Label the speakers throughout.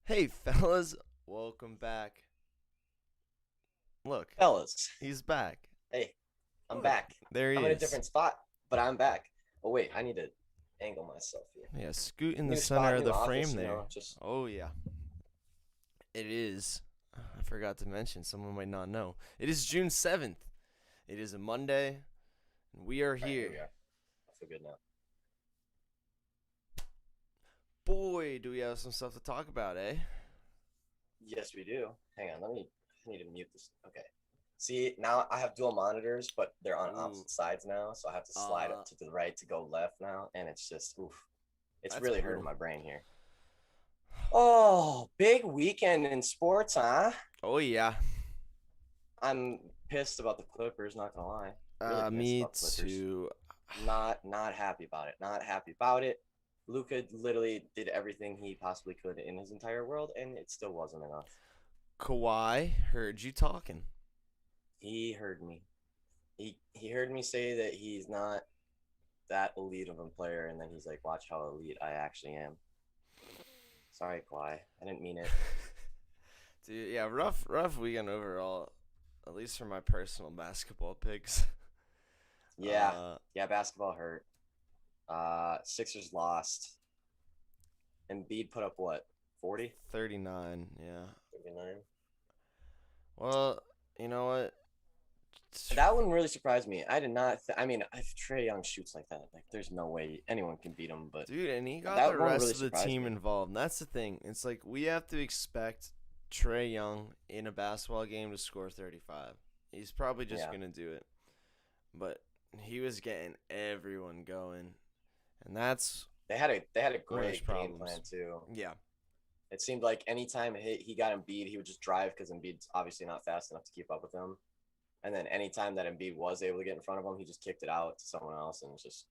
Speaker 1: Hey, fellas, welcome back. Look,
Speaker 2: Fellas,
Speaker 1: he's back.
Speaker 2: hey, I'm
Speaker 1: Look,
Speaker 2: back.
Speaker 1: there he
Speaker 2: I'm in a
Speaker 1: is.
Speaker 2: different spot, but I'm back. Oh wait, I need to angle myself here.
Speaker 1: Yeah, scoot in the
Speaker 2: New
Speaker 1: center
Speaker 2: spot,
Speaker 1: of
Speaker 2: new
Speaker 1: the frame
Speaker 2: office,
Speaker 1: there.
Speaker 2: just
Speaker 1: Oh, yeah, it is. I forgot to mention, someone might not know. It is June 7th. It is a Monday, and we are
Speaker 2: all right, here
Speaker 1: here.
Speaker 2: we are. I feel good now.
Speaker 1: Boy, do we have some stuff to talk about, eh?
Speaker 2: Yes, we do. Hang on, I need to mute this. Okay. See, now I have dual monitors, but they're on
Speaker 1: Ooh,
Speaker 2: opposite sides now, so I have to slide it
Speaker 1: uh,
Speaker 2: to the right to go left now, and it's just oof. It's
Speaker 1: that's
Speaker 2: really hurting
Speaker 1: brutal.
Speaker 2: my brain here. Oh, big weekend in sports, huh?
Speaker 1: Oh, yeah.
Speaker 2: I'm pissed about the Clippers, not gonna lie. Really pissed
Speaker 1: Me
Speaker 2: about the Clippers.
Speaker 1: too.
Speaker 2: Not happy about it. Not happy about it. Luca literally did everything he possibly could in his entire world, and it still wasn't enough.
Speaker 1: Kawhi heard you talking.
Speaker 2: He heard me. He heard me say that he's not that elite of a player, and then he's like, "Watch how elite I actually am." Sorry, Kawhi. I didn't mean it.
Speaker 1: Dude, yeah, rough weekend overall. At least for my personal basketball picks.
Speaker 2: Yeah,
Speaker 1: Uh,
Speaker 2: yeah. Basketball hurt. Sixers lost. Embiid put up what? 40?
Speaker 1: 39. Yeah.
Speaker 2: 39?
Speaker 1: Well, you know what?
Speaker 2: That one really surprised me. I did not. I mean, if Trey Young shoots like that, like there's no way anyone can beat him. But
Speaker 1: Dude, and he got the
Speaker 2: that one
Speaker 1: rest
Speaker 2: really
Speaker 1: of the
Speaker 2: surprised
Speaker 1: team
Speaker 2: me.
Speaker 1: involved. And that's the thing. It's like we have to expect Trey Young in a basketball game to score 35. He's probably just
Speaker 2: Yeah,
Speaker 1: going to do it. But he was getting everyone going. And that's
Speaker 2: they had a
Speaker 1: one of his
Speaker 2: great game
Speaker 1: problems.
Speaker 2: plan too.
Speaker 1: Yeah.
Speaker 2: It seemed like anytime he got Embiid, he would just drive because Embiid's obviously not fast enough to keep up with him. And then anytime that Embiid was able to get in front of him, he just kicked it out to someone else. And it's just,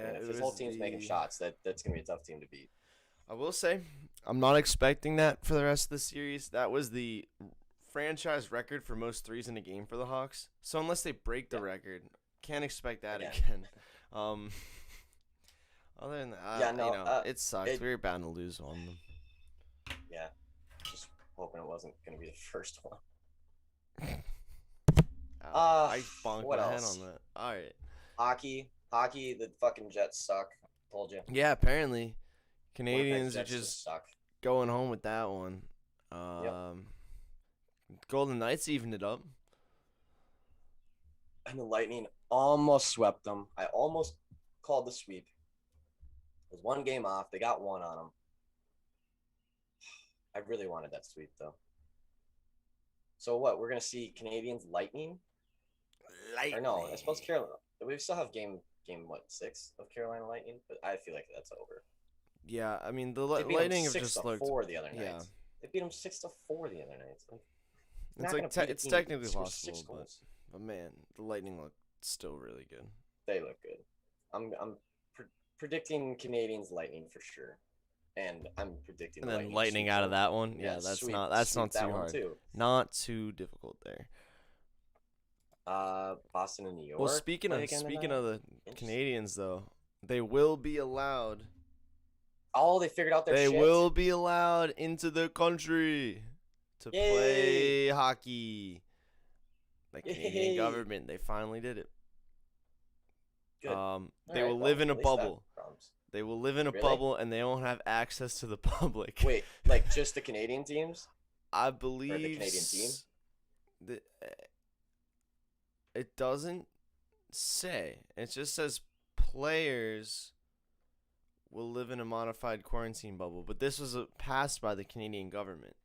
Speaker 2: I
Speaker 1: Yeah,
Speaker 2: mean, if
Speaker 1: it
Speaker 2: his whole
Speaker 1: was
Speaker 2: team's making
Speaker 1: the
Speaker 2: shots, that's gonna be a tough team to beat.
Speaker 1: I will say, I'm not expecting that for the rest of the series. That was the franchise record for most threes in a game for the Hawks. So unless they break the
Speaker 2: Yeah,
Speaker 1: record, can't expect that
Speaker 2: again.
Speaker 1: again. Um, other than
Speaker 2: Yeah,
Speaker 1: that,
Speaker 2: no.
Speaker 1: it sucked.
Speaker 2: It
Speaker 1: We were bound to lose on them.
Speaker 2: yeah. Just hoping it wasn't gonna be the first one.
Speaker 1: Ow!
Speaker 2: Uh,
Speaker 1: I bonked
Speaker 2: what
Speaker 1: my head on
Speaker 2: else?
Speaker 1: that. All right.
Speaker 2: Hockey. The fucking Jets suck. Told you.
Speaker 1: Yeah, apparently
Speaker 2: Winnipeg
Speaker 1: Canadians are
Speaker 2: Jets just
Speaker 1: just
Speaker 2: suck.
Speaker 1: going home with that one.
Speaker 2: Yep.
Speaker 1: Um, Golden Knights evened it up.
Speaker 2: And the Lightning almost swept them. I almost called the sweep. It was one game off. They got one on them. I really wanted that sweep though. So what? We're gonna see Canadians Lightning, or no? I suppose
Speaker 1: Lightning.
Speaker 2: Carolina. We still have game what 6 of Carolina Lightning, but I feel like that's over.
Speaker 1: Yeah, I mean the
Speaker 2: They beat them
Speaker 1: Lightning have
Speaker 2: six
Speaker 1: just
Speaker 2: to
Speaker 1: looked.
Speaker 2: four the other
Speaker 1: Yeah,
Speaker 2: night. They beat them 6-4 the other night. Like, you're
Speaker 1: it's
Speaker 2: not
Speaker 1: like
Speaker 2: gonna beat a
Speaker 1: it's
Speaker 2: team
Speaker 1: technically
Speaker 2: that scores six
Speaker 1: possible, but
Speaker 2: goals.
Speaker 1: man, the Lightning look still really good.
Speaker 2: They look good. I'm predicting Canadians Lightning for sure, and I'm predicting
Speaker 1: And
Speaker 2: the
Speaker 1: then
Speaker 2: Lightning to
Speaker 1: Lightning
Speaker 2: sweep
Speaker 1: out of
Speaker 2: them.
Speaker 1: that one,
Speaker 2: Yeah,
Speaker 1: yeah,
Speaker 2: sweep
Speaker 1: that's
Speaker 2: sweep
Speaker 1: not
Speaker 2: that
Speaker 1: too
Speaker 2: one
Speaker 1: hard,
Speaker 2: too.
Speaker 1: not too difficult there.
Speaker 2: Boston and New
Speaker 1: Well,
Speaker 2: York play again
Speaker 1: speaking
Speaker 2: tonight.
Speaker 1: of the
Speaker 2: Interesting.
Speaker 1: Canadians though, they will be allowed.
Speaker 2: Oh, they figured out their
Speaker 1: They
Speaker 2: shit.
Speaker 1: will be allowed into the country to
Speaker 2: Yay!
Speaker 1: play hockey. The Canadian
Speaker 2: Yay!
Speaker 1: government, they finally did it.
Speaker 2: Good. All
Speaker 1: They
Speaker 2: right.
Speaker 1: will live
Speaker 2: Well,
Speaker 1: in a
Speaker 2: at least that
Speaker 1: bubble.
Speaker 2: problems.
Speaker 1: They will live in a
Speaker 2: Really?
Speaker 1: bubble and they won't have access to the public.
Speaker 2: Wait, like just the Canadian teams
Speaker 1: I
Speaker 2: or the
Speaker 1: believe
Speaker 2: Canadian team?
Speaker 1: that it doesn't say. It just says players will live in a modified quarantine bubble, but this was passed by the Canadian government.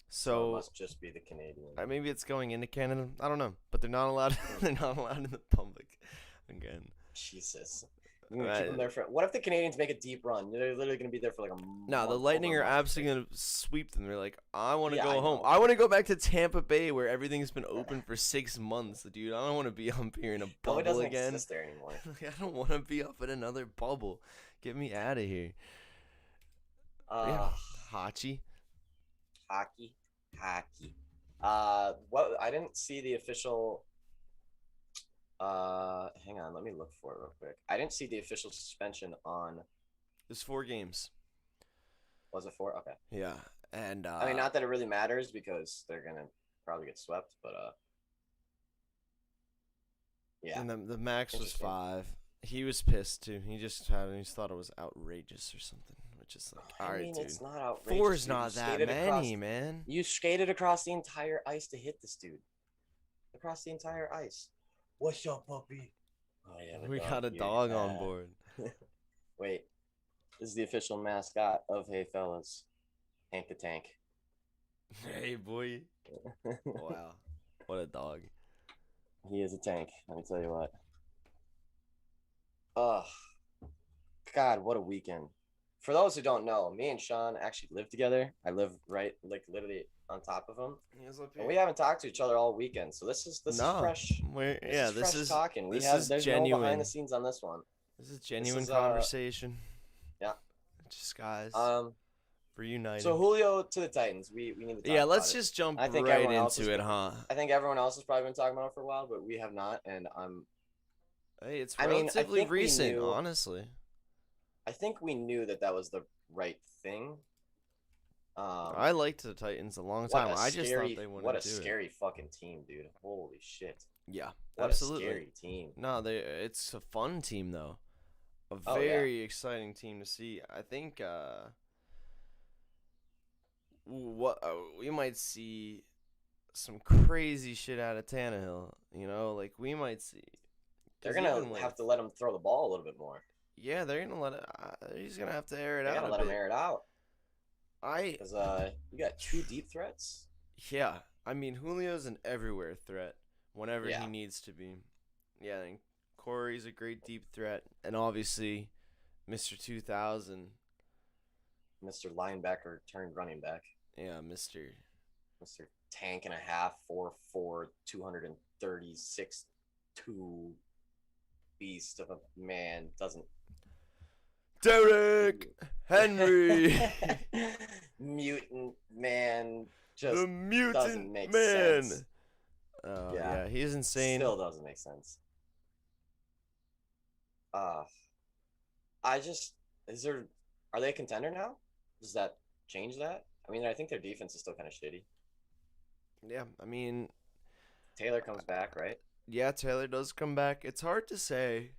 Speaker 2: So it
Speaker 1: So
Speaker 2: must just be the Canadian.
Speaker 1: maybe it's going into Canada. I don't know, but they're not allowed.
Speaker 2: Hmm.
Speaker 1: They're not allowed in the public again.
Speaker 2: Jesus. You're gonna keep them
Speaker 1: Uh,
Speaker 2: there for. What if the Canadians make a deep run? They're literally gonna be there for like
Speaker 1: No, the
Speaker 2: over
Speaker 1: Lightning
Speaker 2: a
Speaker 1: are
Speaker 2: month.
Speaker 1: absolutely going to sweep them. They're like, I want to
Speaker 2: Yeah,
Speaker 1: go
Speaker 2: I
Speaker 1: home.
Speaker 2: know.
Speaker 1: I want to go back to Tampa Bay where everything's been open for 6 months, dude. I don't want to be up here in a
Speaker 2: No, it
Speaker 1: bubble
Speaker 2: doesn't
Speaker 1: again.
Speaker 2: exist there anymore.
Speaker 1: Like, I don't want to be up in another bubble. Get me out of here. But yeah,
Speaker 2: Uh,
Speaker 1: Hachi.
Speaker 2: hockey, hockey. What? I didn't see the official. Hang on, let me look for it real quick. I didn't see the official suspension on.
Speaker 1: There's 4 games.
Speaker 2: Was it 4? Okay.
Speaker 1: Yeah, and
Speaker 2: I mean, not that it really matters because they're gonna probably get swept, but yeah,
Speaker 1: and the max was
Speaker 2: interesting.
Speaker 1: 5. He was pissed too. He just thought it was outrageous or something. Which is like, all
Speaker 2: I
Speaker 1: right,
Speaker 2: mean,
Speaker 1: dude.
Speaker 2: it's not outrageous,
Speaker 1: 4's
Speaker 2: dude.
Speaker 1: not that many, man.
Speaker 2: You skated across the entire ice to hit this dude. Across the entire ice. What's up, puppy? Oh, yeah,
Speaker 1: We
Speaker 2: dog
Speaker 1: got a
Speaker 2: here.
Speaker 1: dog on board.
Speaker 2: Wait, this is the official mascot of Hey Fellas, Hank the Tank.
Speaker 1: Hey, boy. Wow, what a dog.
Speaker 2: He is a tank. Let me tell you what. Ugh, God, what a weekend. For those who don't know, me and Sean actually live together. I live right, like literally on top of him,
Speaker 1: He was up
Speaker 2: and
Speaker 1: here.
Speaker 2: we haven't talked to each other all weekend. So this is
Speaker 1: No,
Speaker 2: fresh. This
Speaker 1: this
Speaker 2: is fresh talking. There's no
Speaker 1: genuine.
Speaker 2: behind the scenes on this one.
Speaker 1: This is genuine
Speaker 2: is,
Speaker 1: conversation.
Speaker 2: Yeah.
Speaker 1: Just guys
Speaker 2: Um.
Speaker 1: reuniting.
Speaker 2: So Julio to the Titans. We need to talk
Speaker 1: Yeah, let's
Speaker 2: about it.
Speaker 1: just jump
Speaker 2: I think
Speaker 1: right
Speaker 2: everyone else
Speaker 1: into it, huh?
Speaker 2: I think everyone else has probably been talking about it for a while, but we have not. And
Speaker 1: Hey, it's
Speaker 2: I mean,
Speaker 1: relatively recent, honestly.
Speaker 2: I think we knew that was the right thing.
Speaker 1: I liked the Titans a long time. I just thought they wouldn't do it.
Speaker 2: What a scary fucking team, dude! Holy shit!
Speaker 1: Yeah,
Speaker 2: what
Speaker 1: absolutely.
Speaker 2: a scary team.
Speaker 1: No, it's a fun team though. A
Speaker 2: Oh,
Speaker 1: very exciting team to see. I think we might see some crazy shit out of Tannehill. You know, like we might see.
Speaker 2: They're gonna have to let him throw the ball a little bit more.
Speaker 1: Yeah, they're gonna let it. He's gonna have to air it out.
Speaker 2: They gotta let him air it out.
Speaker 1: Because
Speaker 2: you got 2 deep threats.
Speaker 1: Yeah, I mean Julio's an everywhere threat whenever
Speaker 2: Yeah.
Speaker 1: he needs to be. Yeah, and Corey's a great deep threat, and obviously, Mr. 2000.
Speaker 2: Mr. Linebacker turned running back.
Speaker 1: Yeah, Mr.
Speaker 2: Tank and a half, 4'4", 236, 2 beast of a man doesn't.
Speaker 1: Derrick Henry.
Speaker 2: Mutant man just
Speaker 1: The mutant
Speaker 2: doesn't make
Speaker 1: man.
Speaker 2: sense.
Speaker 1: Oh yeah, he's insane.
Speaker 2: Still doesn't make sense. Are they a contender now? Does that change that? I mean, I think their defense is still kind of shitty.
Speaker 1: Yeah, I mean,
Speaker 2: Taylor comes back, right?
Speaker 1: Yeah, Taylor does come back. It's hard to say,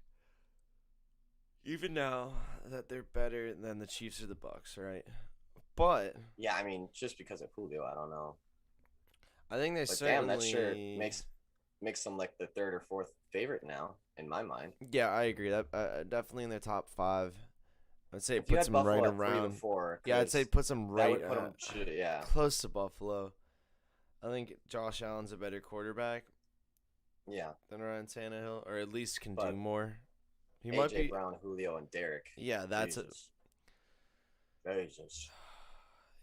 Speaker 1: even now, that they're better than the Chiefs or the Bucks, right? But
Speaker 2: yeah, I mean, just because of Julio, I don't know.
Speaker 1: I think they certainly.
Speaker 2: Damn, that sure makes them like the 3rd or 4th favorite now, in my mind.
Speaker 1: Yeah, I agree. That definitely in their top 5. I'd say
Speaker 2: it
Speaker 1: puts them right around. Yeah, I'd say it puts them right.
Speaker 2: That would put them,
Speaker 1: close to Buffalo. I think Josh Allen's a better quarterback.
Speaker 2: Yeah.
Speaker 1: Than Ryan Tannehill, or at least can do more. He
Speaker 2: AJ
Speaker 1: might be
Speaker 2: Brown, Julio, and Derek.
Speaker 1: Yeah, that's
Speaker 2: Jesus.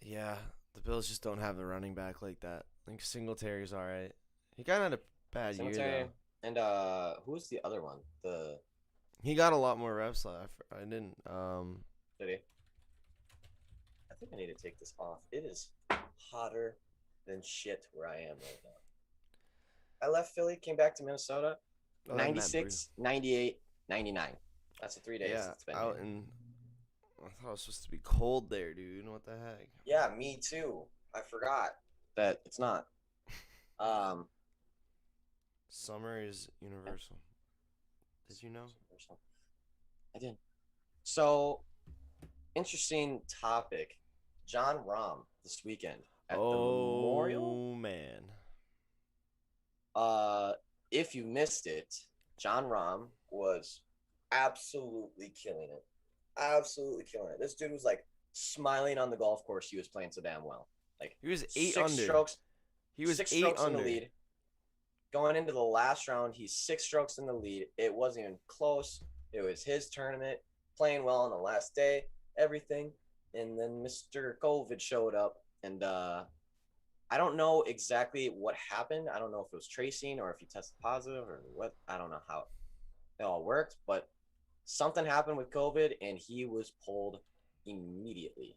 Speaker 1: Yeah, the Bills just don't have a running back like that. I think Singletary's all right. He kind of had a bad year though.
Speaker 2: And who's the other one?
Speaker 1: He got a lot more reps. I didn't.
Speaker 2: Did he? I think I need to take this off. It is hotter than shit where I am right now. I left Philly, came back to Minnesota. 96, 98, 99. That's the 3 days.
Speaker 1: Yeah,
Speaker 2: it's been
Speaker 1: out in. I thought it was supposed to be cold there, dude. What the heck?
Speaker 2: Yeah, me too. I forgot that it's not.
Speaker 1: Summer is universal. Did you know?
Speaker 2: I did. So, interesting topic. John Rahm this weekend at the Memorial.
Speaker 1: Oh man.
Speaker 2: If you missed it, John Rahm was absolutely killing it. Absolutely killing it. This dude was like smiling on the golf course. He was playing so damn well. Like
Speaker 1: he was 8 under.
Speaker 2: Strokes.
Speaker 1: He was
Speaker 2: 6
Speaker 1: 8
Speaker 2: strokes
Speaker 1: under.
Speaker 2: in the lead. Going into the last round, he's 6 strokes in the lead. It wasn't even close. It was his tournament, playing well on the last day, everything. And then Mr. COVID showed up, and I don't know exactly what happened. I don't know if it was tracing or if he tested positive or what. I don't know how it all worked, but something happened with COVID, and he was pulled immediately.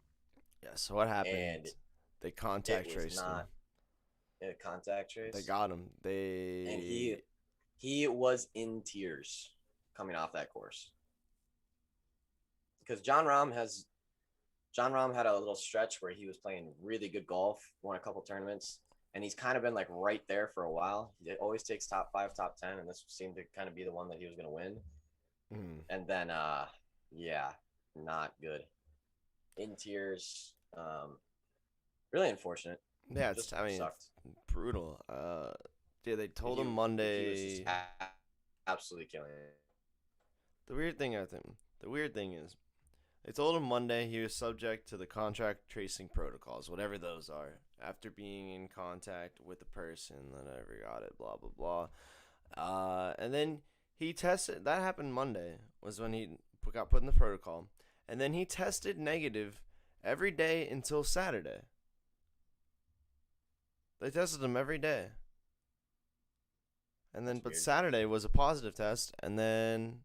Speaker 1: Yeah, so what happened?
Speaker 2: And
Speaker 1: they contact traced him.
Speaker 2: Contact trace.
Speaker 1: They got him.
Speaker 2: And he was in tears coming off that course. Because John Rahm has John Rahm had a little stretch where he was playing really good golf, won a couple tournaments, and he's kind of been like right there for a while. He always takes top 5, top 10, and this seemed to kind of be the one that he was going to win.
Speaker 1: Mm.
Speaker 2: And then, yeah, not good. In tears. Really unfortunate.
Speaker 1: Yeah, it's
Speaker 2: Just
Speaker 1: I mean
Speaker 2: sucked.
Speaker 1: it's brutal. Yeah, they told him
Speaker 2: He was just
Speaker 1: Monday.
Speaker 2: absolutely killing it.
Speaker 1: The weird thing is, they told him Monday he was subject to the contract tracing protocols, whatever those are, after being in contact with the person that ever got it. Blah blah blah. And then he tested. That happened Monday. Was when he got put in the protocol, and then he tested negative every day until Saturday. They tested him every day. And then,
Speaker 2: That's
Speaker 1: but
Speaker 2: weird.
Speaker 1: Saturday was a positive test, and then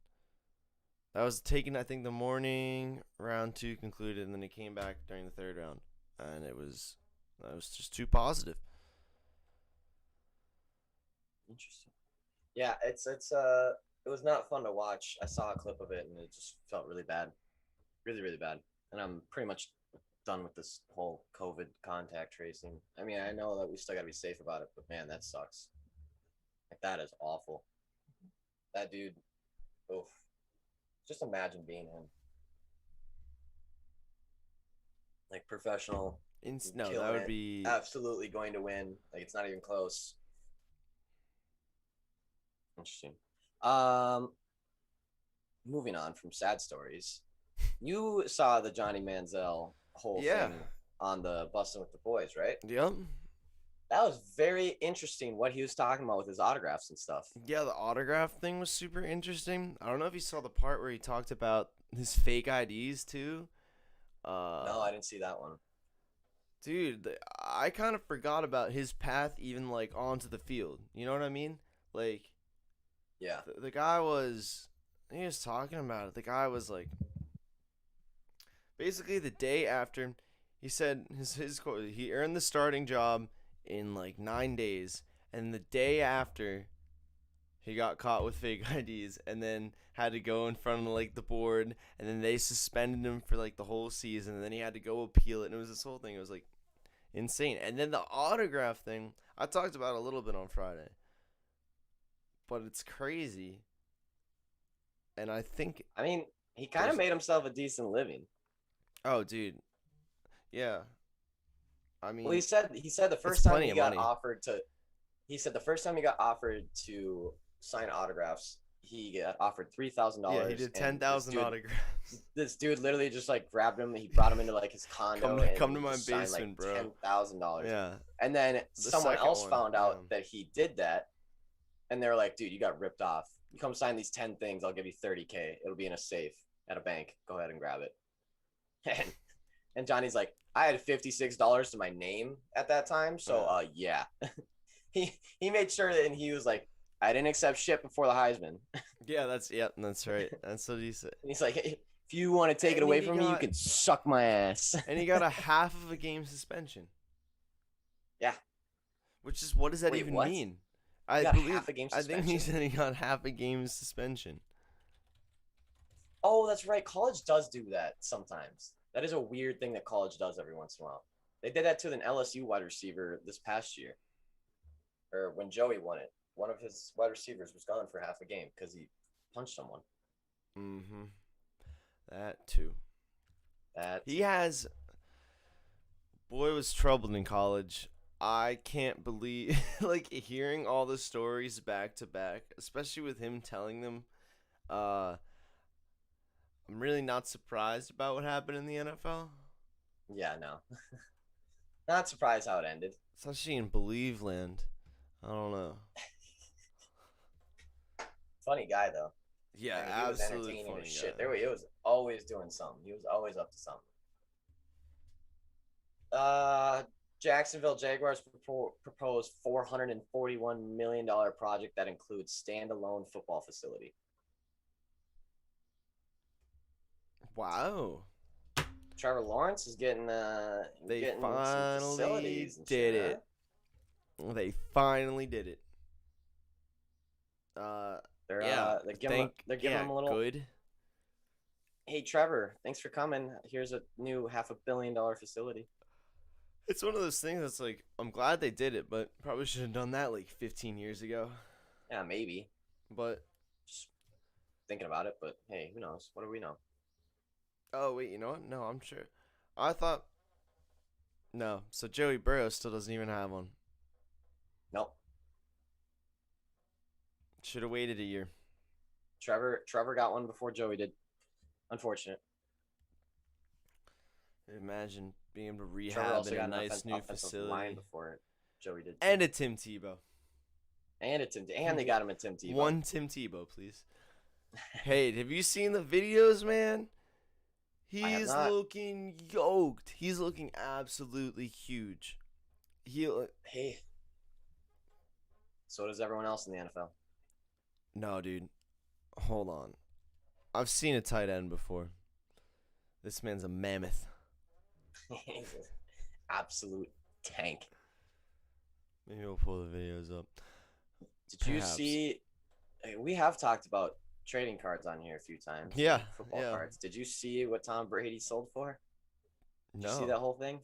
Speaker 1: that was taken, I think, the morning round 2 concluded, and then he came back during the third round, and that was just too positive.
Speaker 2: Interesting. Yeah, it was not fun to watch. I saw a clip of it and it just felt really bad. Really, really bad. And I'm pretty much done with this whole COVID contact tracing. I mean, I know that we still gotta be safe about it, but man, that sucks. Like that is awful. That dude, oof. Just imagine being him. Like professional,
Speaker 1: No, that
Speaker 2: killing
Speaker 1: would
Speaker 2: it,
Speaker 1: be.
Speaker 2: absolutely going to win. Like it's not even close. Interesting. Um, moving on from sad stories. You saw the Johnny Manziel whole
Speaker 1: Yeah.
Speaker 2: thing on the Bustin' with the Boys, right?
Speaker 1: Yep.
Speaker 2: That was very interesting what he was talking about with his autographs and stuff.
Speaker 1: Yeah, the autograph thing was super interesting. I don't know if you saw the part where he talked about his fake IDs too.
Speaker 2: No,
Speaker 1: Uh,
Speaker 2: I didn't see that one.
Speaker 1: dude, I kind of forgot about his path even like onto the field. You know what I mean? Like
Speaker 2: Yeah.
Speaker 1: the guy was he was talking about it. The guy was like basically the day after he said his he earned the starting job in like 9 days, and the day after he got caught with fake IDs and then had to go in front of like the board, and then they suspended him for like the whole season, and then he had to go appeal it, and it was this whole thing. It was like insane. And then the autograph thing, I talked about a little bit on Friday, but it's crazy. And I think
Speaker 2: I mean, he kind of
Speaker 1: there's
Speaker 2: made himself a decent living.
Speaker 1: oh dude, yeah. I
Speaker 2: Well,
Speaker 1: mean,
Speaker 2: he said the
Speaker 1: it's
Speaker 2: first time
Speaker 1: plenty
Speaker 2: he
Speaker 1: of
Speaker 2: got
Speaker 1: money.
Speaker 2: offered to he said the first time he got offered to sign autographs, he got offered
Speaker 1: Yeah, he
Speaker 2: $3,000,
Speaker 1: did
Speaker 2: and
Speaker 1: 10,000 autographs.
Speaker 2: this dude literally just like grabbed him. He brought him into like his condo and
Speaker 1: Come to
Speaker 2: he
Speaker 1: my
Speaker 2: just signed like
Speaker 1: basement, bro.
Speaker 2: $10,000.
Speaker 1: Yeah,
Speaker 2: And then
Speaker 1: the
Speaker 2: someone
Speaker 1: second
Speaker 2: else
Speaker 1: one.
Speaker 2: found
Speaker 1: Yeah.
Speaker 2: out that he did that, and they were like, "Dude, you got ripped off. You come sign these 10 things, I'll give you 30K. It'll be in a safe at a bank. Go ahead and grab it." And and Johnny's like, "I had $56 to my name at that time, so yeah." He made sure that, and he was like, "I didn't accept shit before the Heisman."
Speaker 1: Yeah, that's right. That's what he said.
Speaker 2: And he's like, "If you want to take it
Speaker 1: And
Speaker 2: away
Speaker 1: he
Speaker 2: from me, you
Speaker 1: got
Speaker 2: can suck my ass."
Speaker 1: and he got a half of a game suspension.
Speaker 2: Yeah.
Speaker 1: Which is what does that
Speaker 2: Wait,
Speaker 1: even
Speaker 2: what?
Speaker 1: mean?
Speaker 2: He
Speaker 1: I
Speaker 2: got
Speaker 1: believe
Speaker 2: half a game
Speaker 1: I think he
Speaker 2: suspension?
Speaker 1: said he got half a game suspension.
Speaker 2: Oh, that's right. College does do that sometimes. That is a weird thing that college does every once in a while. They did that to an LSU wide receiver this past year, or when Joey won it. One of his wide receivers was gone for half a game because he punched someone.
Speaker 1: Mm-hmm. That too.
Speaker 2: That
Speaker 1: He has boy was troubled in college. I can't believe like hearing all the stories back to back, especially with him telling them. Uh, I'm really not surprised about what happened in the NFL,
Speaker 2: yeah, no, not surprised how it ended.
Speaker 1: especially in Believe Land. I don't know.
Speaker 2: Funny guy though.
Speaker 1: Yeah,
Speaker 2: I mean, he was
Speaker 1: absolutely
Speaker 2: entertaining as
Speaker 1: funny
Speaker 2: shit.
Speaker 1: guy.
Speaker 2: He was always doing something. He was always up to something. Jacksonville Jaguars proposed $441 million project that includes standalone football facility.
Speaker 1: Wow.
Speaker 2: Trevor Lawrence is
Speaker 1: They
Speaker 2: getting some
Speaker 1: finally
Speaker 2: facilities and
Speaker 1: did
Speaker 2: shit, huh?
Speaker 1: it. They finally did it. Yeah.
Speaker 2: They're giving him a little
Speaker 1: Good.
Speaker 2: Hey Trevor, thanks for coming. Here's a new $500 million facility.
Speaker 1: It's one of those things that's like, I'm glad they did it, but probably should have done that like 15 years ago.
Speaker 2: Yeah, maybe.
Speaker 1: But,
Speaker 2: Just thinking about it, but hey, who knows? What do we know?
Speaker 1: oh, wait, you know what? No, I'm sure. I thought, no. So Joey Burrow still doesn't even have one.
Speaker 2: Nope.
Speaker 1: Should have waited a year.
Speaker 2: Trevor got one before Joey did. Unfortunate.
Speaker 1: Imagine being able to
Speaker 2: Trevor
Speaker 1: rehab
Speaker 2: also
Speaker 1: in a
Speaker 2: got an
Speaker 1: nice new
Speaker 2: offensive line
Speaker 1: facility.
Speaker 2: before Joey did.
Speaker 1: And a Tim Tebow.
Speaker 2: And they got him a Tim Tebow.
Speaker 1: One Tim Tebow, please. Hey, have you seen the videos, man? He's looking yoked. He's looking absolutely huge.
Speaker 2: Hey. So does everyone else in the NFL.
Speaker 1: No, dude. Hold on. I've seen a tight end before. This man's a mammoth.
Speaker 2: He's an absolute tank.
Speaker 1: Maybe we'll pull the videos up.
Speaker 2: Did you see? We have talked about trading cards on here a few times.
Speaker 1: Yeah.
Speaker 2: Football cards. Did you see what Tom Brady sold for? Did you see
Speaker 1: No.
Speaker 2: that whole thing?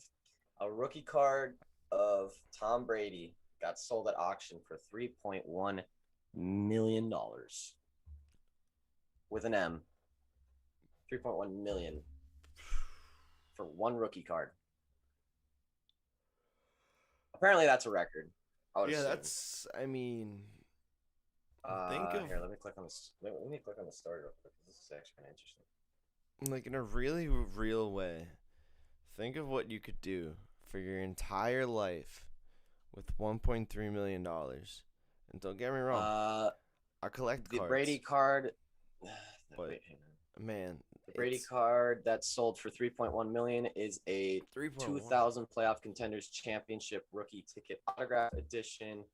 Speaker 2: A rookie card of Tom Brady got sold at auction for $3.1 million. With an M. 3.1 million for one rookie card. Apparently that's a record.
Speaker 1: Yeah, that's. I mean, think of
Speaker 2: here. Let me click on this. Let me click on the story real quick. This is actually kind of interesting.
Speaker 1: like in a really real way. Think of what you could do for your entire life with $1.3 million. And don't get me wrong, I collect
Speaker 2: the
Speaker 1: cards.
Speaker 2: Brady card.
Speaker 1: But
Speaker 2: wait, hang on.
Speaker 1: Man,
Speaker 2: the Brady card that sold for $3.1 million is a 2000 playoff contenders championship rookie ticket autograph edition.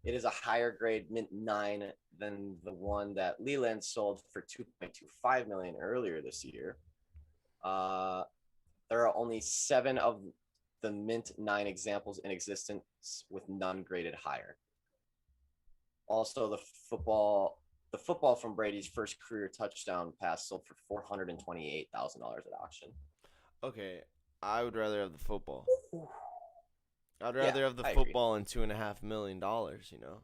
Speaker 2: It is a higher grade mint 9 than the one that Leland sold for $2.25 million earlier this year. There are only 7 of the mint 9 examples in existence, with none graded higher. Also, the football from Brady's first career touchdown pass sold for $428,000 at auction.
Speaker 1: Okay, I would rather have the football.
Speaker 2: Ooh.
Speaker 1: I'd rather have the football and $2.5 million. You know.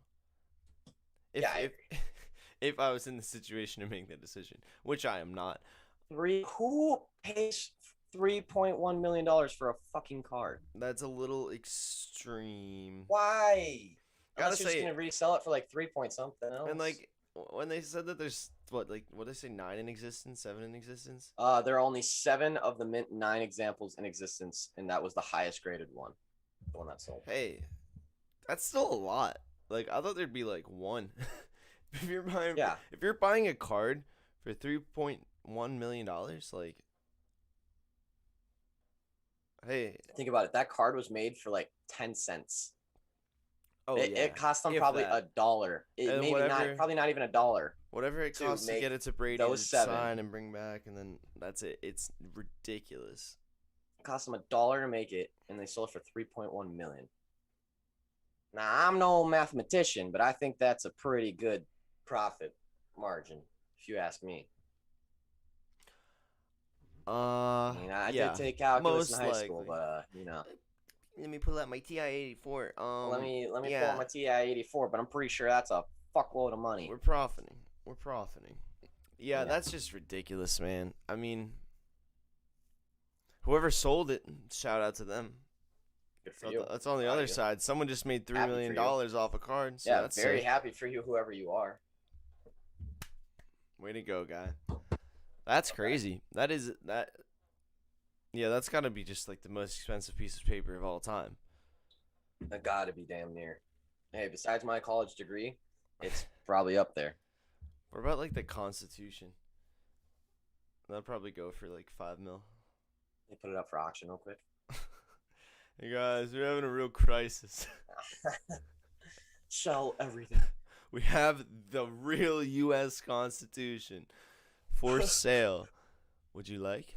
Speaker 1: If I was in the situation to make that decision, which I am not.
Speaker 2: Who pays $3.1 million for a fucking card?
Speaker 1: That's a little extreme.
Speaker 2: Why?
Speaker 1: Unless
Speaker 2: you're just gonna resell it for like 3 point something else.
Speaker 1: And like when they said that there's what did they say, 9 in existence, 7 in existence?
Speaker 2: There are only 7 of the mint 9 examples in existence, and that was the highest graded one, the one that sold.
Speaker 1: Hey, that's still a lot. Like I thought there'd be like 1. if you're buying a card for $3.1 million, like, hey,
Speaker 2: think about it. That card was made for like 10 cents.
Speaker 1: Oh,
Speaker 2: it cost them probably $1. Probably not even $1.
Speaker 1: Whatever it costs to get it to Brady to sign and bring back, and then that's it. It's ridiculous.
Speaker 2: It cost them $1 to make it, and they sold it for $3.1 million. Now, I'm no mathematician, but I think that's a pretty good profit margin, if you ask me. I did take calculus in high school, but
Speaker 1: Let me pull out my TI-84.
Speaker 2: Let me pull out my TI-84, but I'm pretty sure that's a fuckload of money.
Speaker 1: We're profiting. Yeah, that's just ridiculous, man. I mean, whoever sold it, shout out to them.
Speaker 2: Good for you.
Speaker 1: That's on the other side. Someone just made $3 million off a card. So that's
Speaker 2: very happy for you, whoever you are.
Speaker 1: Way to go, guy. That's crazy. That. Yeah, that's got to be just like the most expensive piece of paper of all time.
Speaker 2: That got to be damn near. Hey, besides my college degree, it's probably up there.
Speaker 1: What about like the Constitution? That'd probably go for like $5 million.
Speaker 2: They put it up for auction real quick.
Speaker 1: Hey guys, we're having a real crisis.
Speaker 2: Sell everything.
Speaker 1: We have the real U.S. Constitution for sale. Would you like?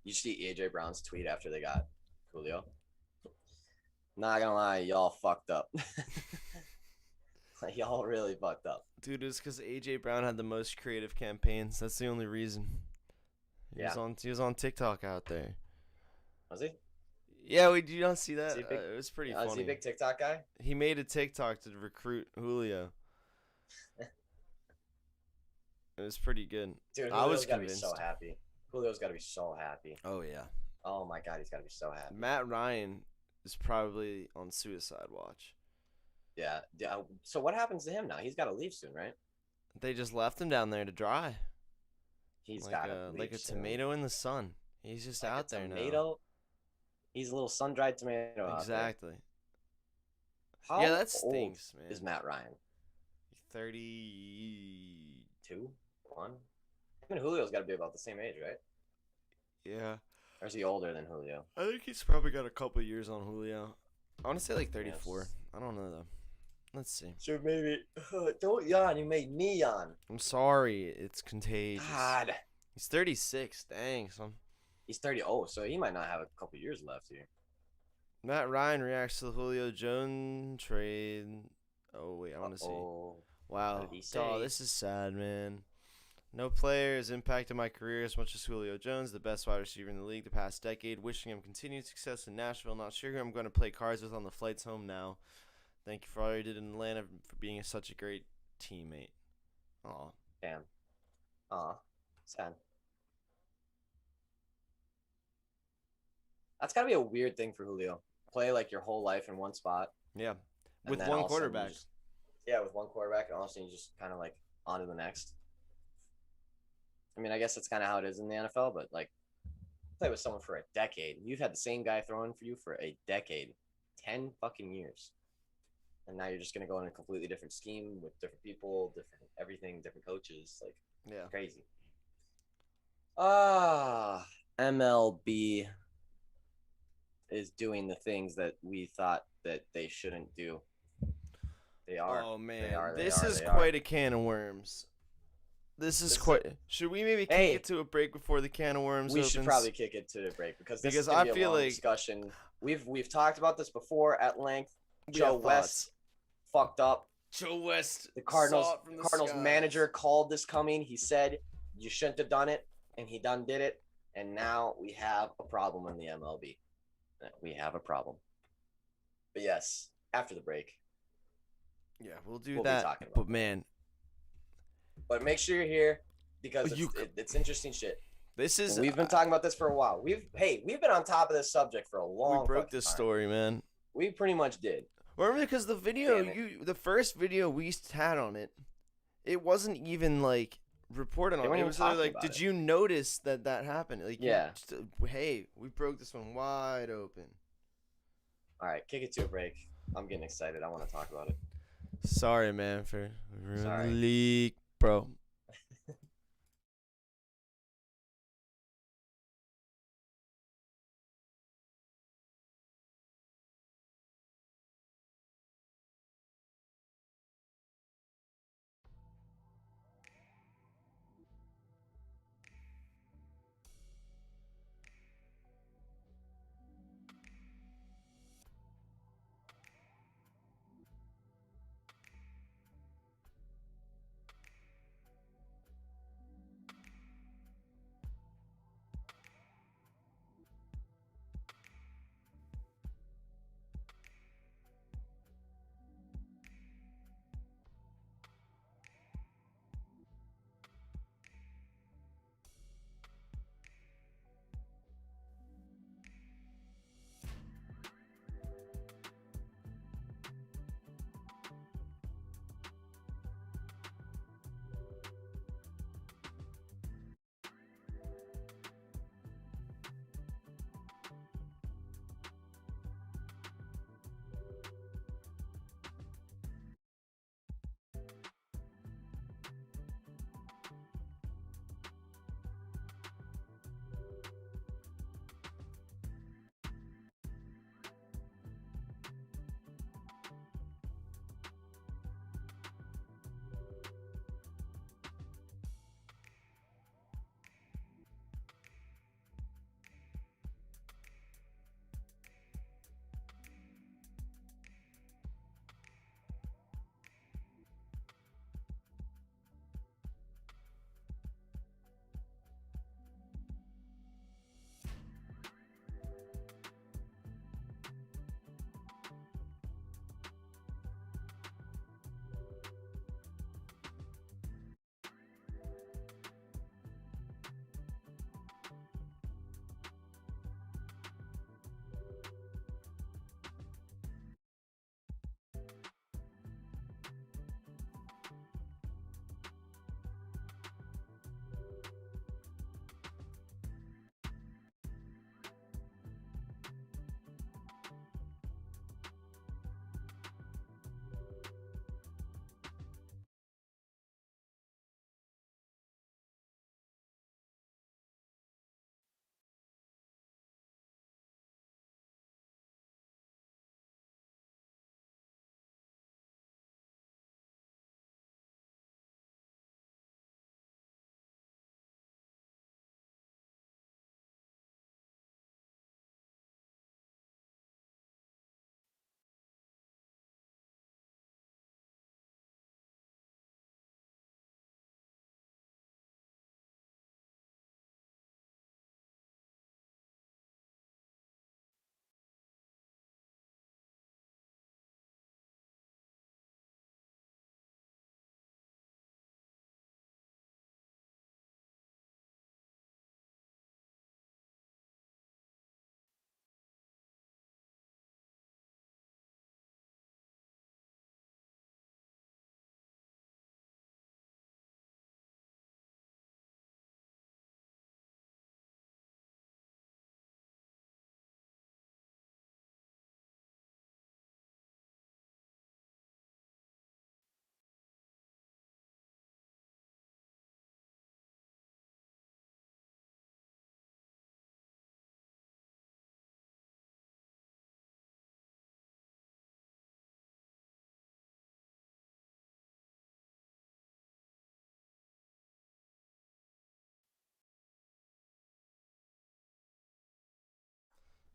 Speaker 2: You see AJ Brown's tweet after they got Julio? Not gonna lie, y'all fucked up. Like, y'all really fucked up.
Speaker 1: Dude, it's because AJ Brown had the most creative campaigns. That's the only reason.
Speaker 2: Yeah.
Speaker 1: He was on TikTok out there.
Speaker 2: Was he?
Speaker 1: Yeah, did you not see
Speaker 2: Is
Speaker 1: that?
Speaker 2: he a big?
Speaker 1: It was pretty
Speaker 2: Is he
Speaker 1: funny.
Speaker 2: a big TikTok guy?
Speaker 1: He made a TikTok to recruit Julio. It was pretty good.
Speaker 2: Dude,
Speaker 1: I was
Speaker 2: Julio's got to be
Speaker 1: convinced.
Speaker 2: so happy. Julio's got to be so happy.
Speaker 1: Oh yeah.
Speaker 2: Oh my God, he's got to be so happy.
Speaker 1: Matt Ryan is probably on suicide watch.
Speaker 2: Yeah. Yeah. So what happens to him now? He's got to leave soon, right?
Speaker 1: They just left him down there to dry.
Speaker 2: He's
Speaker 1: like
Speaker 2: got to leave
Speaker 1: like a
Speaker 2: soon.
Speaker 1: tomato in the sun. He's just
Speaker 2: Like
Speaker 1: out there
Speaker 2: tomato?
Speaker 1: now.
Speaker 2: He's a little sun-dried tomato.
Speaker 1: Exactly.
Speaker 2: How
Speaker 1: Yeah, that stinks,
Speaker 2: old
Speaker 1: man.
Speaker 2: is Matt Ryan?
Speaker 1: 32.
Speaker 2: 1? Him and Julio's got to be about the same age, right?
Speaker 1: Yeah.
Speaker 2: Or is he older than Julio?
Speaker 1: I think he's probably got a couple years on Julio. I want to say like 34.
Speaker 2: Yes.
Speaker 1: I don't know though. Let's see.
Speaker 2: So maybe don't yawn. You made me yawn.
Speaker 1: I'm sorry. It's contagious.
Speaker 2: God.
Speaker 1: He's 36. Dang, son.
Speaker 2: He's 30. Oh, so he might not have a couple years left here.
Speaker 1: Matt Ryan reacts to the Julio Jones trade. Oh, wait. I want to see.
Speaker 2: What
Speaker 1: Wow.
Speaker 2: did he say?
Speaker 1: Oh, this is sad, man. No player has impacted my career as much as Julio Jones, the best wide receiver in the league the past decade. Wishing him continued success in Nashville. Not sure who I'm going to play cards with on the flights home now. Thank you for all you did in Atlanta for being such a great teammate. Aw.
Speaker 2: Damn. Aw. Sad. That's got to be a weird thing for Julio. Play like your whole life in one spot.
Speaker 1: Yeah.
Speaker 2: and
Speaker 1: With
Speaker 2: then
Speaker 1: one
Speaker 2: all of a sudden you
Speaker 1: quarterback.
Speaker 2: just- yeah, with one quarterback, and all of a sudden you just kind of like on to the next. I mean, I guess that's kind of how it is in the NFL, but like play with someone for a decade. You've had the same guy throwing for you for a decade, 10 fucking years. And now you're just going to go in a completely different scheme with different people, different everything, different coaches. Like,
Speaker 1: Yeah.
Speaker 2: crazy. MLB is doing the things that we thought that they shouldn't do. They are.
Speaker 1: Oh, man.
Speaker 2: They are,
Speaker 1: This is
Speaker 2: they
Speaker 1: quite
Speaker 2: are.
Speaker 1: a can of worms. This is
Speaker 2: This is
Speaker 1: quite. Should we maybe kick
Speaker 2: Hey.
Speaker 1: it to a break before the can of worms
Speaker 2: We
Speaker 1: opens?
Speaker 2: should probably kick it to a break because this
Speaker 1: Because
Speaker 2: is gonna
Speaker 1: I
Speaker 2: be a
Speaker 1: feel
Speaker 2: long
Speaker 1: like-
Speaker 2: discussion. We've talked about this before at length.
Speaker 1: We
Speaker 2: Joe
Speaker 1: have
Speaker 2: West
Speaker 1: thoughts.
Speaker 2: fucked up.
Speaker 1: Joe West.
Speaker 2: The Cardinals
Speaker 1: saw it from the
Speaker 2: Cardinals
Speaker 1: skies.
Speaker 2: manager called this coming. He said you shouldn't have done it, and he done did it. And now we have a problem in the MLB. We have a problem. But yes, after the break.
Speaker 1: Yeah, we'll do
Speaker 2: We'll be
Speaker 1: that.
Speaker 2: talking about
Speaker 1: But
Speaker 2: that.
Speaker 1: man,
Speaker 2: But make sure you're here because
Speaker 1: You
Speaker 2: it's interesting shit.
Speaker 1: this is.
Speaker 2: And we've been talking about this for a while. We've been on top of this subject for a long.
Speaker 1: We broke
Speaker 2: fucking
Speaker 1: this
Speaker 2: time.
Speaker 1: story, man.
Speaker 2: We pretty much did.
Speaker 1: Remember, because the video
Speaker 2: Damn
Speaker 1: the first video we had on it, it wasn't even like reported
Speaker 2: They
Speaker 1: on.
Speaker 2: weren't
Speaker 1: It
Speaker 2: even
Speaker 1: was literally
Speaker 2: talking
Speaker 1: like,
Speaker 2: about
Speaker 1: did
Speaker 2: it.
Speaker 1: you notice that happened? Like,
Speaker 2: Yeah.
Speaker 1: Hey, we broke this one wide open.
Speaker 2: All right, kick it to a break. I'm getting excited. I want to talk about it.
Speaker 1: Sorry, man, for
Speaker 2: Sorry.
Speaker 1: leak, bro.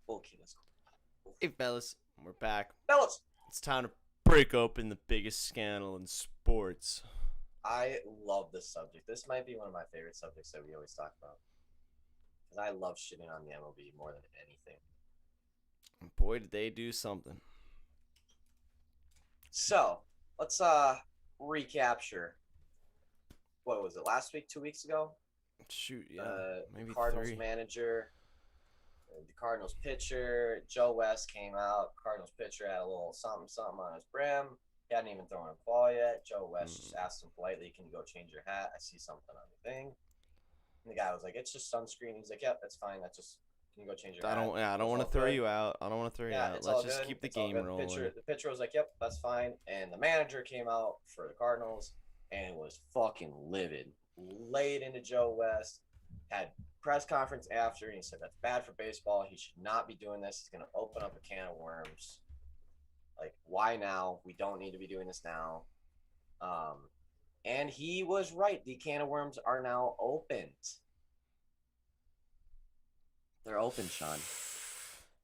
Speaker 2: Okay, let's go.
Speaker 1: Hey, fellas, we're back.
Speaker 2: Fellas,
Speaker 1: It's time to break open the biggest scandal in sports.
Speaker 2: I love this subject. This might be one of my favorite subjects that we always talk about because I love shitting on the MLB more than anything.
Speaker 1: Boy, did they do something.
Speaker 2: So let's recapture. What was it? Last week, 2 weeks ago?
Speaker 1: Shoot, yeah,
Speaker 2: The
Speaker 1: maybe
Speaker 2: Cardinals
Speaker 1: 3.
Speaker 2: manager, the Cardinals pitcher, Joe West came out. Cardinals pitcher had a little something on his brim. He hadn't even thrown a ball yet. Joe West just asked him politely, "Can you go change your hat? I see something on the thing." And the guy was like, "It's just sunscreen." He's like, "Yep, that's fine. That's just. Can you go change your hat?"
Speaker 1: I don't want to throw you out. I don't want to throw you
Speaker 2: Yeah,
Speaker 1: out.
Speaker 2: it's all
Speaker 1: Let's just
Speaker 2: good.
Speaker 1: keep the
Speaker 2: It's all
Speaker 1: game
Speaker 2: good.
Speaker 1: rolling.
Speaker 2: The pitcher was like, "Yep, that's fine." And the manager came out for the Cardinals and was fucking livid, laid into Joe West, had press conference after, and he said that's bad for baseball. He should not be doing this. It's going to open up a can of worms. Like, why now? We don't need to be doing this now. And he was right. The can of worms are now opened. They're open, Sean.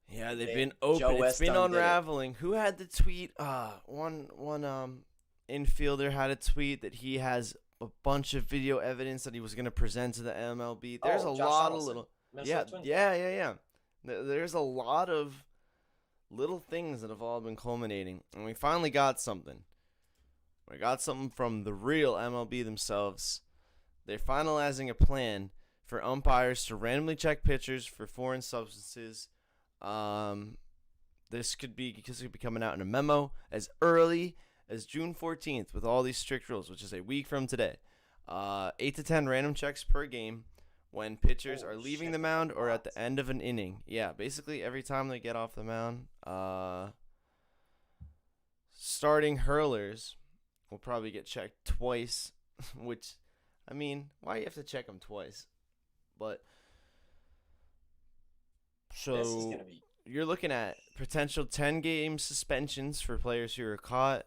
Speaker 1: Yeah, they've been open. It's been unraveling. Who had the tweet? One infielder had a tweet that he has a bunch of video evidence that he was going to present to the MLB. There's a lot of little, yeah. There's a lot of little things that have all been culminating, and we finally got something. We got something from the real MLB themselves. They're finalizing a plan for umpires to randomly check pitchers for foreign substances. This could be coming out in a memo as early as June 14th with all these strict rules, which is a week from today. 8 to 10 random checks per game when pitchers are leaving the mound or at the end of an inning. Yeah, basically every time they get off the mound. Starting hurlers will probably get checked twice, which, I mean, why do you have to check them twice? But so you're looking at potential 10-game suspensions for players who are caught.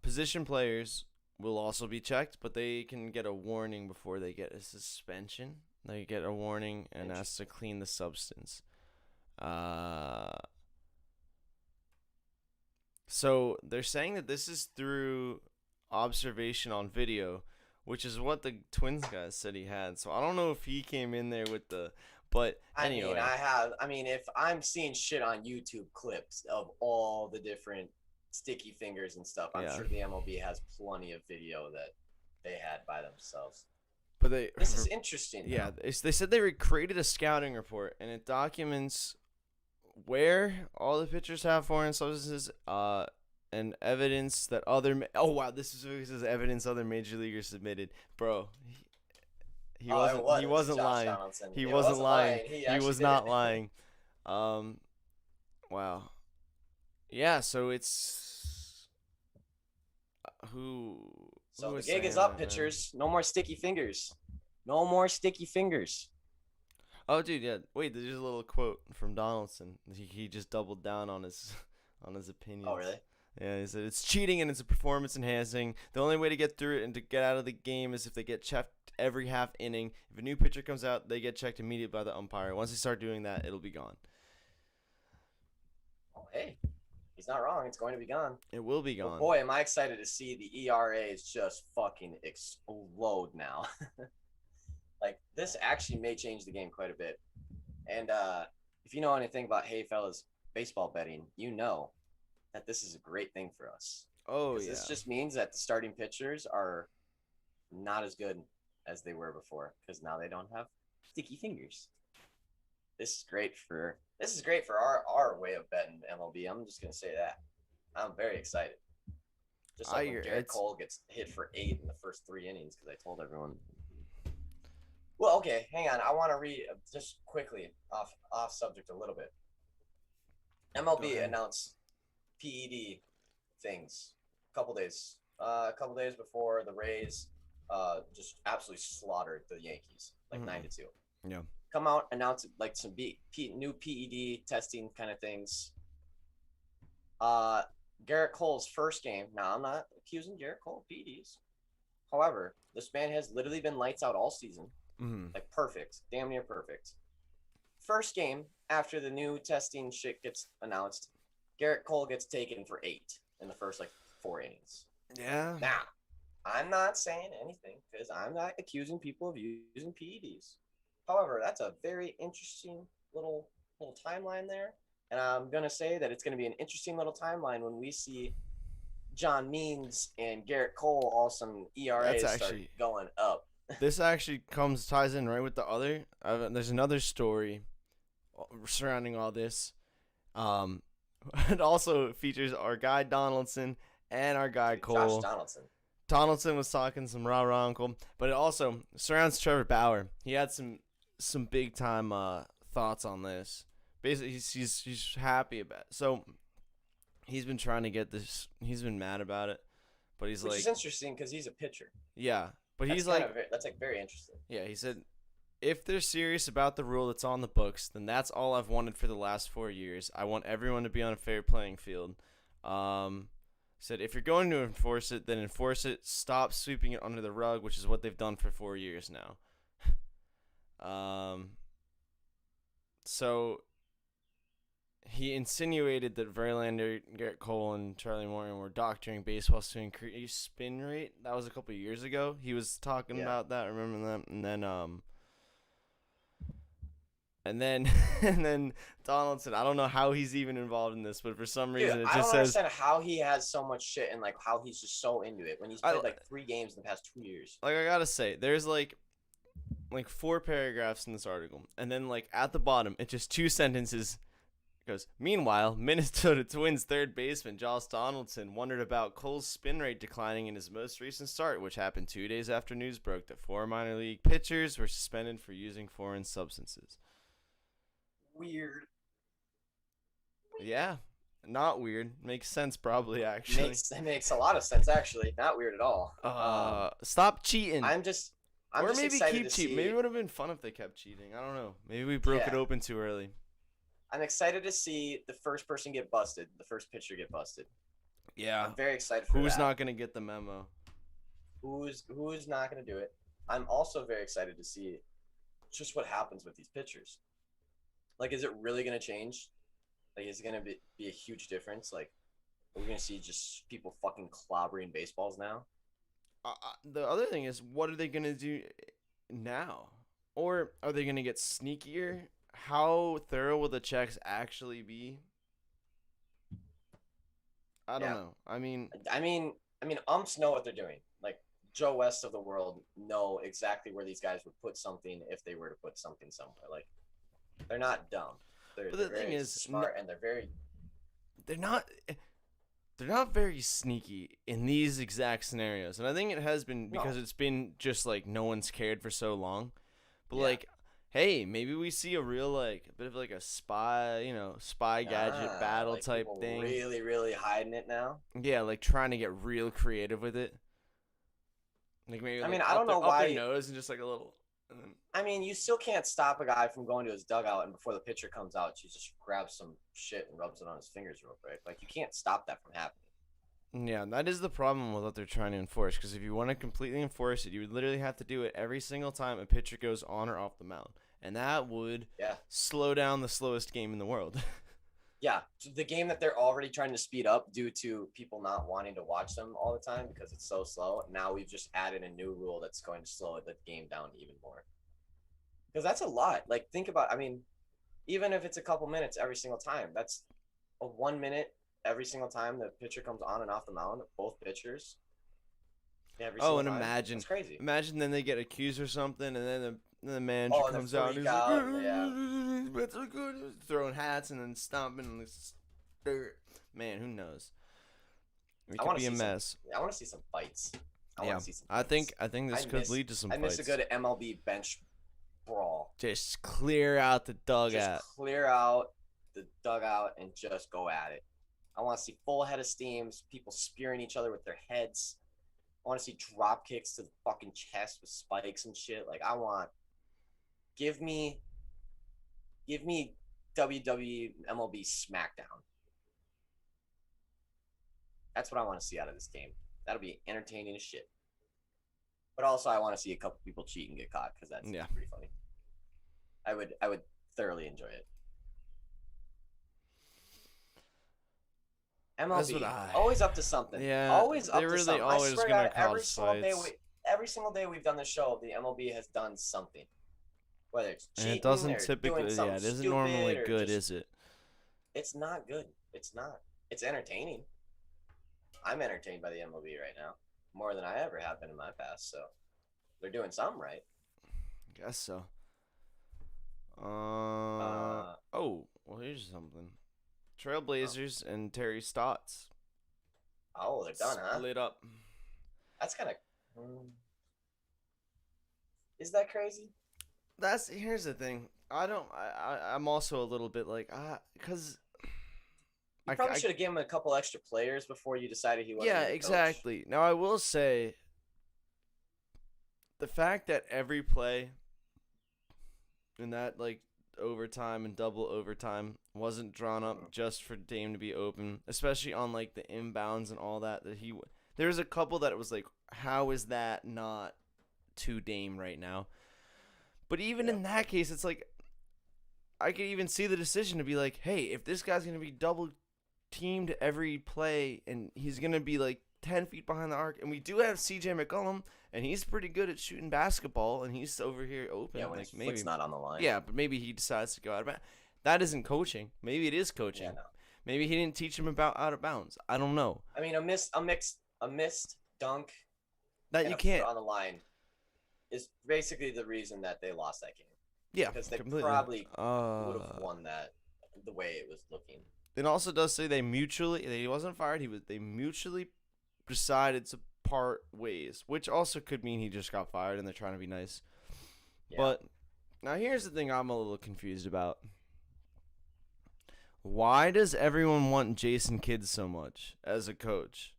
Speaker 1: Position players will also be checked, but they can get a warning before they get a suspension. They get a warning and asked to clean the substance. So they're saying that this is through observation on video, which is what the Twins guy said he had. So I don't know if he came in there with the, but anyway.
Speaker 2: I mean, if I'm seeing shit on YouTube clips of all the different sticky fingers and stuff, I'm sure the MLB has plenty of video that they had by themselves.
Speaker 1: But
Speaker 2: this is interesting.
Speaker 1: Yeah, they said they created a scouting report, and it documents where all the pitchers have foreign substances, and evidence that this is evidence other major leaguers submitted, bro. He wasn't lying. He wasn't lying. He was not lying. Wow. Yeah, so it's
Speaker 2: So the gig is up, pitchers. No more sticky fingers. No more sticky fingers.
Speaker 1: Oh, dude, yeah. Wait, there's a little quote from Donaldson. He just doubled down on his opinions.
Speaker 2: Oh, really?
Speaker 1: Yeah, he said it's cheating and it's a performance enhancing. The only way to get through it and to get out of the game is if they get checked every half inning. If a new pitcher comes out, they get checked immediately by the umpire. Once they start doing that, it'll be gone.
Speaker 2: Oh, hey, he's not wrong. It's going to be gone.
Speaker 1: It will be gone.
Speaker 2: But boy, am I excited to see the ERAs just fucking explode now. Like, this actually may change the game quite a bit. And if you know anything about Hey Fellas baseball betting, you know that this is a great thing for us.
Speaker 1: Oh, yeah.
Speaker 2: This just means that the starting pitchers are not as good as they were before because now they don't have sticky fingers. This is great for our way of betting MLB. I'm just gonna say that. I'm very excited. Just like when Garrett Cole gets hit for 8 in the first 3 innings because I told everyone. Well, okay, hang on. I want to read just quickly off subject a little bit. MLB announced PED things a couple days before the Rays just absolutely slaughtered the Yankees, like 9-2.
Speaker 1: Yeah.
Speaker 2: Come out, announce like some new PED testing kind of things. Garrett Cole's first game. Now, I'm not accusing Garrett Cole of PEDs. However, this man has literally been lights out all season.
Speaker 1: Mm.
Speaker 2: like perfect, damn near perfect. First game after the new testing shit gets announced, Garrett Cole gets taken for 8 in the first like 4 innings.
Speaker 1: Yeah.
Speaker 2: Now, I'm not saying anything because I'm not accusing people of using PEDs. However, that's a very interesting little timeline there, and I'm gonna say that it's gonna be an interesting little timeline when we see John Means and Garrett Cole all some
Speaker 1: That's
Speaker 2: ERAs start
Speaker 1: actually
Speaker 2: going up.
Speaker 1: this actually ties in right with the other. There's another story surrounding all this. Um, it also features our guy Donaldson and our guy
Speaker 2: Dude, Josh
Speaker 1: Cole.
Speaker 2: Donaldson.
Speaker 1: Donaldson was talking some rah rah uncle, but it also surrounds Trevor Bauer. He had some big time thoughts on this. Basically, he's happy about it. So he's been trying to get this. He's been mad about it, but he's
Speaker 2: Which
Speaker 1: like,
Speaker 2: is interesting because he's a pitcher.
Speaker 1: yeah. But
Speaker 2: That's
Speaker 1: he's like,
Speaker 2: that's like very interesting.
Speaker 1: yeah. He said, if they're serious about the rule that's on the books, then that's all I've wanted for the last 4 years. I want everyone to be on a fair playing field. Said if you're going to enforce it, then enforce it. Stop sweeping it under the rug, which is what they've done for 4 years now. So he insinuated that Verlander, Garrett Cole, and Charlie Morton were doctoring baseballs to increase spin rate. That was a couple of years ago. He was talking about that. Remember that? And then and then Donaldson. I don't know how he's even involved in this, but for some reason it
Speaker 2: I
Speaker 1: just
Speaker 2: don't
Speaker 1: says
Speaker 2: understand how he has so much shit and like how he's just so into it when he's played like 3 games in the past 2 years.
Speaker 1: like I gotta say, there's like 4 paragraphs in this article, and then like at the bottom, it's just 2 sentences. It goes, meanwhile, Minnesota Twins third baseman Josh Donaldson wondered about Cole's spin rate declining in his most recent start, which happened 2 days after news broke that 4 minor league pitchers were suspended for using foreign substances.
Speaker 2: Weird.
Speaker 1: Yeah, not weird. Makes sense, probably, actually.
Speaker 2: It makes a lot of sense actually. Not weird at all.
Speaker 1: Stop cheating.
Speaker 2: I'm just
Speaker 1: maybe
Speaker 2: excited
Speaker 1: keep
Speaker 2: to
Speaker 1: cheating.
Speaker 2: see.
Speaker 1: Maybe it would have been fun if they kept cheating. I don't know. Maybe we broke it open too early.
Speaker 2: I'm excited to see the first person get busted, the first pitcher get busted.
Speaker 1: Yeah.
Speaker 2: I'm very excited for that.
Speaker 1: Who's not gonna get the memo?
Speaker 2: Who's not gonna do it? I'm also very excited to see just what happens with these pitchers. Like, is it really gonna change? Like, is it gonna be a huge difference? Like, are we gonna see just people fucking clobbering baseballs now?
Speaker 1: The other thing is, what are they gonna do now? Or are they gonna get sneakier? How thorough will the checks actually be? I don't know. I mean,
Speaker 2: umps know what they're doing. Like, Joe West of the world know exactly where these guys would put something if they were to put something somewhere. Like, they're not dumb. They're thing is smart, and
Speaker 1: they're not very sneaky in these exact scenarios. And I think it has been because it's been just like no one's cared for so long. But like, hey, maybe we see a real like a bit of like a spy gadget battle
Speaker 2: like
Speaker 1: type thing.
Speaker 2: Really, really hiding it now.
Speaker 1: Yeah, like trying to get real creative with it. Like maybe
Speaker 2: I don't know why
Speaker 1: up their nose and just like a little.
Speaker 2: You still can't stop a guy from going to his dugout and before the pitcher comes out, you just grabs some shit and rubs it on his fingers real quick. Like, you can't stop that from happening.
Speaker 1: Yeah, that is the problem with what they're trying to enforce. Because if you want to completely enforce it, you would literally have to do it every single time a pitcher goes on or off the mound, and that would slow down the slowest game in the world.
Speaker 2: Yeah, the game that they're already trying to speed up due to people not wanting to watch them all the time because it's so slow. Now we've just added a new rule that's going to slow the game down even more. Because that's a lot. Like, think about, even if it's a couple minutes every single time, that's a 1 minute every single time the pitcher comes on and off the mound, both pitchers.
Speaker 1: Imagine.
Speaker 2: That's crazy.
Speaker 1: Imagine then they get accused or something, and then the manager comes out and he's like, "That's so good," throwing hats and then stomping and dirt. Man, who knows? It could be a mess.
Speaker 2: I want to see some fights.
Speaker 1: I think this could lead to some fights.
Speaker 2: I miss a good MLB bench brawl.
Speaker 1: Just clear out the dugout.
Speaker 2: Just clear out the dugout and just go at it. I want to see full head of steams, people spearing each other with their heads. I want to see drop kicks to the fucking chest with spikes and shit. Like, give me WWE MLB SmackDown. That's what I want to see out of this game. That'll be entertaining as shit. But also, I want to see a couple people cheat and get caught because that's
Speaker 1: Yeah.
Speaker 2: pretty funny. I would thoroughly enjoy it.
Speaker 1: That's what
Speaker 2: MLB
Speaker 1: I.
Speaker 2: always up to something.
Speaker 1: Yeah,
Speaker 2: Always
Speaker 1: they're
Speaker 2: up to
Speaker 1: really
Speaker 2: something. I
Speaker 1: always
Speaker 2: swear to
Speaker 1: gonna
Speaker 2: God,
Speaker 1: cause fights.
Speaker 2: every single day we've done the show, the MLB has done something. Whether it's
Speaker 1: And it
Speaker 2: cheating
Speaker 1: doesn't
Speaker 2: or doing
Speaker 1: typically, yeah,
Speaker 2: something
Speaker 1: it isn't normally
Speaker 2: stupid or
Speaker 1: good,
Speaker 2: just
Speaker 1: is it?
Speaker 2: it's not good. It's not. It's entertaining. I'm entertained by the MLB right now more than I ever have been in my past. So they're doing something right.
Speaker 1: Guess so.
Speaker 2: Uh,
Speaker 1: Oh, well, here's something. Trailblazers and Terry Stotts
Speaker 2: oh, they're done, huh?
Speaker 1: split up.
Speaker 2: That's kind of. Is that crazy?
Speaker 1: Here's the thing. I'm also a little bit like because
Speaker 2: You probably should have given him a couple extra players before you decided he wasn't.
Speaker 1: Yeah, exactly. Now I will say the fact that every play in that like overtime and double overtime wasn't drawn up just for Dame to be open, especially on like the inbounds and all that there was a couple that it was like, how is that not to Dame right now? But even in that case, it's like I could even see the decision to be like, hey, if this guy's gonna be double teamed every play and he's gonna be like 10 feet behind the arc, and we do have CJ McCollum, and he's pretty good at shooting basketball, and he's over here open.
Speaker 2: Yeah, when
Speaker 1: like
Speaker 2: his foot's not on the line.
Speaker 1: Yeah, but maybe he decides to go out of bounds. That isn't coaching. Maybe it is coaching.
Speaker 2: Yeah, no.
Speaker 1: Maybe he didn't teach him about out of bounds. I don't know.
Speaker 2: I mean, a missed dunk
Speaker 1: That
Speaker 2: and
Speaker 1: you
Speaker 2: a
Speaker 1: can't
Speaker 2: foot on the line is basically the reason that they lost that game.
Speaker 1: Yeah,
Speaker 2: because they
Speaker 1: completely.
Speaker 2: probably would have won that the way it was looking.
Speaker 1: It also does say he wasn't fired. They mutually decided to part ways, which also could mean he just got fired and they're trying to be nice. Yeah. But now here's the thing I'm a little confused about. Why does everyone want Jason Kidd so much as a coach?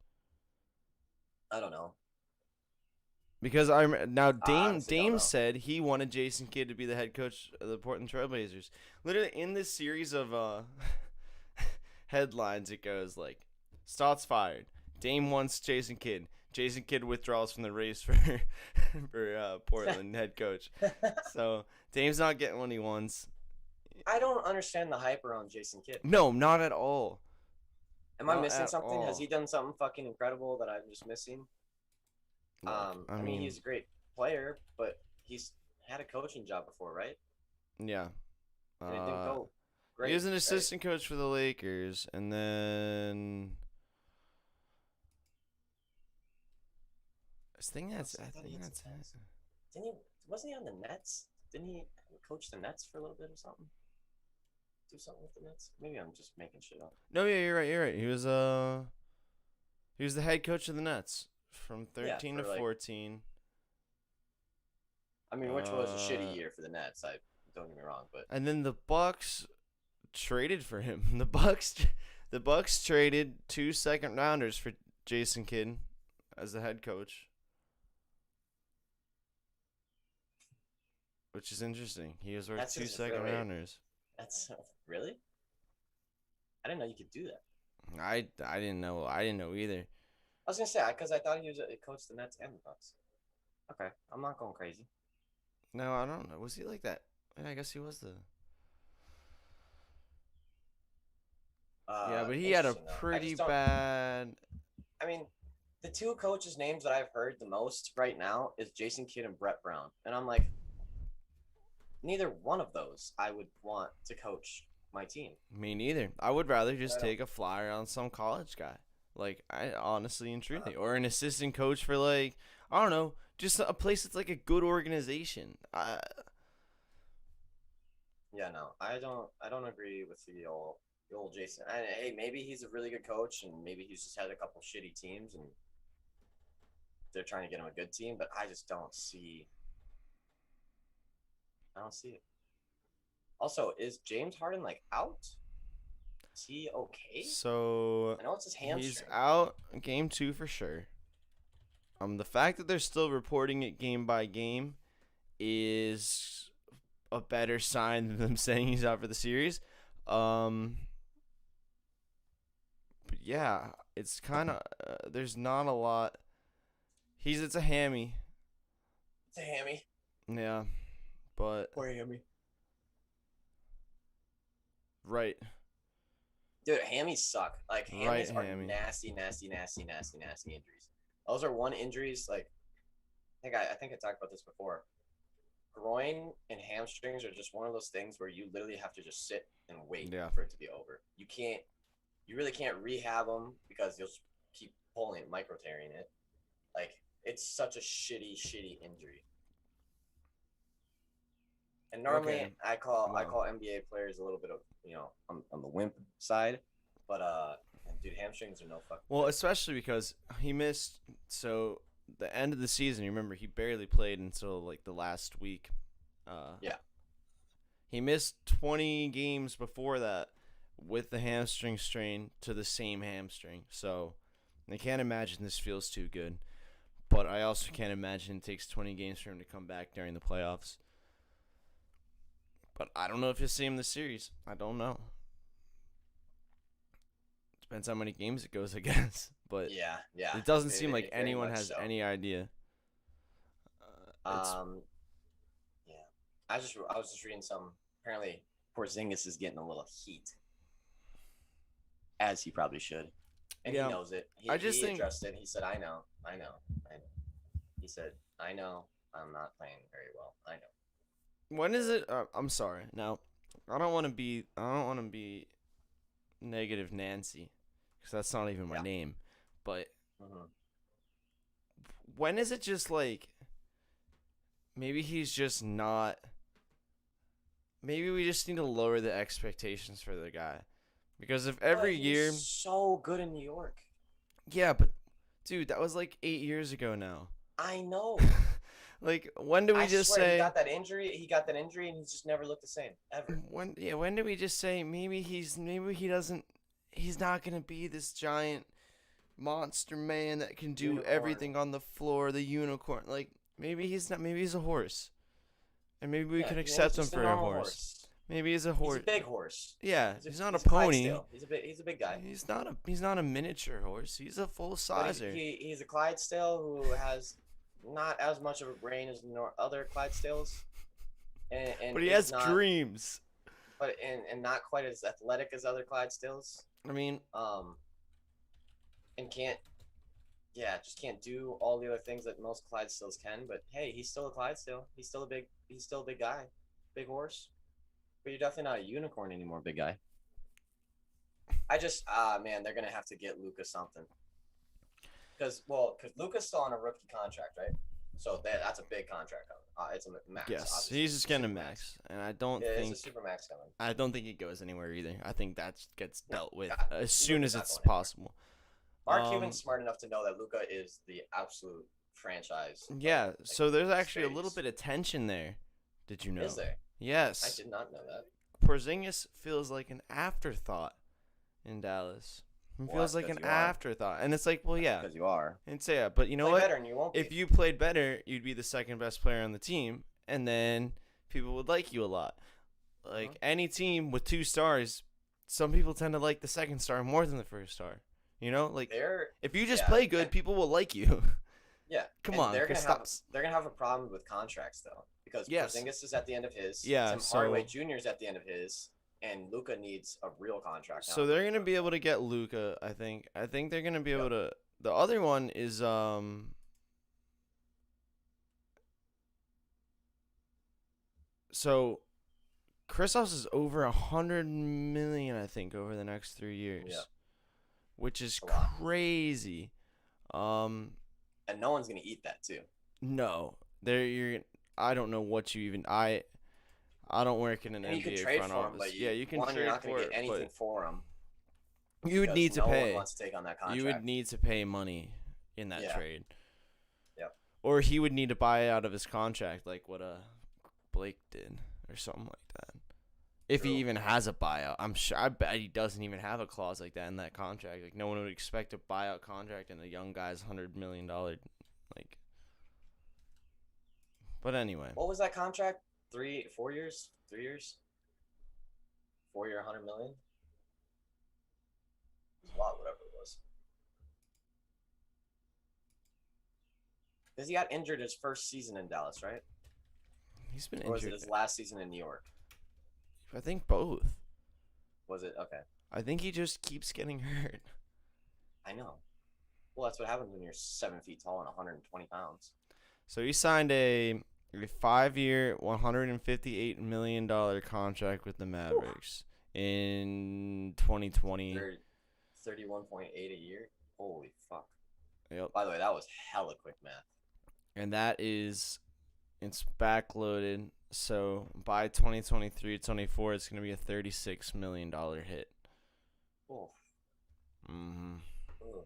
Speaker 2: I don't know.
Speaker 1: Because Dame said he wanted Jason Kidd to be the head coach of the Portland Trailblazers. Literally in this series of headlines, it goes like, Stotts fired. Dame wants Jason Kidd. Jason Kidd withdraws from the race for Portland head coach. So Dame's not getting what he wants.
Speaker 2: I don't understand the hype around Jason Kidd.
Speaker 1: No, not at all.
Speaker 2: Am I missing something? Has he done something fucking incredible that I'm just missing?
Speaker 1: Look,
Speaker 2: I mean, he's a great player, but he's had a coaching job before, right?
Speaker 1: Yeah.
Speaker 2: And it didn't go great.
Speaker 1: He was an assistant coach for the Lakers, and then I think that's it.
Speaker 2: Wasn't he on the Nets? Didn't he coach the Nets for a little bit or something? Do something with the Nets? Maybe I'm just making shit up.
Speaker 1: No, yeah, you're right. He was the head coach of the Nets from 13 to 14.
Speaker 2: I mean, which was a shitty year for the Nets. Don't get me wrong, but
Speaker 1: and then the Bucks traded for him. The Bucks traded 2 second rounders for Jason Kidd as the head coach, which is interesting. He was worth 2 second rounders.
Speaker 2: That's really? I didn't know you could do that.
Speaker 1: I didn't know. I didn't know either.
Speaker 2: I was gonna say because I thought he coached the Nets and the Bucks. Okay, I'm not going crazy.
Speaker 1: No, I don't know. Was he like that? I guess he was the. Yeah, but he had a pretty bad.
Speaker 2: I mean, the two coaches' names that I've heard the most right now is Jason Kidd and Brett Brown, and I'm like, neither one of those I would want to coach my team.
Speaker 1: Me neither. I would rather just take a flyer on some college guy. Like, I honestly and truly. Or an assistant coach for, like, I don't know, just a place that's like a good organization.
Speaker 2: Yeah, no, I don't agree with the old Jason. Hey, maybe he's a really good coach, and maybe he's just had a couple shitty teams, and they're trying to get him a good team. But I just don't see. I don't see it. Also, is James Harden like out? Is he okay?
Speaker 1: So
Speaker 2: I know it's his hamstring.
Speaker 1: He's out game 2 for sure. The fact that they're still reporting it game by game is a better sign than them saying he's out for the series. But yeah, it's kind of there's not a lot. It's a hammy.
Speaker 2: It's a hammy.
Speaker 1: Yeah, but
Speaker 2: Poor hammy.
Speaker 1: right,
Speaker 2: Dude, hammies suck. Like
Speaker 1: right
Speaker 2: hammies are
Speaker 1: hammy.
Speaker 2: nasty, nasty, nasty, nasty, nasty injuries. Those are one injuries. Like I think I talked about this before. Groin and hamstrings are just one of those things where you literally have to just sit and wait
Speaker 1: Yeah.
Speaker 2: for it to be over. You really can't rehab them because you'll just keep pulling, micro tearing it. Like it's such a shitty, shitty injury. And normally
Speaker 1: Okay. Well,
Speaker 2: I call NBA players a little bit of on the wimp side, but dude, hamstrings are no fucking
Speaker 1: well,
Speaker 2: good.
Speaker 1: especially because he missed. So the end of the season, you remember he barely played until like the last week.
Speaker 2: Yeah,
Speaker 1: He missed 20 games before that with the hamstring strain to the same hamstring. So I can't imagine this feels too good. But I also can't imagine it takes 20 games for him to come back during the playoffs. But I don't know if you'll see him this series. I don't know. Depends how many games it goes, I guess. But
Speaker 2: yeah, yeah.
Speaker 1: it doesn't seem like
Speaker 2: It very
Speaker 1: anyone
Speaker 2: much
Speaker 1: has
Speaker 2: so.
Speaker 1: any idea. It's
Speaker 2: Yeah. I was just reading some. Apparently, Porzingis is getting a little heat, as he probably should, and he
Speaker 1: yeah.
Speaker 2: knows it. He
Speaker 1: I just
Speaker 2: he
Speaker 1: think
Speaker 2: addressed it. He said, "I know, I know, I know." He said, "I know, I'm not playing very well. I know."
Speaker 1: when is it? I'm sorry. Now, I don't want to be negative Nancy, because that's not even my
Speaker 2: Yeah.
Speaker 1: name. But
Speaker 2: Hmm.
Speaker 1: when is it just like maybe he's just not? Maybe we just need to lower the expectations for the guy, because if
Speaker 2: But
Speaker 1: every
Speaker 2: he was
Speaker 1: year,
Speaker 2: so good in New York.
Speaker 1: yeah, but dude, that was like 8 years ago now.
Speaker 2: I know.
Speaker 1: Like, when do we
Speaker 2: I
Speaker 1: just
Speaker 2: swear he
Speaker 1: say?
Speaker 2: got that injury. He got that injury, and he's just never looked the same ever.
Speaker 1: When do we just say maybe he doesn't he's not gonna be this giant monster man that can do
Speaker 2: Unicorn.
Speaker 1: everything on the floor, the unicorn. Like, maybe he's not. Maybe he's a horse, and maybe we
Speaker 2: Yeah,
Speaker 1: can
Speaker 2: he's
Speaker 1: accept him
Speaker 2: just a
Speaker 1: for a
Speaker 2: normal
Speaker 1: horse.
Speaker 2: horse.
Speaker 1: Maybe he's a
Speaker 2: He's a
Speaker 1: horse.
Speaker 2: big horse.
Speaker 1: Yeah, he's not a
Speaker 2: He's a
Speaker 1: pony.
Speaker 2: Clydesdale. He's a big guy.
Speaker 1: He's not a miniature horse. He's a full
Speaker 2: But he's
Speaker 1: sizer.
Speaker 2: he's a Clydesdale who has not as much of a brain as other Clydesdales, and
Speaker 1: But he
Speaker 2: is
Speaker 1: has
Speaker 2: not
Speaker 1: dreams.
Speaker 2: and not quite as athletic as other Clydesdales.
Speaker 1: I mean,
Speaker 2: Um, and just can't do all the other things that most Clydesdales can. But hey, he's still a Clydesdale. He's still a big guy, big horse. But you're definitely not a unicorn anymore, big guy. Man, they're gonna have to get Luca something because Luca's still on a rookie contract, right? So that's a big contract coming. It's a max,
Speaker 1: yes,
Speaker 2: obviously.
Speaker 1: he's just
Speaker 2: It's a
Speaker 1: getting a
Speaker 2: super
Speaker 1: max, and I don't
Speaker 2: It is a
Speaker 1: think
Speaker 2: super max coming.
Speaker 1: I don't think it goes anywhere either. I think that gets
Speaker 2: No,
Speaker 1: dealt with
Speaker 2: God,
Speaker 1: as soon
Speaker 2: Luca's
Speaker 1: as
Speaker 2: not
Speaker 1: it's
Speaker 2: going anywhere.
Speaker 1: possible.
Speaker 2: Mark
Speaker 1: Um,
Speaker 2: Cuban's smart enough to know that Luca is the absolute franchise.
Speaker 1: yeah,
Speaker 2: Like
Speaker 1: so there's actually a little
Speaker 2: space.
Speaker 1: bit of tension there. Did you
Speaker 2: Is
Speaker 1: know?
Speaker 2: there? I
Speaker 1: Yes.
Speaker 2: did not know that.
Speaker 1: Porzingis feels like an afterthought in Dallas. He
Speaker 2: Well,
Speaker 1: feels
Speaker 2: that's
Speaker 1: like
Speaker 2: because
Speaker 1: an
Speaker 2: you are.
Speaker 1: afterthought. And it's like, well,
Speaker 2: That's
Speaker 1: yeah.
Speaker 2: because you are.
Speaker 1: And so, yeah, but you know
Speaker 2: Play
Speaker 1: what?
Speaker 2: better, and you won't
Speaker 1: If
Speaker 2: be.
Speaker 1: you played better, you'd be the second best player on the team, and then people would like you a lot.
Speaker 2: Mhm.
Speaker 1: Like, any team with 2 stars, some people tend to like the second star more than the first star. You know? Like,
Speaker 2: They're
Speaker 1: if you just
Speaker 2: yeah,
Speaker 1: play good,
Speaker 2: and
Speaker 1: people will like you.
Speaker 2: yeah,
Speaker 1: Come
Speaker 2: and
Speaker 1: on, stop.
Speaker 2: they're gonna have a problem with contracts though because
Speaker 1: Yes.
Speaker 2: Porzingis is at the end of his,
Speaker 1: Yeah,
Speaker 2: Tim Hardaway
Speaker 1: so
Speaker 2: Jr. is at the end of his, and Luca needs a real contract now.
Speaker 1: so they're gonna be able to get Luca. I think. I think they're gonna be able
Speaker 2: Yep.
Speaker 1: to. The other one is So Kristaps is over 100 million, I think, over the next 3 years,
Speaker 2: Yeah,
Speaker 1: which is
Speaker 2: a lot,
Speaker 1: crazy. Um,
Speaker 2: and no one's gonna eat that too.
Speaker 1: no, there you're. I don't know what you even. I don't work in an
Speaker 2: And you can
Speaker 1: NBA
Speaker 2: trade
Speaker 1: front
Speaker 2: for him,
Speaker 1: office.
Speaker 2: but
Speaker 1: Yeah, you can
Speaker 2: you're
Speaker 1: trade
Speaker 2: not gonna
Speaker 1: for
Speaker 2: get
Speaker 1: it,
Speaker 2: anything
Speaker 1: but
Speaker 2: for him
Speaker 1: you would
Speaker 2: because
Speaker 1: need to
Speaker 2: no one
Speaker 1: pay.
Speaker 2: wants to take on that
Speaker 1: You would
Speaker 2: contract.
Speaker 1: need to pay money in that
Speaker 2: Yeah.
Speaker 1: trade,
Speaker 2: Yep.
Speaker 1: or he would need to buy out of his contract, like what Blake did, or something like that. If he
Speaker 2: True.
Speaker 1: even has a buyout, I'm sure. I bet he doesn't even have a clause like that in that contract. Like, no one would expect a buyout contract in a young guy's $100 million. Like, but anyway,
Speaker 2: What was that contract? 4 years? 3 years? 4 year, 100 million? It was a lot, whatever it was. Because he got injured his first season in Dallas, right?
Speaker 1: He's been
Speaker 2: Or was it
Speaker 1: injured.
Speaker 2: his last season in New York?
Speaker 1: I think both.
Speaker 2: Was it? Okay.
Speaker 1: I think he just keeps getting hurt.
Speaker 2: I know. Well, that's what happens when you're 7 feet tall and 120 pounds.
Speaker 1: So he signed a 5-year, $158 million contract with the Mavericks in 2020.
Speaker 2: 31.8 a year? Holy fuck.
Speaker 1: Yep.
Speaker 2: By the way, that was hella quick math.
Speaker 1: And it's backloaded. So by 2023-24, it's going to be a $36 million hit.
Speaker 2: Oh.
Speaker 1: Mm-hmm.
Speaker 2: Oh.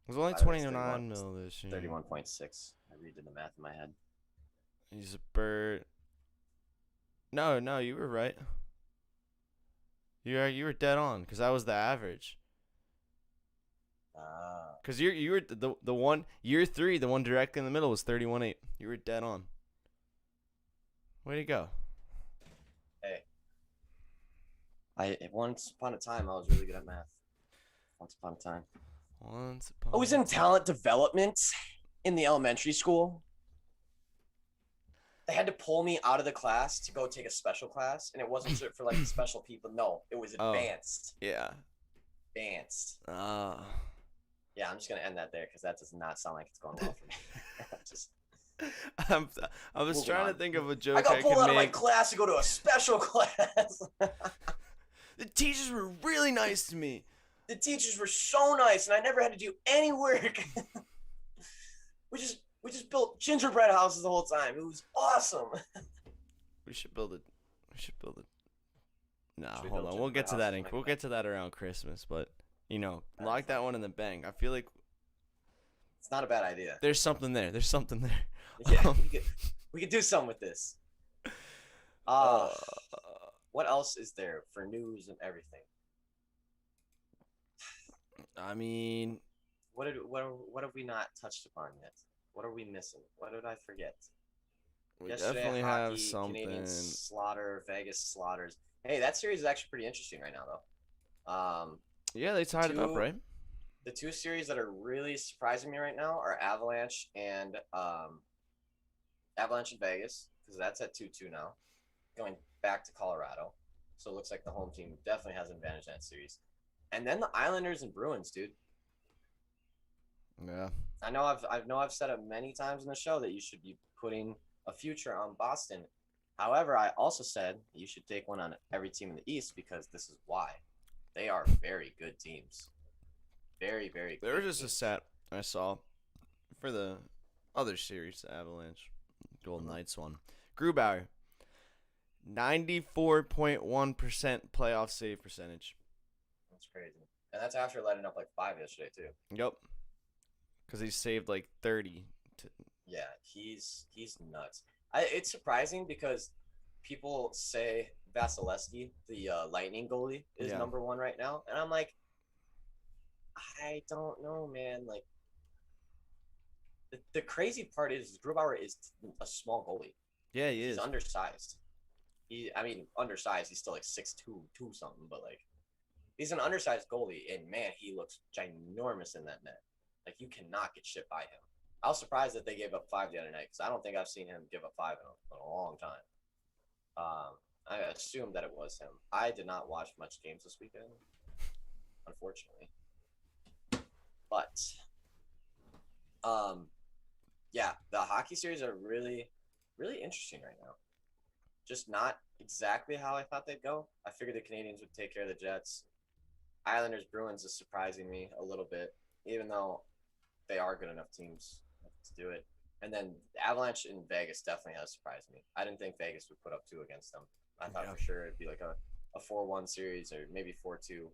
Speaker 1: It was only 29 mil this year.
Speaker 2: 31.6. I redid the math in my head.
Speaker 1: He's a bird. No, you were right. You were dead on because that was the average. Because you were the one year 3, the one directly in the middle was 31.8. You were dead on. Way to go.
Speaker 2: Hey. Once upon a time I was really good at math. Once upon a time. I was in talent development in the elementary school. They had to pull me out of the class to go take a special class, and it wasn't for like the special people. No, it was advanced.
Speaker 1: Yeah.
Speaker 2: Advanced. Yeah, I'm just gonna end that there because that does not sound like it's going well for me.
Speaker 1: I was trying to think of a joke
Speaker 2: I got pulled out of my class to go to a special class.
Speaker 1: The teachers were really nice to me.
Speaker 2: The teachers were so nice, and I never had to do any work. we just built gingerbread houses the whole time. It was awesome.
Speaker 1: We should build it. Nah, hold on. We'll get to that. We'll get to that around Christmas, but lock that one in the bank. I feel like
Speaker 2: it's not a bad idea.
Speaker 1: There's something there.
Speaker 2: Yeah, we could do something with this. What else is there for news and everything?
Speaker 1: I mean,
Speaker 2: what have we not touched upon yet? What are we missing? What did I forget?
Speaker 1: We
Speaker 2: Yesterday,
Speaker 1: definitely
Speaker 2: hockey,
Speaker 1: have something.
Speaker 2: Canadians slaughter, Vegas slaughters. Hey, that series is actually pretty interesting right now, though.
Speaker 1: Yeah, they tied it up, right?
Speaker 2: The two series that are really surprising me right now are Avalanche and Vegas, because that's at 2-2 now, going back to Colorado. So it looks like the home team definitely has an advantage in that series. And then the Islanders and Bruins, dude.
Speaker 1: Yeah.
Speaker 2: I know I've said it many times in the show that you should be putting a future on Boston. However, I also said you should take one on every team in the East because this is why. They are very good teams. Very, very good.
Speaker 1: There was just a stat I saw for the other series, the Avalanche Golden Knights one. Grubauer, 94.1% playoff save percentage.
Speaker 2: That's crazy. And that's after letting up like 5 yesterday, too.
Speaker 1: Yep. Because he saved like 30.
Speaker 2: Yeah, he's nuts. It's surprising because people say Vasilevsky, the Lightning goalie, is number 1 right now. And I'm like, I don't know, man. Like, the crazy part is Grubauer is a small goalie.
Speaker 1: Yeah, he is.
Speaker 2: He's undersized. Undersized. He's still like 6'2", 2 something, but like, he's an undersized goalie, and man, he looks ginormous in that net. Like, you cannot get shit by him. I was surprised that they gave up 5 the other night because I don't think I've seen him give up 5 in a long time. I assumed that it was him. I did not watch much games this weekend, unfortunately. But, yeah, the hockey series are really, really interesting right now. Just not exactly how I thought they'd go. I figured the Canadians would take care of the Jets. Islanders Bruins is surprising me a little bit, even though they are good enough teams to do it. And then the Avalanche in Vegas definitely has surprised me. I didn't think Vegas would put up 2 against them. I thought for sure it'd be like a 4-1 series or maybe 4-2.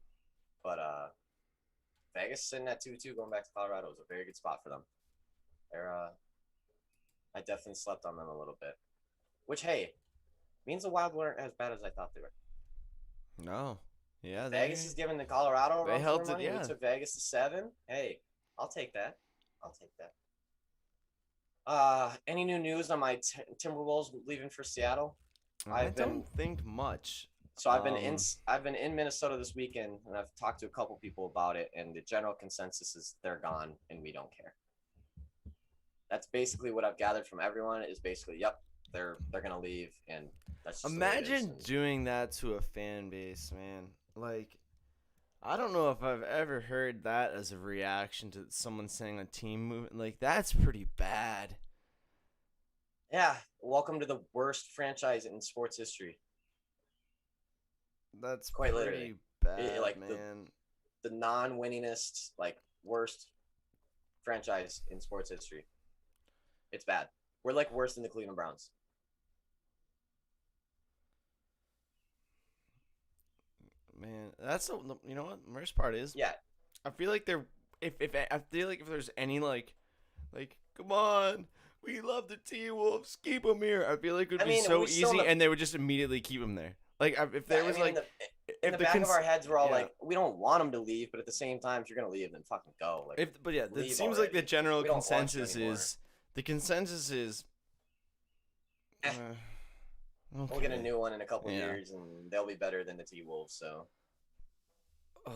Speaker 2: But Vegas sitting at 2-2 going back to Colorado was a very good spot for them. I definitely slept on them a little bit. Which, hey, means the Wild weren't as bad as I thought they were.
Speaker 1: No. Yeah,
Speaker 2: Vegas is giving the Colorado
Speaker 1: they helped
Speaker 2: money.
Speaker 1: it, yeah.
Speaker 2: We took Vegas to 7. Hey, I'll take that. Any new news on my Timberwolves leaving for Seattle?
Speaker 1: I don't think much.
Speaker 2: So I've been in Minnesota this weekend, and I've talked to a couple people about it, and the general consensus is they're gone, and we don't care. That's basically what I've gathered from everyone. Is basically, yep, they're gonna leave, and that's just the way it is.
Speaker 1: Imagine doing that to a fan base, man. Like, I don't know if I've ever heard that as a reaction to someone saying a team movement. Like, that's pretty bad.
Speaker 2: Yeah, welcome to the worst franchise in sports history.
Speaker 1: That's
Speaker 2: Quite
Speaker 1: pretty
Speaker 2: literally.
Speaker 1: bad,
Speaker 2: Like
Speaker 1: man.
Speaker 2: the non-winningest, like worst franchise in sports history. It's bad. We're like worse than the Cleveland Browns.
Speaker 1: Man, that's you know what? The worst part is,
Speaker 2: Yeah,
Speaker 1: I feel like they're if I feel like if there's any like come on, we love the T Wolves, keep them here. I feel like it would
Speaker 2: I
Speaker 1: be
Speaker 2: mean,
Speaker 1: so
Speaker 2: we still
Speaker 1: easy, and they would just immediately keep them there. Like if there was like
Speaker 2: in
Speaker 1: if
Speaker 2: the back of our heads, we're all
Speaker 1: yeah.
Speaker 2: like, we don't want them to leave, but at the same time, if you're gonna leave, then fucking go. Like,
Speaker 1: But yeah, it
Speaker 2: leave
Speaker 1: seems like the
Speaker 2: already.
Speaker 1: general
Speaker 2: We don't want you
Speaker 1: consensus
Speaker 2: anymore.
Speaker 1: is
Speaker 2: Eh,
Speaker 1: okay.
Speaker 2: we'll get a new one in a couple
Speaker 1: Yeah.
Speaker 2: years, and they'll be better than the T Wolves. So
Speaker 1: Ugh.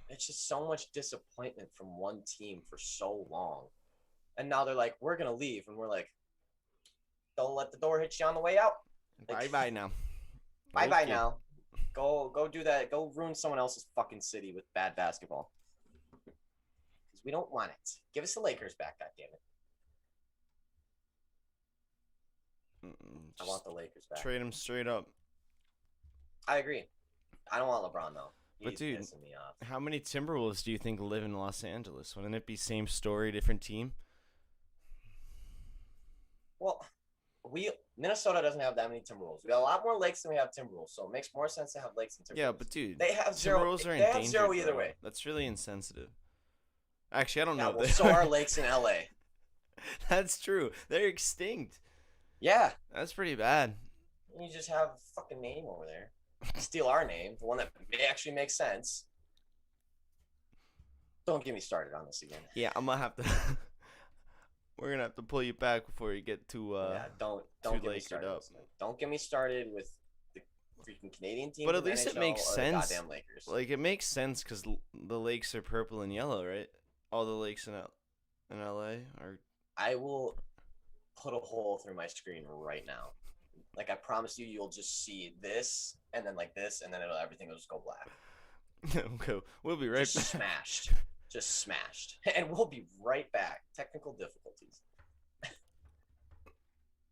Speaker 2: it's just so much disappointment from one team for so long, and now they're like, we're gonna leave, and we're like, don't let the door hit you on the way out. Like,
Speaker 1: Bye now.
Speaker 2: bye bye
Speaker 1: Okay.
Speaker 2: now. Go do that. Go ruin someone else's fucking city with bad basketball. Because we don't want it. Give us the Lakers back, goddammit. I want the Lakers back.
Speaker 1: Trade him straight up.
Speaker 2: I agree. I don't want LeBron though.
Speaker 1: But
Speaker 2: He's
Speaker 1: dude,
Speaker 2: pissing me off.
Speaker 1: how many Timberwolves do you think live in Los Angeles? Wouldn't it be same story, different team?
Speaker 2: Well, Minnesota doesn't have that many Timberwolves. We got a lot more lakes than we have Timberwolves, so it makes more sense to have lakes than Timberwolves.
Speaker 1: Yeah, but dude,
Speaker 2: they have zero.
Speaker 1: Timberwolves are
Speaker 2: They have
Speaker 1: endangered,
Speaker 2: zero either
Speaker 1: bro.
Speaker 2: way.
Speaker 1: That's really insensitive. Actually, I don't
Speaker 2: Yeah,
Speaker 1: know.
Speaker 2: well, so are lakes in LA.
Speaker 1: That's true. They're extinct.
Speaker 2: Yeah,
Speaker 1: That's pretty bad.
Speaker 2: you just have a fucking name over there. Steal our name, the one that may actually make sense. Don't get me started on this again.
Speaker 1: Yeah, I'm gonna have to. We're gonna have to pull you back before you get too.
Speaker 2: Yeah, don't
Speaker 1: too
Speaker 2: get me
Speaker 1: lakered
Speaker 2: started.
Speaker 1: up.
Speaker 2: Don't get me started with the freaking Canadian team.
Speaker 1: But at least it makes
Speaker 2: or
Speaker 1: sense.
Speaker 2: The goddamn Lakers.
Speaker 1: Like it makes sense because the lakes are purple and yellow, right? All the lakes in LA are.
Speaker 2: I will put a hole through my screen right now. Like I promise you, you'll just see this and then like this, and then everything will just go black.
Speaker 1: Okay, we'll be right
Speaker 2: Just
Speaker 1: back.
Speaker 2: smashed. Just smashed. And we'll be right back. Technical difficulties.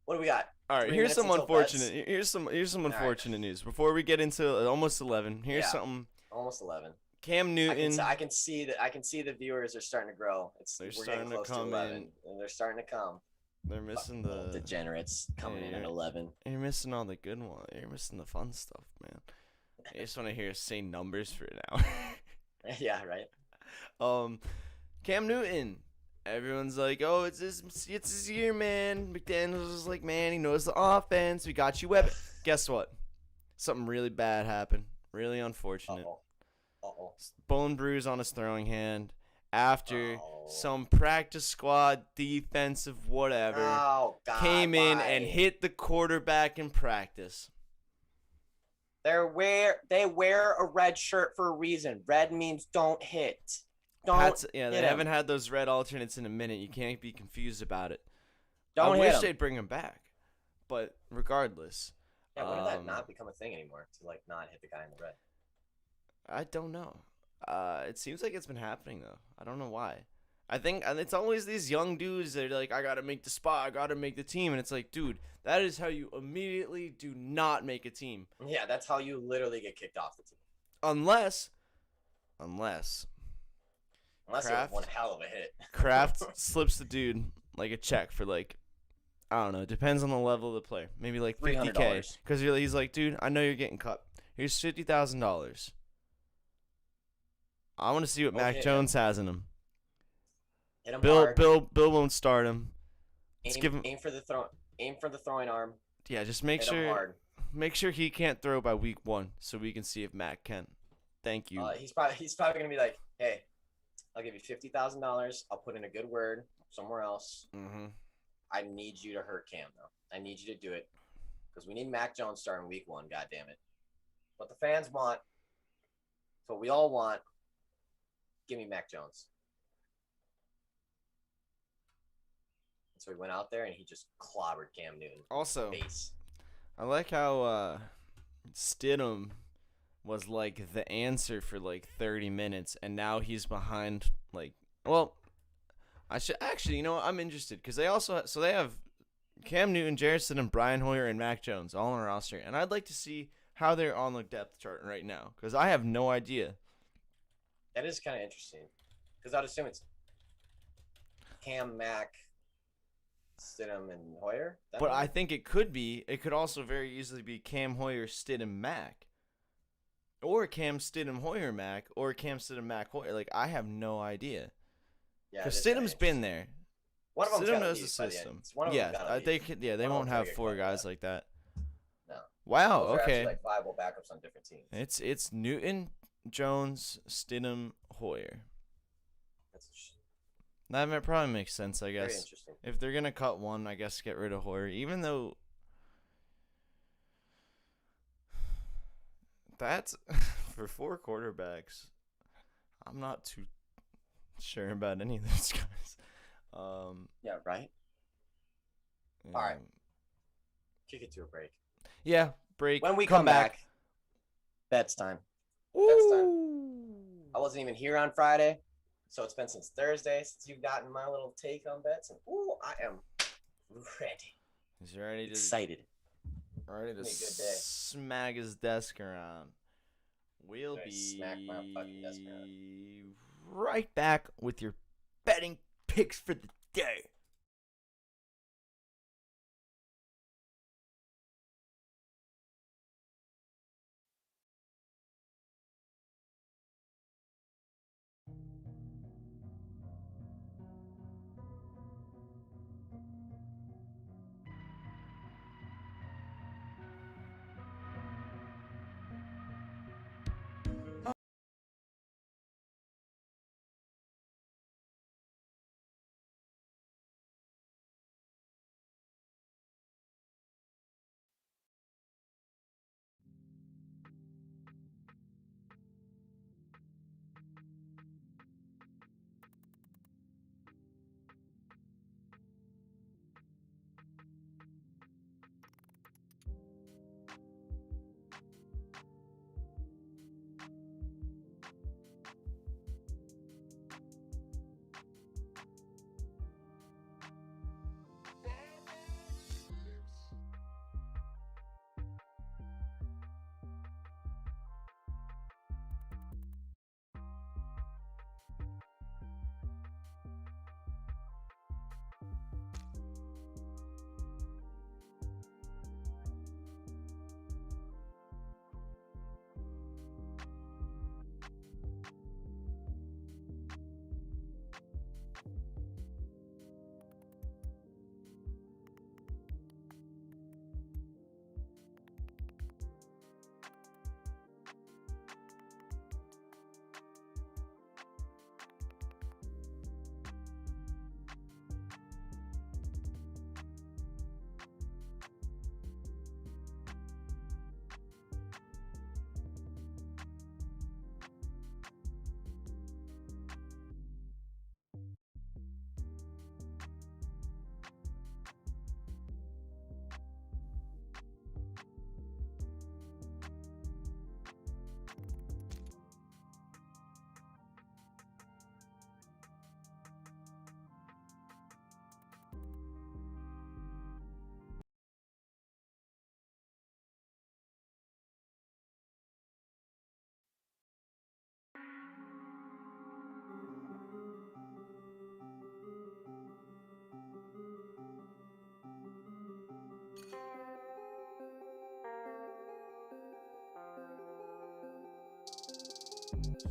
Speaker 2: What do we got?
Speaker 1: All right,
Speaker 2: 3
Speaker 1: here's
Speaker 2: minutes
Speaker 1: some
Speaker 2: until
Speaker 1: unfortunate.
Speaker 2: bets?
Speaker 1: Here's some
Speaker 2: right.
Speaker 1: unfortunate news before we get into almost 11. Here's
Speaker 2: Yeah.
Speaker 1: something.
Speaker 2: Almost 11.
Speaker 1: Cam Newton.
Speaker 2: I can see that. I can see the viewers are starting to grow.
Speaker 1: They're
Speaker 2: We're
Speaker 1: starting
Speaker 2: getting
Speaker 1: to
Speaker 2: close to
Speaker 1: come
Speaker 2: 11,
Speaker 1: in.
Speaker 2: and they're starting to come.
Speaker 1: They're missing
Speaker 2: Little
Speaker 1: the.
Speaker 2: degenerates coming in at 11.
Speaker 1: You're missing all the good ones. You're missing the fun stuff, man. I just want to hear us say numbers for an hour.
Speaker 2: Yeah, right.
Speaker 1: Cam Newton. Everyone's like, oh, it's his year, man. McDaniels is like, man, he knows the offense. We got you, Webb. Guess what? Something really bad happened. Really unfortunate.
Speaker 2: Uh-oh.
Speaker 1: Bone bruise on his throwing hand after
Speaker 2: Oh.
Speaker 1: some practice squad defensive whatever
Speaker 2: Oh, God.
Speaker 1: came in
Speaker 2: why?
Speaker 1: and hit the quarterback in practice.
Speaker 2: They wear a red shirt for a reason. Red means don't hit.
Speaker 1: They
Speaker 2: hit
Speaker 1: haven't
Speaker 2: him.
Speaker 1: had those red alternates in a minute. You can't be confused about it.
Speaker 2: Don't
Speaker 1: I
Speaker 2: hit
Speaker 1: wish
Speaker 2: him.
Speaker 1: they'd bring him back, but regardless,
Speaker 2: Yeah, when did that not become a thing anymore? To like not hit the guy in the red.
Speaker 1: I don't know. It seems like it's been happening though. I don't know why. I think it's always these young dudes that are like, I gotta make the spot, I gotta make the team, and it's like, dude, that is how you immediately do not make a team.
Speaker 2: Yeah, that's how you literally get kicked off the team.
Speaker 1: Unless
Speaker 2: Unless it
Speaker 1: Kraft-
Speaker 2: was one hell of a hit.
Speaker 1: Kraft slips the dude like a check for like, I don't know, it depends on the level of the player. Maybe like $50K.
Speaker 2: $300.
Speaker 1: Because he's like, dude, I know you're getting cut. Here's $50,000. I want to see what
Speaker 2: Go
Speaker 1: Mac
Speaker 2: hit
Speaker 1: Jones has in him.
Speaker 2: Hit him
Speaker 1: Bill
Speaker 2: hard.
Speaker 1: won't start him. Let's give him.
Speaker 2: Aim for the throwing arm.
Speaker 1: Yeah, just make
Speaker 2: Hit him
Speaker 1: sure
Speaker 2: hard.
Speaker 1: he can't throw by week 1, so we can see if Mac can. Thank you.
Speaker 2: He's probably gonna be like, hey, I'll give you $50,000. I'll put in a good word somewhere else.
Speaker 1: Mm-hmm.
Speaker 2: I need you to hurt Cam though. I need you to do it because we need Mac Jones starting week 1. God damn it! What the fans want, what we all want. Give me Mac Jones. So he went out there and he just clobbered Cam Newton.
Speaker 1: Also,
Speaker 2: Face.
Speaker 1: I like how Stidham was like the answer for like 30 minutes, and now he's behind. Like, well, I should actually, I'm interested because they have Cam Newton, Jarrett Stidham, Brian Hoyer, and Mac Jones all on a roster, and I'd like to see how they're on the depth chart right now because I have no idea.
Speaker 2: That is kind of interesting because I'd assume it's Cam, Mac, Stidham, and Hoyer.
Speaker 1: But I think it could also very easily be Cam Hoyer, Stidham, Mac. Or Cam Stidham, Hoyer, Mac. Or Cam Stidham, Mac, Hoyer. Like, I have no idea.
Speaker 2: Yeah,
Speaker 1: because Stidham's been there.
Speaker 2: One of them
Speaker 1: Stidham knows the system. Yeah, they won't have four guys like that.
Speaker 2: No.
Speaker 1: Wow,
Speaker 2: Those are
Speaker 1: okay.
Speaker 2: actually like viable backups on different teams.
Speaker 1: It's Newton, Jones, Stidham, Hoyer. That probably makes sense, I guess.
Speaker 2: Very interesting.
Speaker 1: If they're going to cut one, I guess get rid of Hoyer. Even though that's for 4 quarterbacks, I'm not too sure about any of those guys.
Speaker 2: Yeah, right? All right. Kick it to a break.
Speaker 1: Yeah, break.
Speaker 2: When we come back, bets time. Bets time. I wasn't even here on Friday. So it's been since Thursday since you've gotten my little take on bets, and I am ready.
Speaker 1: He's ready to
Speaker 2: excited.
Speaker 1: Ready to smack his desk around. We'll be
Speaker 2: smack my fucking desk around.
Speaker 1: Right back with your betting picks for the day.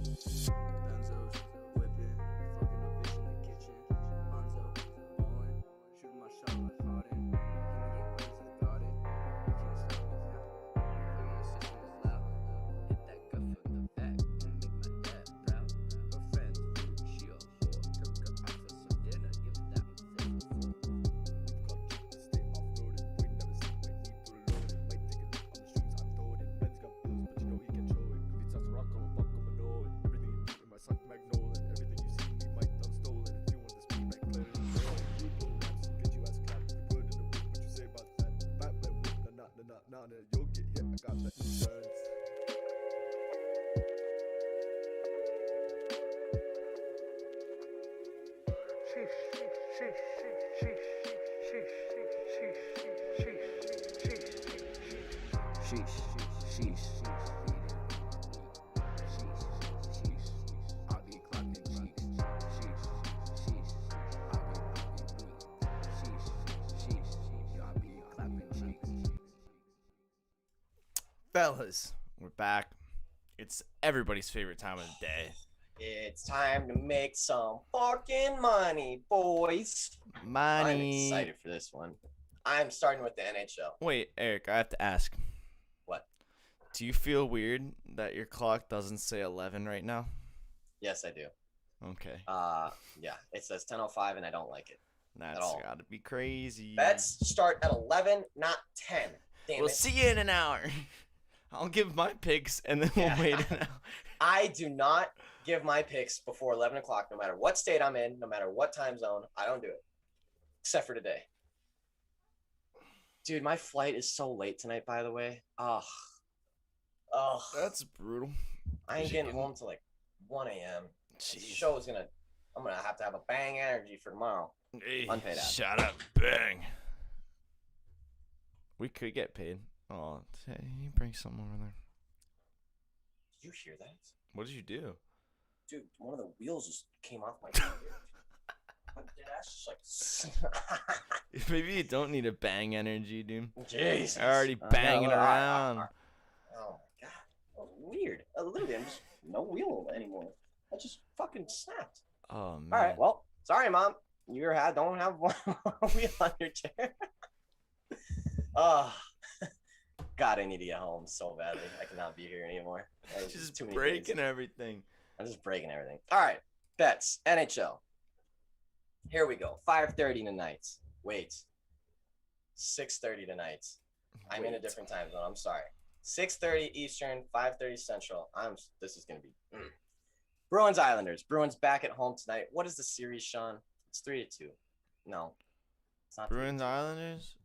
Speaker 3: Benzos, whipping, fucking up bitch in the kitchen. Hanzo, ballin', shooting my shot like Harden. He can get wins, he's got it. You can't stop me now. Fucking the system is loud. Hit that gut from the back and make my dad proud. Her friends, she a whore. Took her out for some dinner, give that one full.
Speaker 4: Got check to stay off-roaded. We never see my heat through the loaded. Might take a look on the streams I'm loaded. Ben's got bills, but you know he can show it. If he starts to rock, I'm a buck, I'ma know it. Everything you need in my sock magnolia. banana, you'll get hit. I got the insurance.
Speaker 1: Fellas, we're back. It's everybody's favorite time of the day.
Speaker 2: It's time to make some fucking money, boys. I'm
Speaker 1: Money.
Speaker 2: excited for this one. I'm starting with the NHL.
Speaker 1: Wait, Eric, I have to ask.
Speaker 2: What?
Speaker 1: Do you feel weird that your clock doesn't say 11 right now?
Speaker 2: Yes, I do.
Speaker 1: Okay.
Speaker 2: Yeah, it says 10:05, and I don't like it.
Speaker 1: That's
Speaker 2: all.
Speaker 1: gotta be crazy.
Speaker 2: Bets start at 11, not 10. Damn
Speaker 1: We'll
Speaker 2: it.
Speaker 1: see you in an hour. I'll give my picks and then we'll wait an hour.
Speaker 2: I do not give my picks before 11 o'clock, no matter what state I'm in, no matter what time zone. I don't do it, except for today. Dude, my flight is so late tonight, by the way. Oh,
Speaker 1: That's brutal.
Speaker 2: I ain't getting home till like 1 a.m. The show is I'm gonna have to have a bang energy for tomorrow.
Speaker 1: Hey,
Speaker 2: Unpaid ad.
Speaker 1: shut up, bang. We could get paid. Oh, you bring something over there.
Speaker 2: Did you hear that?
Speaker 1: What did you do?
Speaker 2: Dude, one of the wheels just came off my car. My dash just like.
Speaker 1: Maybe you don't need a bang energy, dude.
Speaker 2: Jesus.
Speaker 1: You're already banging around.
Speaker 2: Oh my god. Oh, weird. Literally, I'm just no wheel anymore. I just fucking snapped.
Speaker 1: Oh man.
Speaker 2: All right. Well, sorry, Mom. You don't have one wheel on your chair. Oh. God, I need to get home so badly. I cannot be here anymore.
Speaker 1: Just
Speaker 2: too many
Speaker 1: breaking
Speaker 2: things.
Speaker 1: everything.
Speaker 2: I'm just breaking everything. All right. Bets. NHL. Here we go. 5:30 tonight. Wait. 6:30 tonight. I'm in a different time zone. I'm sorry. 6:30 Eastern, 5:30 Central. This is gonna be. Bruins Islanders. Bruins back at home tonight. What is the series, Sean? It's 3-2. No, it's not.
Speaker 1: Bruins
Speaker 2: 3-2.
Speaker 1: Islanders?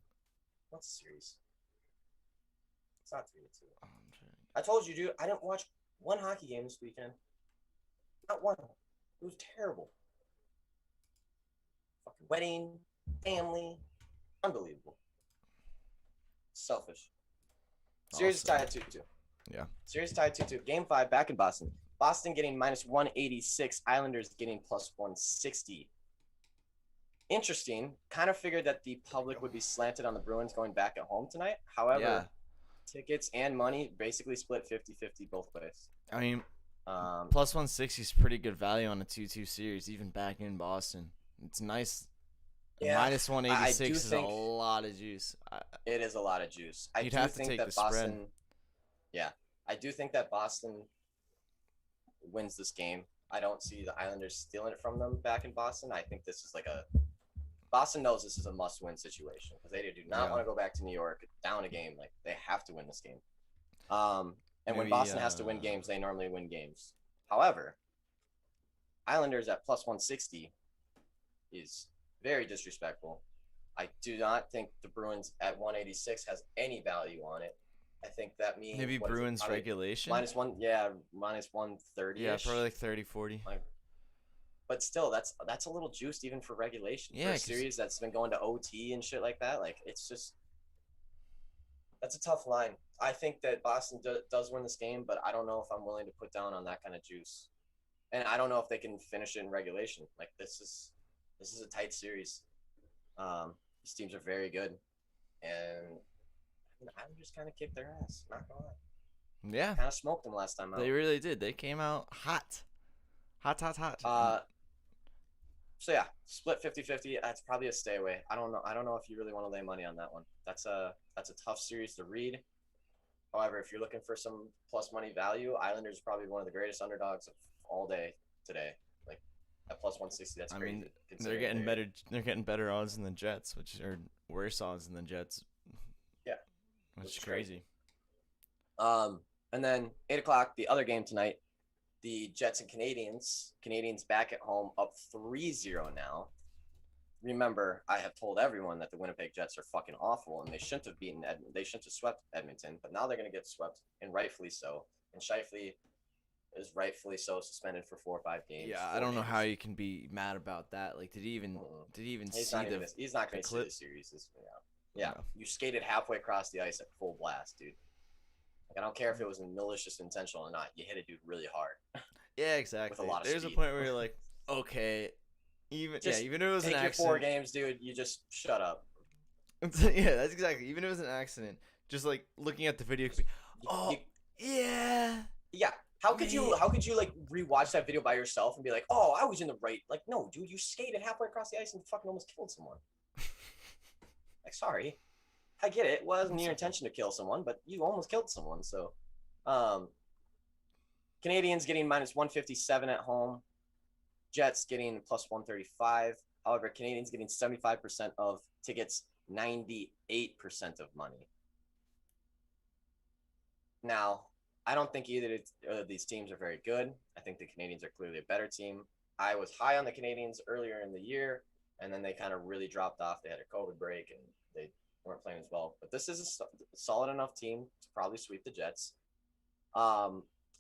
Speaker 2: What's the series? It's not 3-2.
Speaker 1: Oh, I'm trying.
Speaker 2: I told you, dude. I didn't watch one hockey game this weekend. Not one. It was terrible. Fucking wedding, family, unbelievable. Selfish. Series is tied at 2-2.
Speaker 1: Yeah.
Speaker 2: Series tied 2-2. Game 5 back in Boston. Boston getting -186. Islanders getting +160. Interesting. Kind of figured that the public would be slanted on the Bruins going back at home tonight. However,
Speaker 1: Yeah.
Speaker 2: tickets and money basically split 50-50 both ways.
Speaker 1: I mean, +160 is pretty good value on a 2-2 series, even back in Boston. It's nice.
Speaker 2: Yeah,
Speaker 1: -186 is a
Speaker 2: think
Speaker 1: lot of juice.
Speaker 2: it is a lot of juice.
Speaker 1: You'd have to take the spread.
Speaker 2: Yeah, I do think that Boston wins this game. I don't see the Islanders stealing it from them back in Boston. I think this is Boston knows this is a must-win situation because they do not want to go back to New York down a game. Like, they have to win this game. And when
Speaker 1: Maybe,
Speaker 2: Boston has to win games, they normally win games. However, Islanders at +160 is very disrespectful. I do not think the Bruins at 186 has any value on it. I think that means
Speaker 1: Maybe Bruins regulation?
Speaker 2: -1, yeah, -130.
Speaker 1: Yeah, probably like 30, 40.
Speaker 2: But still, that's a little juiced even for regulation.
Speaker 1: Yeah,
Speaker 2: for a
Speaker 1: 'cause-
Speaker 2: series that's been going to OT and shit like that. Like, it's just that's a tough line. I think that Boston does win this game, but I don't know if I'm willing to put down on that kind of juice. And I don't know if they can finish it in regulation. Like, this is a tight series. These teams are very good, and the Islanders kind of kicked their ass. Not gonna lie.
Speaker 1: Yeah.
Speaker 2: Kind of smoked them last time out.
Speaker 1: They really did. They came out hot. Hot.
Speaker 2: So yeah, split 50-50. That's probably a stay away. I don't know if you really want to lay money on that one. That's a tough series to read. However, if you're looking for some plus money value, Islanders are probably one of the greatest underdogs of all day today. Like, at +160, that's crazy.
Speaker 1: I mean, they're getting better. They're getting better odds than the Jets, which are worse odds than the Jets.
Speaker 2: Yeah,
Speaker 1: which is crazy.
Speaker 2: And then 8:00, the other game tonight, the Jets and Canadians. Canadians back at home, up 3-0 now. remember, I have told everyone that the Winnipeg Jets are fucking awful, and they shouldn't have they shouldn't have swept Edmonton, but now they're going to get swept, and rightfully so. And Shifley is rightfully so suspended for 4 or 5 games.
Speaker 1: Yeah,
Speaker 2: 4
Speaker 1: I don't know
Speaker 2: games.
Speaker 1: how you can be mad about that. Like, did he even
Speaker 2: He's
Speaker 1: see
Speaker 2: not
Speaker 1: the?
Speaker 2: gonna, he's not going
Speaker 1: the
Speaker 2: to see
Speaker 1: clip?
Speaker 2: the series. Yeah,
Speaker 1: No.
Speaker 2: you skated halfway across the ice at full blast, dude. Like, I don't care if it was malicious intentional or not. You hit a dude really hard.
Speaker 1: Yeah, exactly.
Speaker 2: With a lot of
Speaker 1: There's a
Speaker 2: speed.
Speaker 1: point where you're like, okay, even
Speaker 2: Just
Speaker 1: even if it was an
Speaker 2: Take your 4
Speaker 1: accident.
Speaker 2: games, dude. You just shut up.
Speaker 1: Yeah, that's exactly. Even if it was an accident, just like looking at the video. Oh, yeah.
Speaker 2: Yeah. How could you like rewatch that video by yourself and be like, oh, I was in the right? Like, no, dude, you skated halfway across the ice and fucking almost killed someone. Like, sorry, I get it. It wasn't your intention to kill someone, but you almost killed someone. So, Canadians getting minus 157 at home. Jets getting plus 135. However, Canadians getting 75% of tickets, 98% of money. Now, I don't think either of these teams are very good. I think the Canadians are clearly a better team. I was high on the Canadians earlier in the year, and then they kind of really dropped off. They had a COVID break, and they weren't playing as well. But this is a solid enough team to probably sweep the Jets.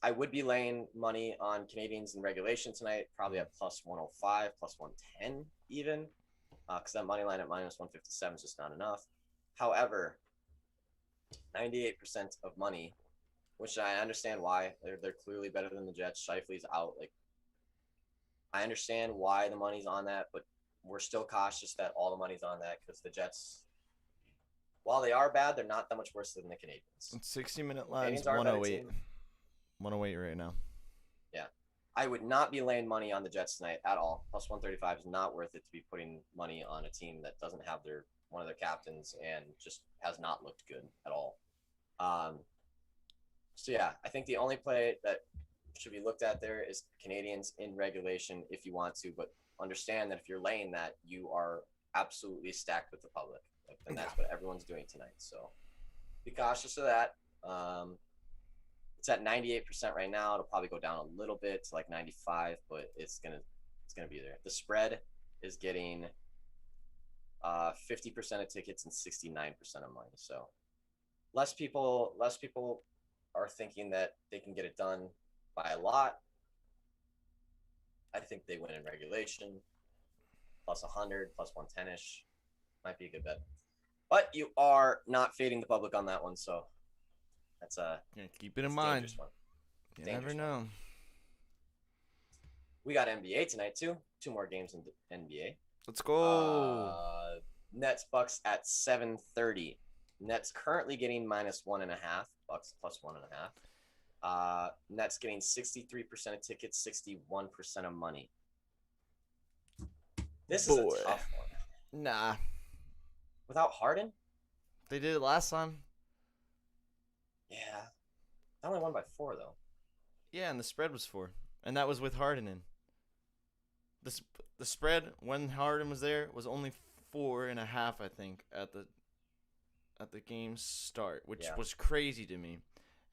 Speaker 2: I would be laying money on Canadians in regulation tonight, probably at plus 105, plus 110 even, because that money line at minus 157 is just not enough. However, 98% of money, which I understand why. They're clearly better than the Jets. Shifley's out. Like, I understand why the money's on that, but we're still cautious that all the money's on that because the Jets, while they are bad, they're not that much worse than the Canadians.
Speaker 1: 60-minute lines,
Speaker 2: Canadians are a better
Speaker 1: 108.
Speaker 2: team.
Speaker 1: 108 right now.
Speaker 2: Yeah. I would not be laying money on the Jets tonight at all. Plus 135 is not worth it to be putting money on a team that doesn't have one of their captains and just has not looked good at all. So yeah, I think the only play that should be looked at there is Canadians in regulation if you want to, but understand that if you're laying that, you are absolutely stacked with the public. And that's what everyone's doing tonight. So be cautious of that. It's at 98% right now. It'll probably go down a little bit to like 95, but it's gonna be there. The spread is getting 50% of tickets and 69% of money. So less people are thinking that they can get it done by a lot. I think they win in regulation. Plus 100, plus 110-ish. Might be a good bet. But you are not fading the public on that one, so that's
Speaker 1: Yeah, keep it in mind.
Speaker 2: one.
Speaker 1: You never know.
Speaker 2: We got NBA tonight too. 2 more games in NBA.
Speaker 1: Let's go.
Speaker 2: Nets Bucks at 7:30. Nets currently getting minus 1.5. Bucks plus 1.5. Nets getting 63% of tickets, 61% of money. This is a tough one.
Speaker 1: Nah.
Speaker 2: Without Harden?
Speaker 1: They did it last time.
Speaker 2: Yeah. I only won by 4 though.
Speaker 1: Yeah, and the spread was 4. And that was with Harden in. The spread when Harden was there was only 4.5, I think, at the game's start, which was crazy to me.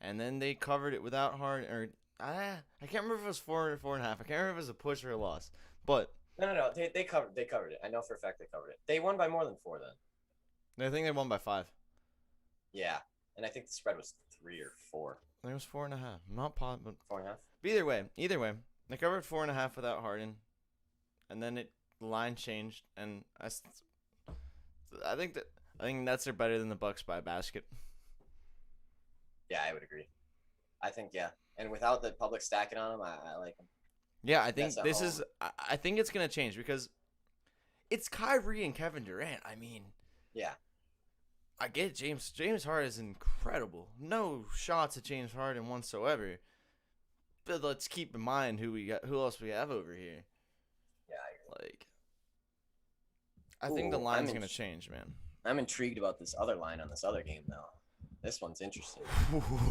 Speaker 1: And then they covered it without Harden, or I can't remember if it was 4 or 4.5. I can't remember if it was a push or a loss. But
Speaker 2: No. They covered it. I know for a fact they covered it. They won by more than 4 then.
Speaker 1: I think they won by 5.
Speaker 2: Yeah. And I think the spread was 3 or 4.
Speaker 1: I think it was 4.5. I'm not positive, but
Speaker 2: 4.5.
Speaker 1: But either way, they covered 4.5 without Harden, and then the line changed, and I think Nets are better than the Bucks by a basket.
Speaker 2: Yeah, I would agree. I think and without the public stacking on them, I like them.
Speaker 1: Yeah, I think I think it's gonna change because it's Kyrie and Kevin Durant. I mean,
Speaker 2: yeah.
Speaker 1: I get James Harden is incredible. No shots at James Harden whatsoever. But let's keep in mind who else we have over here.
Speaker 2: Yeah, I agree.
Speaker 1: I think the line's gonna change, man.
Speaker 2: I'm intrigued about this other line on this other game though. This one's interesting.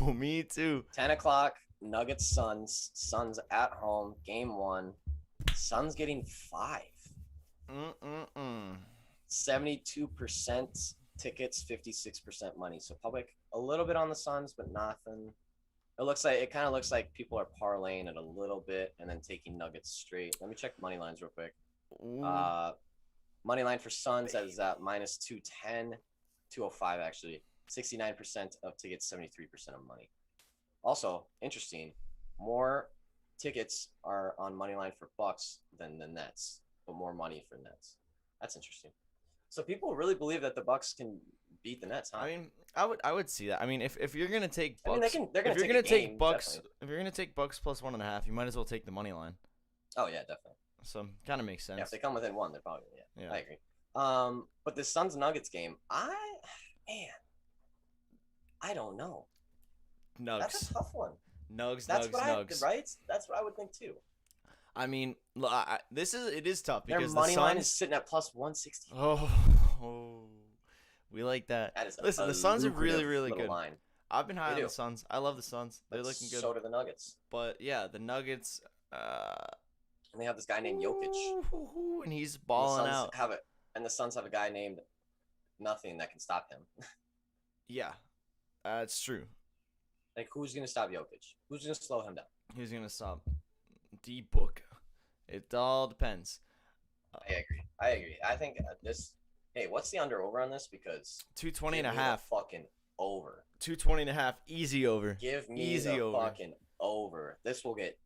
Speaker 1: Ooh, me too.
Speaker 2: 10 o'clock, Nuggets Suns. Suns at home, game 1. Suns getting 5. 72% tickets, 56% money. So public a little bit on the Suns, but nothing. It kind of looks like people are parlaying it a little bit and then taking Nuggets straight. Let me check money lines real quick. Money line for Suns is at minus 210, 205 actually. 69% of tickets, 73% of money. Also, interesting, more tickets are on money line for Bucks than the Nets, but more money for Nets. That's interesting. So people really believe that the Bucks can beat the Nets, huh?
Speaker 1: I mean, I would see that. I mean, if you're gonna take
Speaker 2: I mean,
Speaker 1: Bucks,
Speaker 2: they're gonna
Speaker 1: if you're
Speaker 2: take
Speaker 1: gonna
Speaker 2: a
Speaker 1: take
Speaker 2: game,
Speaker 1: Bucks,
Speaker 2: definitely.
Speaker 1: if you're gonna take Bucks plus 1.5, you might as well take the money line.
Speaker 2: Oh yeah, definitely.
Speaker 1: So kind of makes sense.
Speaker 2: Yeah, if they come within one, they're probably
Speaker 1: Yeah.
Speaker 2: I agree. But the Suns Nuggets game, I don't know. That's a
Speaker 1: Nugs,
Speaker 2: tough one.
Speaker 1: Nugs,
Speaker 2: That's
Speaker 1: Nugs,
Speaker 2: what
Speaker 1: Nugs.
Speaker 2: right? That's what I would think too.
Speaker 1: I mean, it is tough
Speaker 2: Their
Speaker 1: because
Speaker 2: money
Speaker 1: the
Speaker 2: line is
Speaker 1: Suns.
Speaker 2: sitting at plus 160.
Speaker 1: Oh, we like that.
Speaker 2: That is
Speaker 1: Listen,
Speaker 2: a
Speaker 1: the Suns are really,
Speaker 2: lucrative
Speaker 1: really
Speaker 2: little
Speaker 1: good.
Speaker 2: line.
Speaker 1: I've been high
Speaker 2: They
Speaker 1: on
Speaker 2: do.
Speaker 1: the Suns. I love the Suns. They're
Speaker 2: But
Speaker 1: looking good.
Speaker 2: So do the Nuggets.
Speaker 1: But yeah, the Nuggets.
Speaker 2: And they have this guy named Jokic.
Speaker 1: And he's
Speaker 2: And the
Speaker 1: balling
Speaker 2: Suns
Speaker 1: out.
Speaker 2: the Suns have a guy named Nothing that can stop him.
Speaker 1: Yeah, it's true.
Speaker 2: Like, who's gonna stop Jokic? Who's gonna slow him down?
Speaker 1: He's gonna stop D-Book. It all depends.
Speaker 2: I agree. I think this. Hey, what's the under over on this? Because
Speaker 1: 220 and
Speaker 2: give
Speaker 1: a
Speaker 2: me the
Speaker 1: half.
Speaker 2: fucking over.
Speaker 1: 220 and a half. Easy over.
Speaker 2: Give me
Speaker 1: Easy
Speaker 2: the
Speaker 1: over.
Speaker 2: fucking over. This will get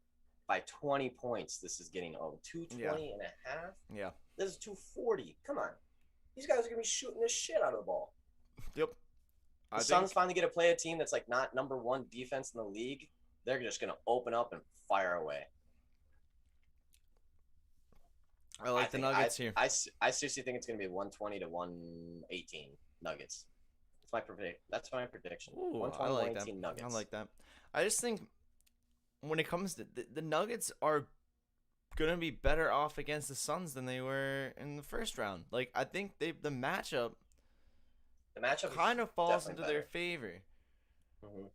Speaker 2: by 20 points. This is getting over 220 and a half.
Speaker 1: Yeah.
Speaker 2: This is 240. Come on. These guys are gonna be shooting the shit out of the ball.
Speaker 1: Yep.
Speaker 2: The Suns finally get to play a team that's like not number one defense in the league. They're just gonna open up and fire away.
Speaker 1: I like the Nuggets here.
Speaker 2: I seriously think it's gonna be 120 to 118 Nuggets. That's my prediction.
Speaker 1: Ooh,
Speaker 2: 120
Speaker 1: I like that.
Speaker 2: 118 Nuggets.
Speaker 1: I like that. I just think when it comes to the Nuggets are gonna be better off against the Suns than they were in the first round. Like I think the matchup
Speaker 2: The matchup
Speaker 1: kind of falls
Speaker 2: definitely
Speaker 1: into their
Speaker 2: better.
Speaker 1: favor
Speaker 2: Mhm.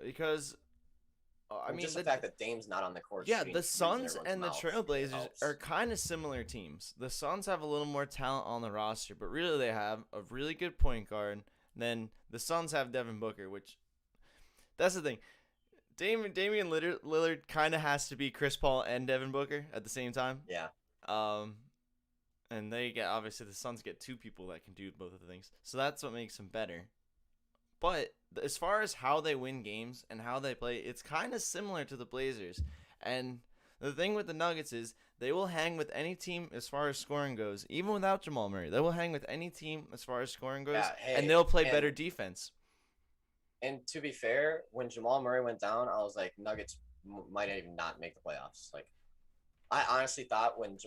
Speaker 1: because I
Speaker 2: And
Speaker 1: mean
Speaker 2: just the fact that Dame's not on the court.
Speaker 1: yeah,
Speaker 2: shooting
Speaker 1: the
Speaker 2: threes in
Speaker 1: Suns
Speaker 2: everyone's
Speaker 1: and the
Speaker 2: mouth
Speaker 1: Trailblazers
Speaker 2: helps.
Speaker 1: are kind of similar teams. The Suns have a little more talent on the roster, but really they have a really good point guard. Then the Suns have Devin Booker, which that's the thing. Damian Lillard kind of has to be Chris Paul and Devin Booker at the same time.
Speaker 2: Yeah.
Speaker 1: And they get obviously the Suns get two people that can do both of the things, so that's what makes them better. But as far as how they win games and how they play, it's kind of similar to the Blazers. And the thing with the Nuggets is they will hang with any team as far as scoring goes, even without Jamal Murray. They will hang with any team as far as scoring goes, and they'll play better defense.
Speaker 2: And to be fair, when Jamal Murray went down, I was like, Nuggets might even not make the playoffs. Like, I honestly thought when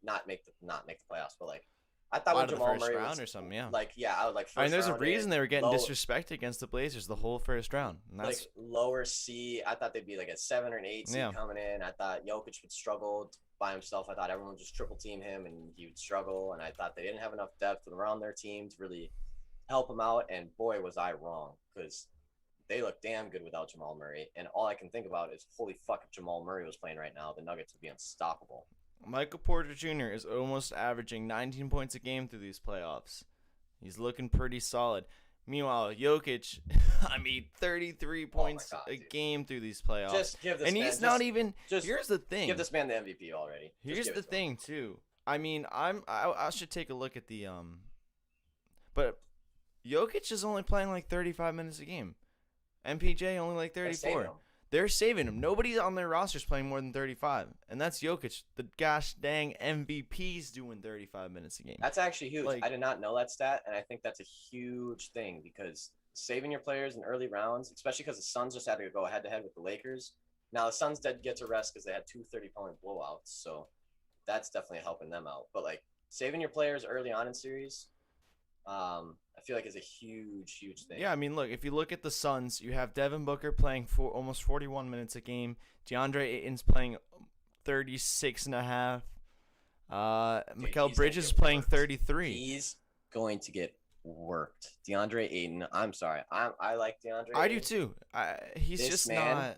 Speaker 2: not make the playoffs, but like, I thought
Speaker 1: Out
Speaker 2: when
Speaker 1: of the
Speaker 2: Jamal
Speaker 1: first
Speaker 2: Murray
Speaker 1: round
Speaker 2: was,
Speaker 1: or something, yeah.
Speaker 2: Like, yeah, I was like,
Speaker 1: I mean, there's a
Speaker 2: round
Speaker 1: reason
Speaker 2: in,
Speaker 1: they were getting
Speaker 2: low-
Speaker 1: disrespected against the Blazers the whole first round. And that's
Speaker 2: like lower C. I thought they'd be like a 7 or an 8 seed
Speaker 1: Yeah.
Speaker 2: coming in. I thought Jokic would struggle by himself. I thought everyone would just triple team him and he would struggle. And I thought they didn't have enough depth around their team to really help him out. And boy, was I wrong, because they look damn good without Jamal Murray. And all I can think about is, holy fuck, if Jamal Murray was playing right now, the Nuggets would be unstoppable.
Speaker 1: Michael Porter Jr. is almost averaging 19 points a game through these playoffs. He's looking pretty solid. Meanwhile, Jokic, 33 points
Speaker 2: God,
Speaker 1: a
Speaker 2: dude.
Speaker 1: game through these playoffs.
Speaker 2: Just give this
Speaker 1: And
Speaker 2: man,
Speaker 1: he's not even.
Speaker 2: just
Speaker 1: Here's the thing.
Speaker 2: give this man the MVP already. Just
Speaker 1: Here's
Speaker 2: give
Speaker 1: the
Speaker 2: it to him.
Speaker 1: thing too. I mean, I should take a look at the but Jokic is only playing like 35 minutes a game. MPJ only like
Speaker 2: They're saving
Speaker 1: 34.
Speaker 2: him.
Speaker 1: They're saving him. Nobody on their roster is playing more than 35, and that's Jokic. The gosh dang MVP's doing 35 minutes a game.
Speaker 2: That's actually huge.
Speaker 1: Like-
Speaker 2: I did not know that stat, and I think that's a huge thing, because saving your players in early rounds, especially because the Suns just had to go head-to-head with the Lakers. Now, the Suns did get to rest because they had 2 30-point blowouts, so that's definitely helping them out. But, like, saving your players early on in series, I feel like is a huge, huge thing.
Speaker 1: Yeah, I mean, look, if you look at the Suns, you have Devin Booker playing for almost 41 minutes a game. DeAndre Ayton's playing 36 and a half. Mikal
Speaker 2: he's
Speaker 1: Bridges is
Speaker 2: gonna get
Speaker 1: playing
Speaker 2: worked.
Speaker 1: 33.
Speaker 2: He's going to get worked. DeAndre Ayton, I'm sorry. I like DeAndre
Speaker 1: I do
Speaker 2: Ayton,
Speaker 1: too. He's
Speaker 2: This
Speaker 1: just
Speaker 2: man-
Speaker 1: not.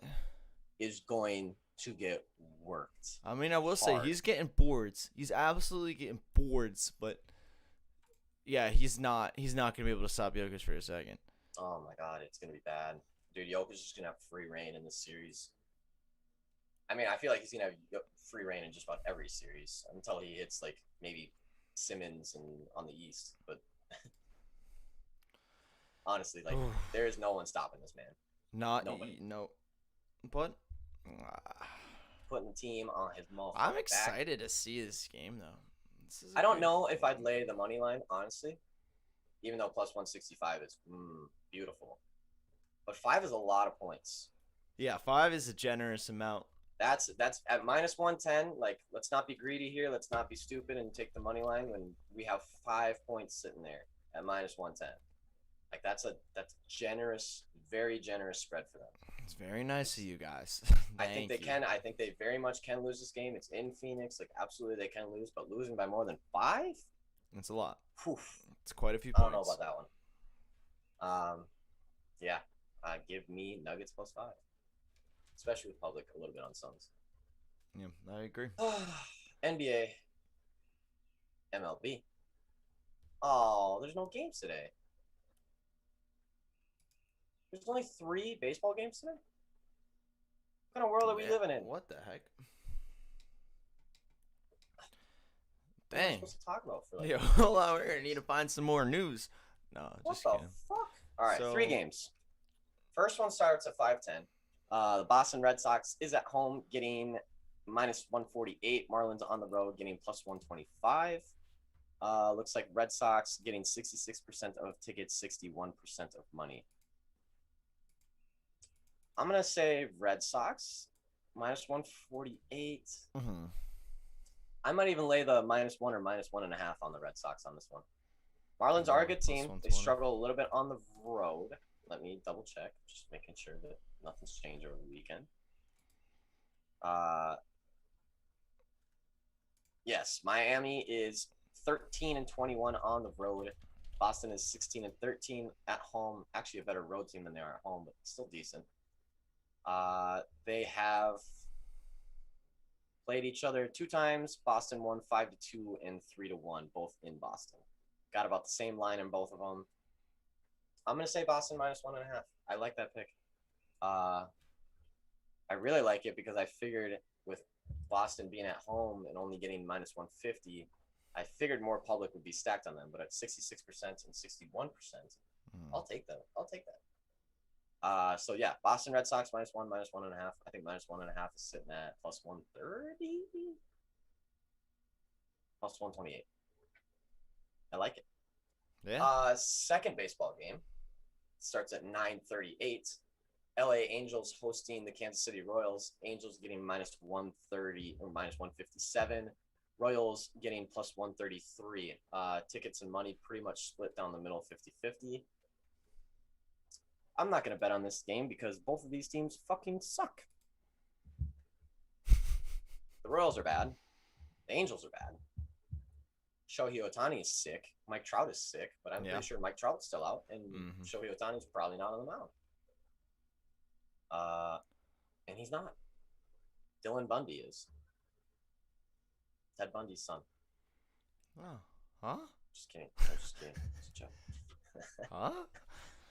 Speaker 2: is going to get worked.
Speaker 1: I mean, I will say
Speaker 2: hard.
Speaker 1: he's getting boards. He's absolutely getting boards, but yeah, he's not gonna be able to stop Jokic for a second.
Speaker 2: Oh my god, it's gonna be bad. Dude, Jokic is just gonna have free reign in this series. I mean, I feel like he's gonna have free reign in just about every series until he hits like maybe Simmons and on the East, but honestly, like there is no one stopping this man.
Speaker 1: Not
Speaker 2: Nobody.
Speaker 1: no, but uh,
Speaker 2: Putting the team on his motherfucking
Speaker 1: I'm
Speaker 2: back.
Speaker 1: excited to see this game though. This is a
Speaker 2: I don't
Speaker 1: great
Speaker 2: know if I'd
Speaker 1: game.
Speaker 2: lay the money line, honestly, even though plus 165 is beautiful. But 5 is a lot of points.
Speaker 1: Yeah, 5 is a generous amount.
Speaker 2: That's at minus 110. Like, let's not be greedy here. Let's not be stupid and take the money line when we have 5 points sitting there at minus 110. Like, that's a generous, very generous spread for them.
Speaker 1: It's very nice of you guys.
Speaker 2: I think they
Speaker 1: you.
Speaker 2: can. I think they very much can lose this game. It's in Phoenix. Like, absolutely they can lose. But losing by more than 5?
Speaker 1: It's a lot.
Speaker 2: Whew.
Speaker 1: It's quite a few
Speaker 2: I
Speaker 1: points.
Speaker 2: don't know about that one. Yeah. Give me Nuggets plus 5. Especially with public, a little bit on Suns.
Speaker 1: Yeah, I agree.
Speaker 2: NBA. MLB. Oh, there's no games today. There's only 3 baseball games today? What kind of world are we living in?
Speaker 1: What the heck?
Speaker 2: What am I
Speaker 1: Dang.
Speaker 2: supposed to talk about for like
Speaker 1: Yo, hold on, we're gonna need to find some more news. No,
Speaker 2: what
Speaker 1: just
Speaker 2: the
Speaker 1: kidding.
Speaker 2: fuck? All right,
Speaker 1: So-
Speaker 2: 3 games. First one starts at 5:10. The Boston Red Sox is at home getting minus 148. Marlins on the road getting plus 125. Looks like Red Sox getting 66% of tickets, 61% of money. I'm going to say Red Sox minus 148.
Speaker 1: Mhm.
Speaker 2: I might even lay the minus 1 or minus 1.5 on the Red Sox on this one. Marlins are a good
Speaker 1: Plus
Speaker 2: team. They
Speaker 1: 120.
Speaker 2: struggle a little bit on the road. Let me double check, just making sure that nothing's changed over the weekend. Yes, Miami is 13-21 on the road. Boston is 16-13 at home. Actually, a better road team than they are at home, but still decent. They have played each other 2 times. Boston won 5-2 and 3-1, both in Boston. Got about the same line in both of them. I'm gonna say Boston minus 1.5. I like that pick. I really like it because I figured with Boston being at home and only getting minus 150, I figured more public would be stacked on them. But at 66% and 61%, I'll take that. I'll take that. So yeah, Boston Red Sox minus 1, minus 1.5. I think minus 1.5 is sitting at plus 130, plus 128. I like it.
Speaker 1: Yeah.
Speaker 2: Second baseball game starts at 9:38. LA Angels hosting the Kansas City Royals. Angels getting minus 130 or minus 157. Royals getting plus 133. Tickets and money pretty much split down the middle, 50-50. I'm not going to bet on this game because both of these teams fucking suck. The Royals are bad. The Angels are bad. Shohei Ohtani is sick. Mike Trout is sick, but I'm pretty sure Mike Trout's still out, and Shohei Ohtani's probably not on the mound. And he's not. Dylan Bundy is. Ted Bundy's son.
Speaker 1: Oh. Huh?
Speaker 2: Just kidding. I'm just kidding. It's a joke.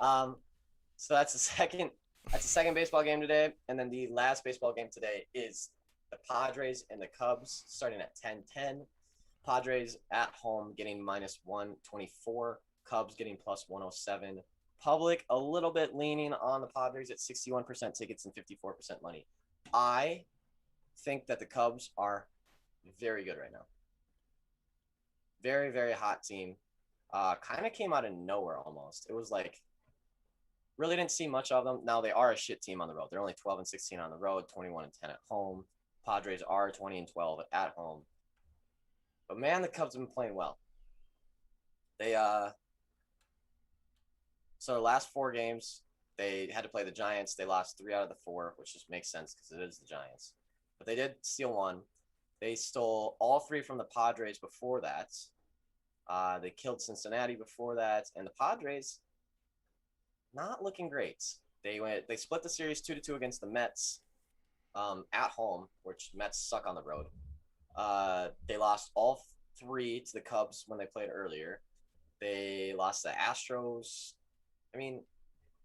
Speaker 1: Huh?
Speaker 2: So that's the second baseball game today, and then the last baseball game today is the Padres and the Cubs starting at 10:10. Padres at home getting minus 124. Cubs getting plus 107. Public a little bit leaning on the Padres at 61% tickets and 54% money. I think that the Cubs are very good right now. Very, very hot team. Kind of came out of nowhere almost. It was like, really didn't see much of them. Now they are a shit team on the road. They're only 12-16 on the road, 21-10 at home. Padres are 20-12 at home. But man, the Cubs have been playing well. They so the last 4 games, they had to play the Giants. They lost 3 out of the 4, which just makes sense because it is the Giants. But they did steal 1. They stole all 3 from the Padres before that. They killed Cincinnati before that, and the Padres not looking great. They split the series 2-2 against the Mets at home, which Mets suck on the road. They lost all 3 to the Cubs when they played earlier. They lost the Astros. I mean,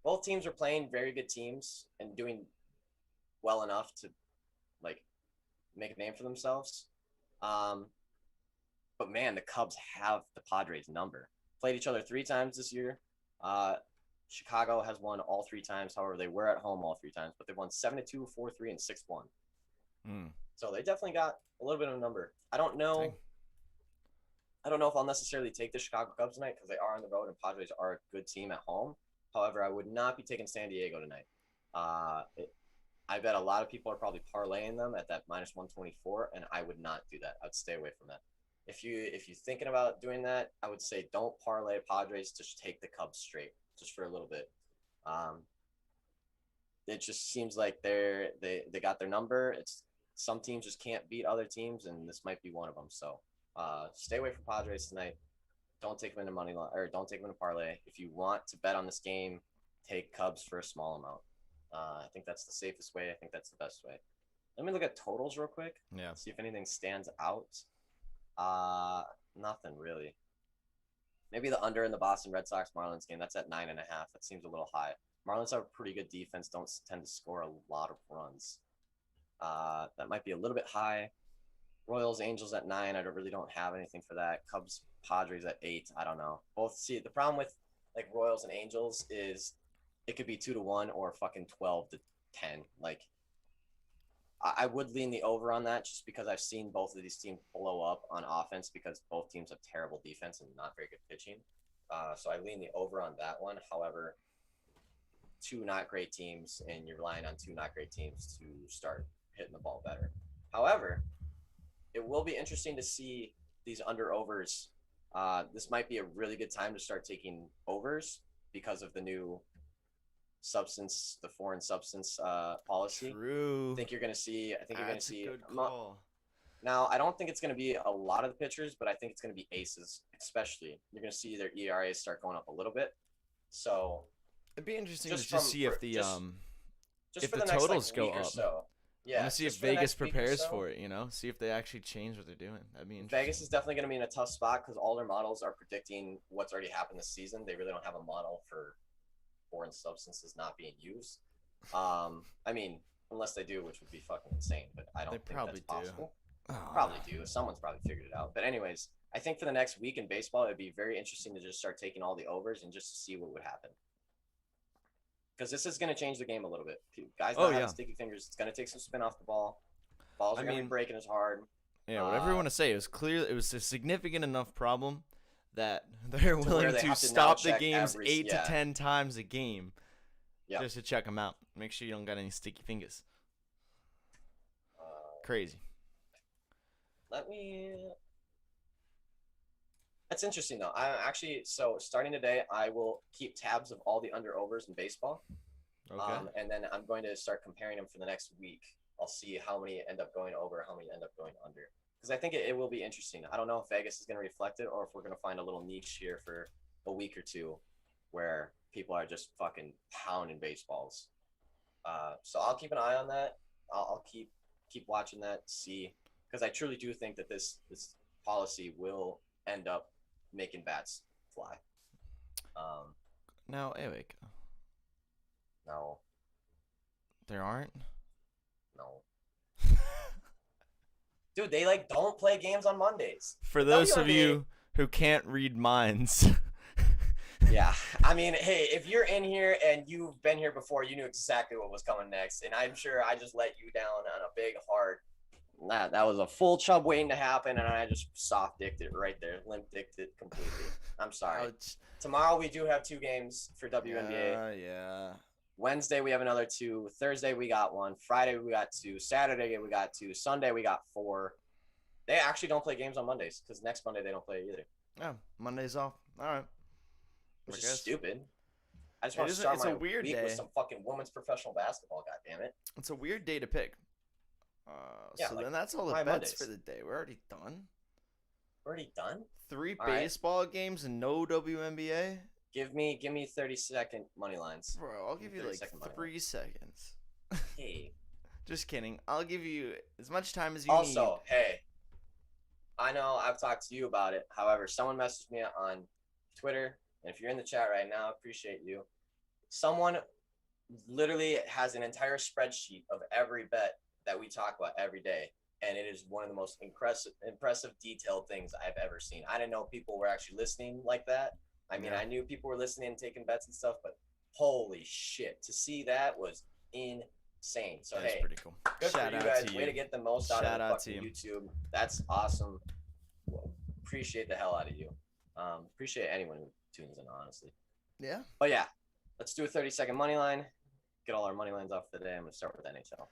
Speaker 2: both teams are playing very good teams and doing well enough to like make a name for themselves. But man, the Cubs have the Padres number. Played each other 3 times this year. Chicago has won all 3 times. However, they were at home all 3 times, but they've won 7-2, 4-3, and 6-1.
Speaker 1: Mm.
Speaker 2: So they definitely got a little bit of a number. I don't know.
Speaker 1: Dang.
Speaker 2: I don't know if I'll necessarily take the Chicago Cubs tonight because they are on the road and Padres are a good team at home. However, I would not be taking San Diego tonight. I bet a lot of people are probably parlaying them at that -124, and I would not do that. I'd stay away from that. If you're thinking about doing that, I would say don't parlay Padres. Just take the Cubs straight, just for a little bit. It just seems like they got their number. It's some teams just can't beat other teams, and this might be one of them. So stay away from Padres tonight. Don't take them in a money line, or don't take them in a parlay. If you want to bet on this game, take Cubs for a small amount. I think that's the safest way. I think that's the best way. Let me look at totals real quick.
Speaker 1: Yeah.
Speaker 2: See if anything stands out. Nothing really. Maybe the under in the Boston Red Sox Marlins game. That's at 9.5. That seems a little high. Marlins have a pretty good defense. Don't tend to score a lot of runs. That might be a little bit high. Royals Angels at 9. I really don't have anything for that. Cubs Padres at 8. I don't know. Both. See, the problem with like Royals and Angels is it could be 2-1 or fucking 12-10. Like, I would lean the over on that just because I've seen both of these teams blow up on offense because both teams have terrible defense and not very good pitching. So I lean the over on that one. However, 2 not great teams, and you're relying on 2 not great teams to start hitting the ball better. However, it will be interesting to see these under-overs. This might be a really good time to start taking overs because of the new the foreign substance policy.
Speaker 1: True.
Speaker 2: I think you're going to see.
Speaker 1: That's a good call.
Speaker 2: Now, I don't think it's going to be a lot of the pitchers, but I think it's going to be aces, especially. You're going to see their ERAs start going up a little bit. So
Speaker 1: It'd be interesting
Speaker 2: just
Speaker 1: to just see if the
Speaker 2: just
Speaker 1: if
Speaker 2: for
Speaker 1: the
Speaker 2: the next,
Speaker 1: totals
Speaker 2: like,
Speaker 1: go
Speaker 2: week or
Speaker 1: up.
Speaker 2: so. Yeah,
Speaker 1: I want to see if
Speaker 2: just for the
Speaker 1: Vegas
Speaker 2: next week or
Speaker 1: prepares
Speaker 2: so.
Speaker 1: for it. You know, see if they actually change what they're doing. That'd be interesting.
Speaker 2: Vegas is definitely going to be in a tough spot because all their models are predicting what's already happened this season. They really don't have a model for foreign substances not being used. I mean, unless they do, which would be fucking insane, but I don't
Speaker 1: They
Speaker 2: think
Speaker 1: probably
Speaker 2: that's
Speaker 1: do.
Speaker 2: possible.
Speaker 1: Oh.
Speaker 2: Probably do. Someone's probably figured it out. But anyways, I think for the next week in baseball, it'd be very interesting to just start taking all the overs and just to see what would happen. Because this is going to change the game a little bit. Guys not having sticky fingers. It's going to take some spin off the ball. Balls are going to be breaking as hard.
Speaker 1: Yeah, whatever you want to say. It was clear. It was a significant enough problem that they're willing
Speaker 2: they
Speaker 1: to
Speaker 2: have to now
Speaker 1: stop the
Speaker 2: check
Speaker 1: games
Speaker 2: every-
Speaker 1: 8 to
Speaker 2: yeah.
Speaker 1: 10 times a game
Speaker 2: Yep.
Speaker 1: just to check them out. Make sure you don't got any sticky fingers.
Speaker 2: Uh,
Speaker 1: Crazy.
Speaker 2: Let me. That's interesting though. So starting today, I will keep tabs of all the under overs in baseball.
Speaker 1: Okay.
Speaker 2: And then I'm going to start comparing them for the next week. I'll see how many end up going over, how many end up going under. Because I think it will be interesting. I don't know if Vegas is going to reflect it or if we're going to find a little niche here for a week or two where people are just fucking pounding baseballs. So I'll keep an eye on that. I'll keep watching that, see. Because I truly do think that this policy will end up making bats fly.
Speaker 1: Now, Eric,
Speaker 2: No.
Speaker 1: there aren't?
Speaker 2: No. Dude, they don't play games on Mondays.
Speaker 1: For those of
Speaker 2: WNBA
Speaker 1: you who can't read minds.
Speaker 2: Yeah. I mean, hey, if you're in here and you've been here before, you knew exactly what was coming next. And I'm sure I just let you down on a big hard. That was a full chub waiting to happen, and I just soft-dicked it right there. Limp-dicked it completely. I'm sorry.
Speaker 1: Ouch.
Speaker 2: Tomorrow we do have 2 games for WNBA.
Speaker 1: Yeah.
Speaker 2: Wednesday we have another 2. Thursday we got 1. Friday we got 2. Saturday we got 2. Sunday we got 4. They actually don't play games on Mondays because next Monday they don't play either.
Speaker 1: Yeah, Monday's off. All right.
Speaker 2: Which
Speaker 1: I
Speaker 2: is
Speaker 1: guess.
Speaker 2: stupid. I just want to
Speaker 1: It's
Speaker 2: start
Speaker 1: a
Speaker 2: my
Speaker 1: weird
Speaker 2: week
Speaker 1: day.
Speaker 2: with some fucking women's professional basketball. God damn it!
Speaker 1: It's a weird day to pick.
Speaker 2: Yeah,
Speaker 1: So
Speaker 2: like,
Speaker 1: then that's all the
Speaker 2: why
Speaker 1: bets
Speaker 2: Mondays?
Speaker 1: for the day. We're already done.
Speaker 2: We're already done.
Speaker 1: 3
Speaker 2: All right.
Speaker 1: baseball games and no WNBA.
Speaker 2: Give me 30-second money lines.
Speaker 1: Bro, I'll give you
Speaker 2: 30
Speaker 1: like
Speaker 2: second money
Speaker 1: 3 seconds.
Speaker 2: Hey.
Speaker 1: Just kidding. I'll give you as much time as you need.
Speaker 2: Also, hey, I know I've talked to you about it. However, someone messaged me on Twitter, and if you're in the chat right now, I appreciate you. Someone literally has an entire spreadsheet of every bet that we talk about every day. and it is one of the most impressive detailed things I've ever seen. I didn't know people were actually listening like that. I mean,
Speaker 1: Yeah.
Speaker 2: I knew people were listening and taking bets and stuff, but holy shit, to see that was insane. So
Speaker 1: That's
Speaker 2: hey,
Speaker 1: pretty cool.
Speaker 2: good
Speaker 1: Shout
Speaker 2: for you
Speaker 1: out
Speaker 2: guys.
Speaker 1: to
Speaker 2: Way
Speaker 1: you.
Speaker 2: to get the most out
Speaker 1: Shout
Speaker 2: of the
Speaker 1: out to
Speaker 2: fucking
Speaker 1: you.
Speaker 2: YouTube. That's awesome. Well, appreciate the hell out of you. Appreciate anyone who tunes in, honestly.
Speaker 1: Yeah.
Speaker 2: But yeah, let's do a 30-second money line. Get all our money lines off for the day. I'm gonna start with NHL.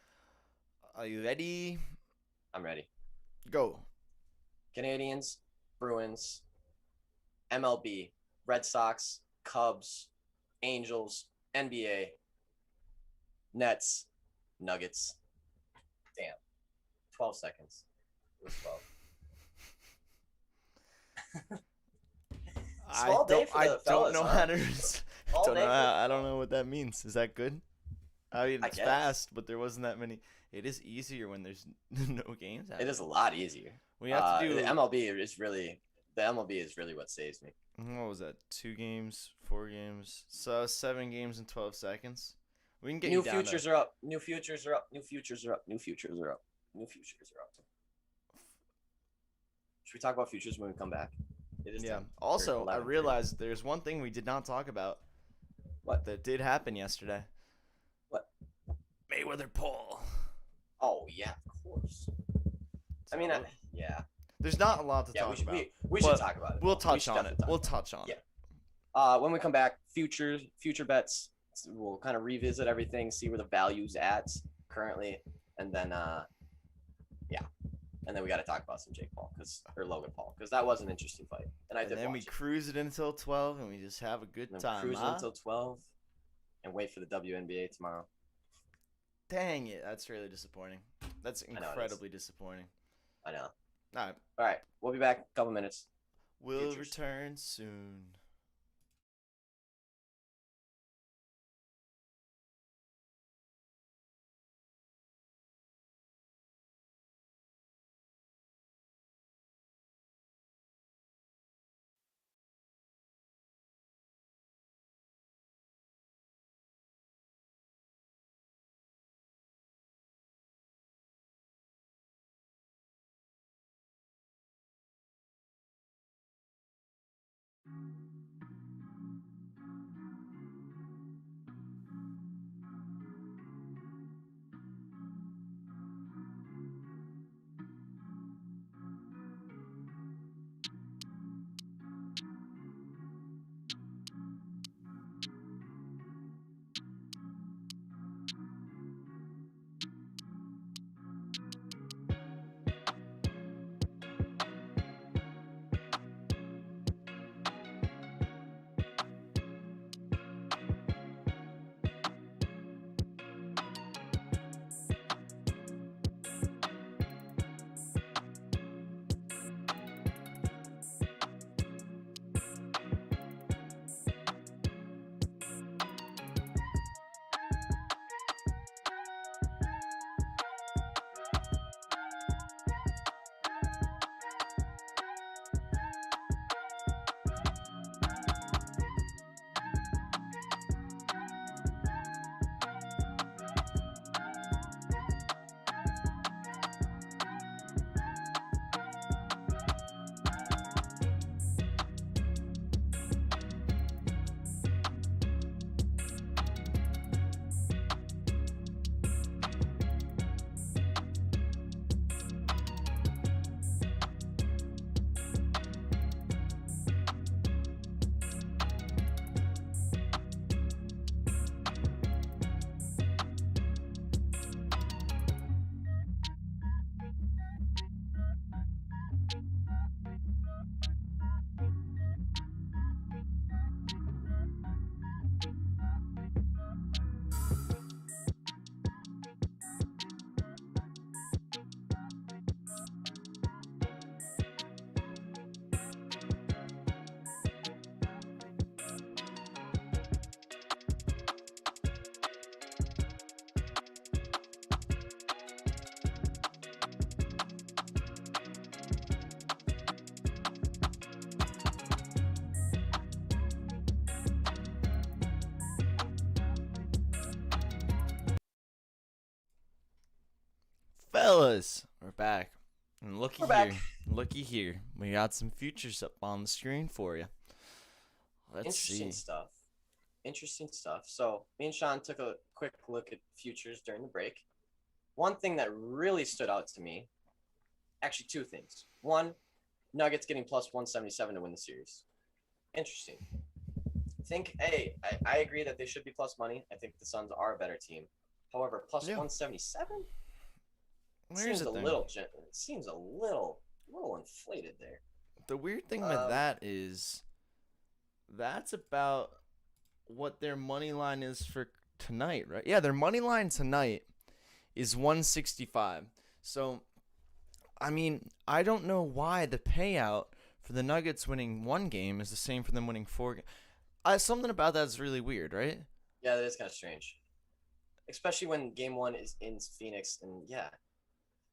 Speaker 1: Are you ready?
Speaker 2: I'm ready.
Speaker 1: Go.
Speaker 2: Canadians, Bruins, MLB, Red Sox, Cubs, Angels, NBA, Nets, Nuggets. Damn. 12 seconds. It was 12. Small day for the fellas,
Speaker 1: know
Speaker 2: huh?
Speaker 1: how to.
Speaker 2: All day for the
Speaker 1: I don't know what that means. Is that good? I mean,
Speaker 2: I
Speaker 1: it's
Speaker 2: guess.
Speaker 1: fast, but there wasn't that many. It is easier when there's no games.
Speaker 2: It is a lot easier.
Speaker 1: We have to do.
Speaker 2: The MLB is really what saves me.
Speaker 1: What was that? 2 games, 4 games. So 7 games in 12 seconds. We can get
Speaker 2: New
Speaker 1: you down
Speaker 2: futures
Speaker 1: to,
Speaker 2: are up. New futures are up. New futures are up. New futures are up. New futures are up. Should we talk about futures when we come back? It is
Speaker 1: Yeah.
Speaker 2: 10,
Speaker 1: Also, I
Speaker 2: 11.
Speaker 1: realized there's one thing we did not talk about.
Speaker 2: What?
Speaker 1: That did happen yesterday.
Speaker 2: What?
Speaker 1: Mayweather Paul.
Speaker 2: Oh yeah, of course. I mean, yeah.
Speaker 1: There's not a lot to
Speaker 2: Yeah,
Speaker 1: talk about.
Speaker 2: we should talk about it.
Speaker 1: We'll
Speaker 2: We
Speaker 1: touch
Speaker 2: should
Speaker 1: on it.
Speaker 2: definitely
Speaker 1: We'll
Speaker 2: talk about
Speaker 1: touch on
Speaker 2: Yeah.
Speaker 1: it.
Speaker 2: When we come back, future bets. We'll kind of revisit everything, see where the value's at currently, and then and then we got to talk about some Logan Paul, because that was an interesting fight, and
Speaker 1: And then we cruise it until 12, and we just have a good time.
Speaker 2: Cruise
Speaker 1: huh?
Speaker 2: until 12, and wait for the WNBA tomorrow.
Speaker 1: Dang it, that's really disappointing. That's
Speaker 2: know it is.
Speaker 1: incredibly disappointing.
Speaker 2: I know.
Speaker 1: All right,
Speaker 2: All right, we'll be back in a couple minutes.
Speaker 1: we'll
Speaker 2: Futures.
Speaker 1: return soon. Fellas, we're back. And looky
Speaker 2: We're
Speaker 1: here.
Speaker 2: back.
Speaker 1: Looky here. We got some futures up on the screen for you. Let's
Speaker 2: Interesting
Speaker 1: see.
Speaker 2: stuff. Interesting stuff. So me and Sean took a quick look at futures during the break. One thing that really stood out to me, actually two things. One, Nuggets getting plus 177 to win the series. Interesting. I agree that they should be plus money. I think the Suns are a better team. However, plus
Speaker 1: Yeah.
Speaker 2: 177
Speaker 1: Here's the thing.
Speaker 2: it seems a little inflated there.
Speaker 1: The weird thing with that is that's about what their money line is for tonight, right? Yeah, their money line tonight is 165. So, I mean, I don't know why the payout for the Nuggets winning one game is the same for them winning four games. Something about that is really weird, right?
Speaker 2: Yeah, that is kind of strange. Especially when game one is in Phoenix. And yeah,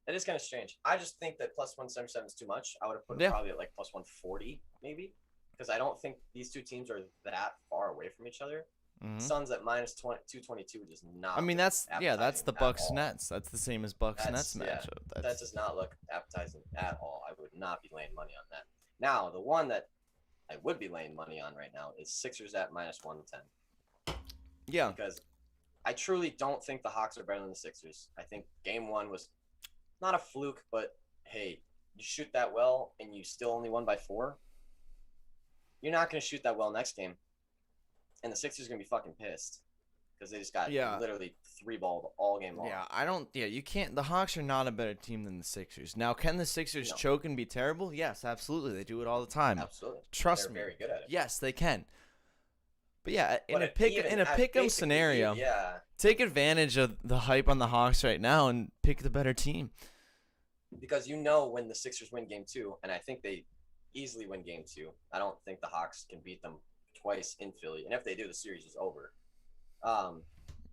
Speaker 2: that is kind of strange. I just think that plus 177 is too much. I would have put it probably at like plus 140, maybe. Because I don't think these two teams are that far away from each other.
Speaker 1: Mm-hmm.
Speaker 2: Suns at minus 222 does not.
Speaker 1: I mean, that's the Bucks
Speaker 2: all.
Speaker 1: Nets. That's the same as Bucks Nets matchup.
Speaker 2: That does not look appetizing at all. I would not be laying money on that. Now, the one that I would be laying money on right now is Sixers at minus 110.
Speaker 1: Yeah.
Speaker 2: Because I truly don't think the Hawks are better than the Sixers. I think game one was not a fluke, but hey, you shoot that well and you still only won by 4. You're not going to shoot that well next game. And the Sixers are going to be fucking pissed because they just got literally 3-balled all game long.
Speaker 1: Yeah, you can't. The Hawks are not a better team than the Sixers. Now, can the Sixers choke and be terrible? Yes, absolutely. They do it all the time.
Speaker 2: Absolutely.
Speaker 1: Trust me.
Speaker 2: They're very good at it.
Speaker 1: Yes, they can. But yeah, in a pick'em scenario, take advantage of the hype on the Hawks right now and pick the better team.
Speaker 2: Because when the Sixers win game 2, and I think they easily win game 2. I don't think the Hawks can beat them twice in Philly, and if they do, the series is over.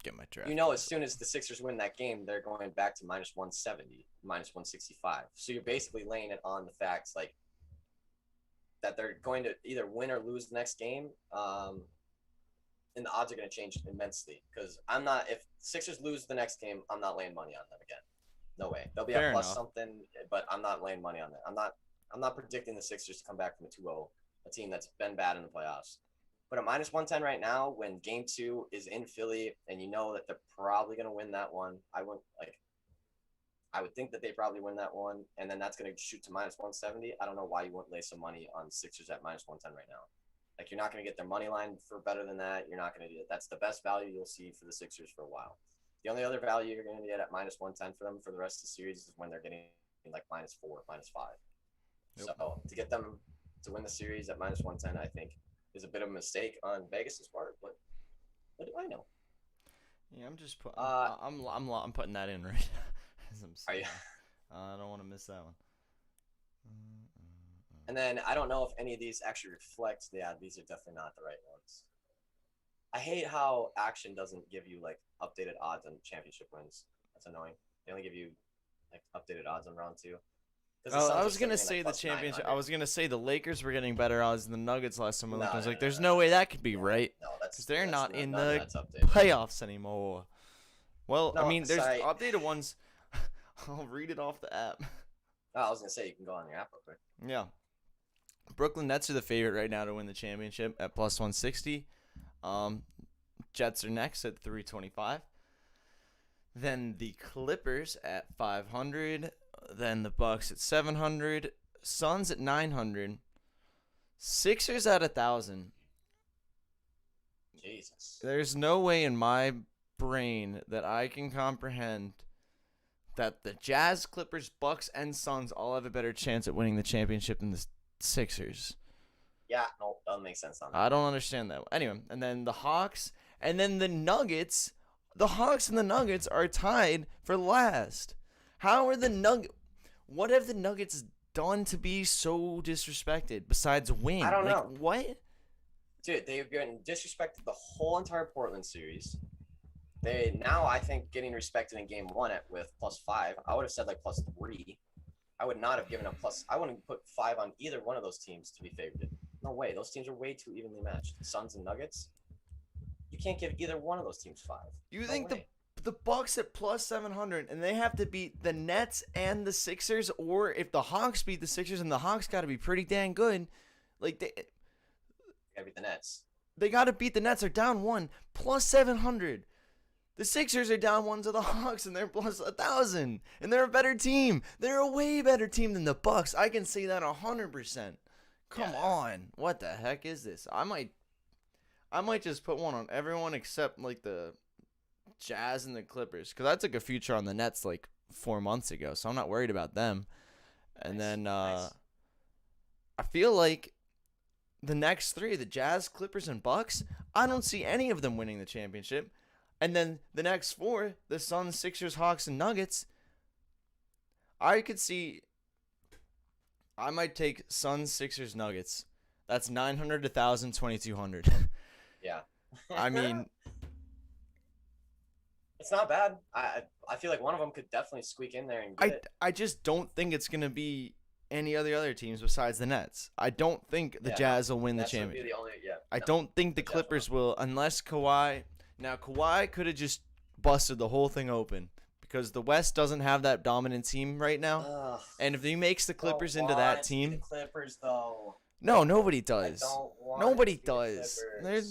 Speaker 1: Get my draft.
Speaker 2: As soon as the Sixers win that game, they're going back to minus 170, minus 165. So you're basically laying it on the facts like that they're going to either win or lose the next game. And the odds are going to change immensely because if Sixers lose the next game, I'm not laying money on them again. No way. They'll be at plus something, but I'm not laying money on that. I'm not predicting the Sixers to come back from a 2-0, a team that's been bad in the playoffs. But at minus 110 right now, when game 2 is in Philly and you know that they're probably going to win that one, I would think that they probably win that one, and then that's going to shoot to minus 170. I don't know why you wouldn't lay some money on Sixers at minus 110 right now. Like, you're not going to get their money line for better than that. You're not going to do it. That's the best value you'll see for the Sixers for a while. The only other value you're going to get at minus 110 for them for the rest of the series is when they're getting like minus 4, minus 5. Yep. So to get them to win the series at minus 110, I think is a bit of a mistake on Vegas' part. But what do I know?
Speaker 1: Yeah, I'm just putting. I'm putting that in right. As I'm
Speaker 2: Are you?
Speaker 1: I don't want to miss that one.
Speaker 2: And then I don't know if any of these actually reflect. Yeah, these are definitely not the right ones. I hate how Action doesn't give you like updated odds on championship wins. That's annoying. They only give you like updated odds on round 2.
Speaker 1: I was gonna say the championship. I was gonna say the Lakers were getting better odds than the Nuggets last time. I was like, "There's no way that could be right," because they're not in the playoffs anymore. Well, I mean, there's updated ones. I'll read it off the app.
Speaker 2: Oh, I was gonna say you can go on your app real quick.
Speaker 1: Yeah, Brooklyn Nets are the favorite right now to win the championship at plus 160. Jets are next at 325. Then the Clippers at 500. Then the Bucks at 700. Suns at 900. Sixers at 1,000.
Speaker 2: Jesus.
Speaker 1: There's no way in my brain that I can comprehend that the Jazz, Clippers, Bucks, and Suns all have a better chance at winning the championship than the Sixers.
Speaker 2: Yeah, no, doesn't make sense on that.
Speaker 1: I don't understand that. Anyway, and then the Hawks, and then the Nuggets. The Hawks and the Nuggets are tied for last. How are the Nuggets? What have the Nuggets done to be so disrespected besides win?
Speaker 2: I don't know.
Speaker 1: What?
Speaker 2: Dude, they've been disrespected the whole entire Portland series. They now, I think, getting respected in game 1 with +5. I would have said like +3. I would not have given a plus. I wouldn't put 5 on either one of those teams to be favored. No way. Those teams are way too evenly matched. Suns and Nuggets. You can't give either one of those teams 5.
Speaker 1: You think the the Bucks at plus 700, and they have to beat the Nets and the Sixers, or if the Hawks beat the Sixers, and the Hawks got to be pretty dang good, like
Speaker 2: Gotta beat the Nets.
Speaker 1: they got to beat the Nets. They're down 1, plus 700. The Sixers are down 1 to the Hawks, and they're plus 1,000, and they're a better team. They're a way better team than the Bucks. I can say that 100%. Come on, what the heck is this? I might just put one on everyone except like the Jazz and the Clippers, because I took a future on the Nets like 4 months ago, so I'm not worried about them. And then
Speaker 2: Nice.
Speaker 1: I feel like the next 3, the Jazz, Clippers, and Bucks, I don't see any of them winning the championship. And then the next 4, the Suns, Sixers, Hawks, and Nuggets, I could see. I might take Suns, Sixers, Nuggets. That's 900, 1,000, 2,200.
Speaker 2: Yeah.
Speaker 1: I mean,
Speaker 2: it's not bad. I feel like one of them could definitely squeak in there and get it.
Speaker 1: I just don't think it's gonna be any of the other teams besides the Nets. I don't think the
Speaker 2: Yeah,
Speaker 1: Jazz will win the
Speaker 2: Nets would be
Speaker 1: championship.
Speaker 2: the only,
Speaker 1: I
Speaker 2: no.
Speaker 1: don't think the
Speaker 2: the Jazz will
Speaker 1: Clippers will, unless Kawhi. Now Kawhi could have just busted the whole thing open because the West doesn't have that dominant team right now.
Speaker 2: Ugh,
Speaker 1: And if he makes the
Speaker 2: don't
Speaker 1: Clippers into
Speaker 2: want
Speaker 1: that
Speaker 2: it to be
Speaker 1: team,
Speaker 2: the Clippers though.
Speaker 1: no, nobody
Speaker 2: I
Speaker 1: does.
Speaker 2: don't want
Speaker 1: Nobody
Speaker 2: it to be the
Speaker 1: does.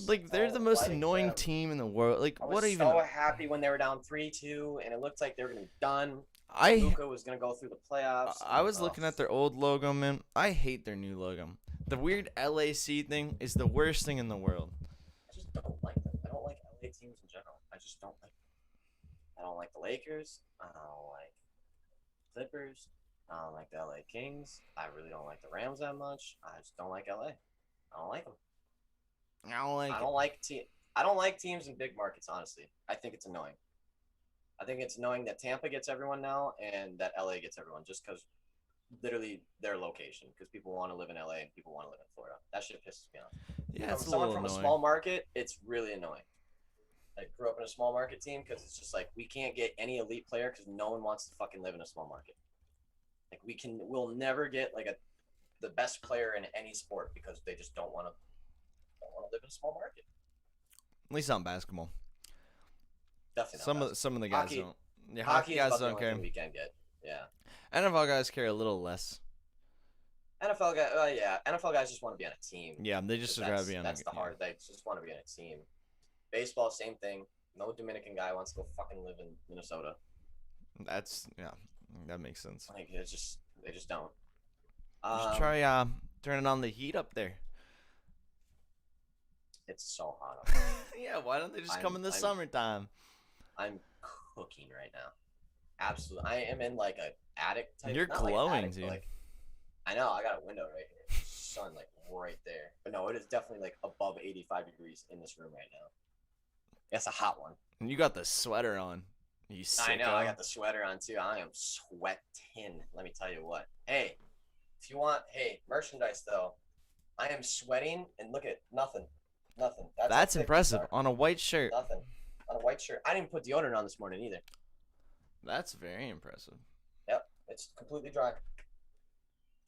Speaker 2: Clippers.
Speaker 1: They're
Speaker 2: I
Speaker 1: the
Speaker 2: don't
Speaker 1: most
Speaker 2: like
Speaker 1: annoying
Speaker 2: them.
Speaker 1: team in the world. Like
Speaker 2: I was
Speaker 1: what even?
Speaker 2: so happy when they were down 3-2, and it looked like they were gonna be done.
Speaker 1: I
Speaker 2: Luka was gonna go through the playoffs.
Speaker 1: I was
Speaker 2: Oh,
Speaker 1: looking at their old logo, man. I hate their new logo. The weird LAC thing is the worst thing in the world.
Speaker 2: I just don't like them. I don't like LA teams in general. I just don't like them. I don't like the Lakers. I don't like Clippers. I don't like the LA Kings. I really don't like the Rams that much. I just don't like LA. I don't like them.
Speaker 1: I don't like
Speaker 2: I
Speaker 1: it.
Speaker 2: don't like I don't like teams in big markets. Honestly, I think it's annoying. I think it's annoying that Tampa gets everyone now and that LA gets everyone just because literally their location. Because people want to live in LA and people want to live in Florida. That shit pisses me off.
Speaker 1: Yeah, it's a
Speaker 2: Someone
Speaker 1: little
Speaker 2: from
Speaker 1: annoying.
Speaker 2: a small market, it's really annoying. I grew up in a small market team because it's just like we can't get any elite player because no one wants to fucking live in a small market. Like we'll never get like the best player in any sport because they just don't want to live in a small market.
Speaker 1: At least not basketball.
Speaker 2: Definitely not.
Speaker 1: Some of the guys
Speaker 2: Hockey-
Speaker 1: don't. Yeah,
Speaker 2: Hockey
Speaker 1: hockey
Speaker 2: is
Speaker 1: guys
Speaker 2: about the
Speaker 1: don't
Speaker 2: only
Speaker 1: care.
Speaker 2: thing we can get. Yeah.
Speaker 1: NFL guys care a little less.
Speaker 2: NFL guys, NFL guys just want to be on a team.
Speaker 1: Yeah, they just
Speaker 2: That's-
Speaker 1: rather be on.
Speaker 2: That's the hard. They just want to be on a team. Baseball, same thing. No Dominican guy wants to go fucking live in Minnesota.
Speaker 1: That's that makes sense.
Speaker 2: Like it's just they just don't.
Speaker 1: You should try turning on the heat up there.
Speaker 2: It's so hot. Up there.
Speaker 1: Yeah, why don't they just come in the
Speaker 2: I'm-
Speaker 1: summertime?
Speaker 2: I'm cooking right now. Absolutely, I am in like a attic type.
Speaker 1: You're
Speaker 2: not like
Speaker 1: glowing,
Speaker 2: attic, but,
Speaker 1: dude.
Speaker 2: like, I know. I got a window right here. Sun like right there. But no, it is definitely like above 85 degrees in this room right now. That's a hot one.
Speaker 1: And you got the sweater on. You sicko.
Speaker 2: I know. I got the sweater on too. I am sweating. Let me tell you what. Hey, if you want, merchandise though. I am sweating and look at nothing. Nothing.
Speaker 1: That's
Speaker 2: how thick these
Speaker 1: impressive.
Speaker 2: are.
Speaker 1: On a white shirt.
Speaker 2: Nothing. On a white shirt. I didn't put deodorant on this morning either.
Speaker 1: That's very impressive.
Speaker 2: Yep. It's completely dry.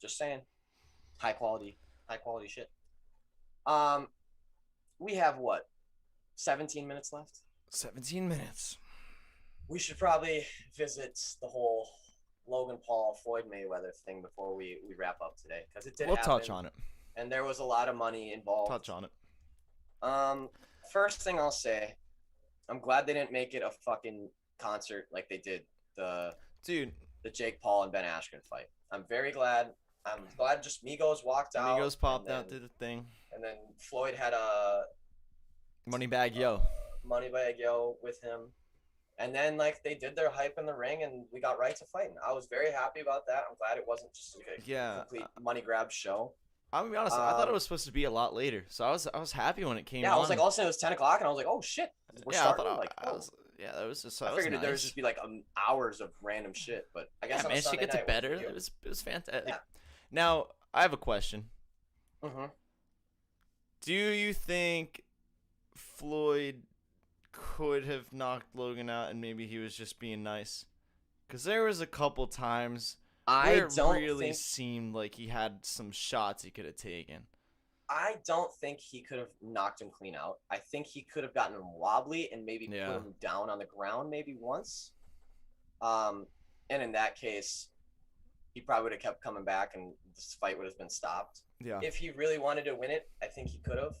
Speaker 2: Just saying. High quality shit. We have what? 17 minutes left?
Speaker 1: 17 minutes.
Speaker 2: We should probably visit the whole Logan Paul Floyd Mayweather thing before we wrap up today because it did
Speaker 1: We'll
Speaker 2: happen,
Speaker 1: touch on it.
Speaker 2: and there was a lot of money involved.
Speaker 1: Touch on it.
Speaker 2: First thing I'll say, I'm glad they didn't make it a fucking concert like they did the
Speaker 1: Dude,
Speaker 2: Jake Paul and Ben Askren fight. I'm very glad. I'm glad just Migos walked out.
Speaker 1: Migos popped
Speaker 2: and
Speaker 1: out,
Speaker 2: then-
Speaker 1: did the thing.
Speaker 2: and then Floyd had a
Speaker 1: Moneybag Yo.
Speaker 2: Moneybag Yo with him. And then like they did their hype in the ring and we got right to fighting. I was very happy about that. I'm glad it wasn't just like a
Speaker 1: Yeah,
Speaker 2: complete money grab show.
Speaker 1: I'm gonna be honest. I thought it was supposed to be a lot later, so I was happy when it came.
Speaker 2: Yeah, I was
Speaker 1: on.
Speaker 2: like all of a sudden it was 10 o'clock and I was like, oh shit. We're
Speaker 1: yeah, I
Speaker 2: starting.
Speaker 1: thought
Speaker 2: Like,
Speaker 1: I was. Yeah, that was just.
Speaker 2: I
Speaker 1: That was
Speaker 2: figured
Speaker 1: nice.
Speaker 2: there would just be like hours of random shit, but I guess
Speaker 1: Yeah,
Speaker 2: on a
Speaker 1: man, she
Speaker 2: Sunday
Speaker 1: gets
Speaker 2: night
Speaker 1: it better.
Speaker 2: cute.
Speaker 1: It was fantastic.
Speaker 2: Yeah.
Speaker 1: Now I have a question.
Speaker 2: Mhm.
Speaker 1: Do you think Floyd could have knocked Logan out and maybe he was just being nice? Because there was a couple times
Speaker 2: I
Speaker 1: where it
Speaker 2: don't
Speaker 1: really
Speaker 2: think
Speaker 1: seemed like he had some shots he could have taken.
Speaker 2: I don't think he could have knocked him clean out. I think he could have gotten him wobbly and maybe put him down on the ground maybe once. And in that case, he probably would have kept coming back and this fight would have been stopped.
Speaker 1: Yeah.
Speaker 2: If he really wanted to win it, I think he could have.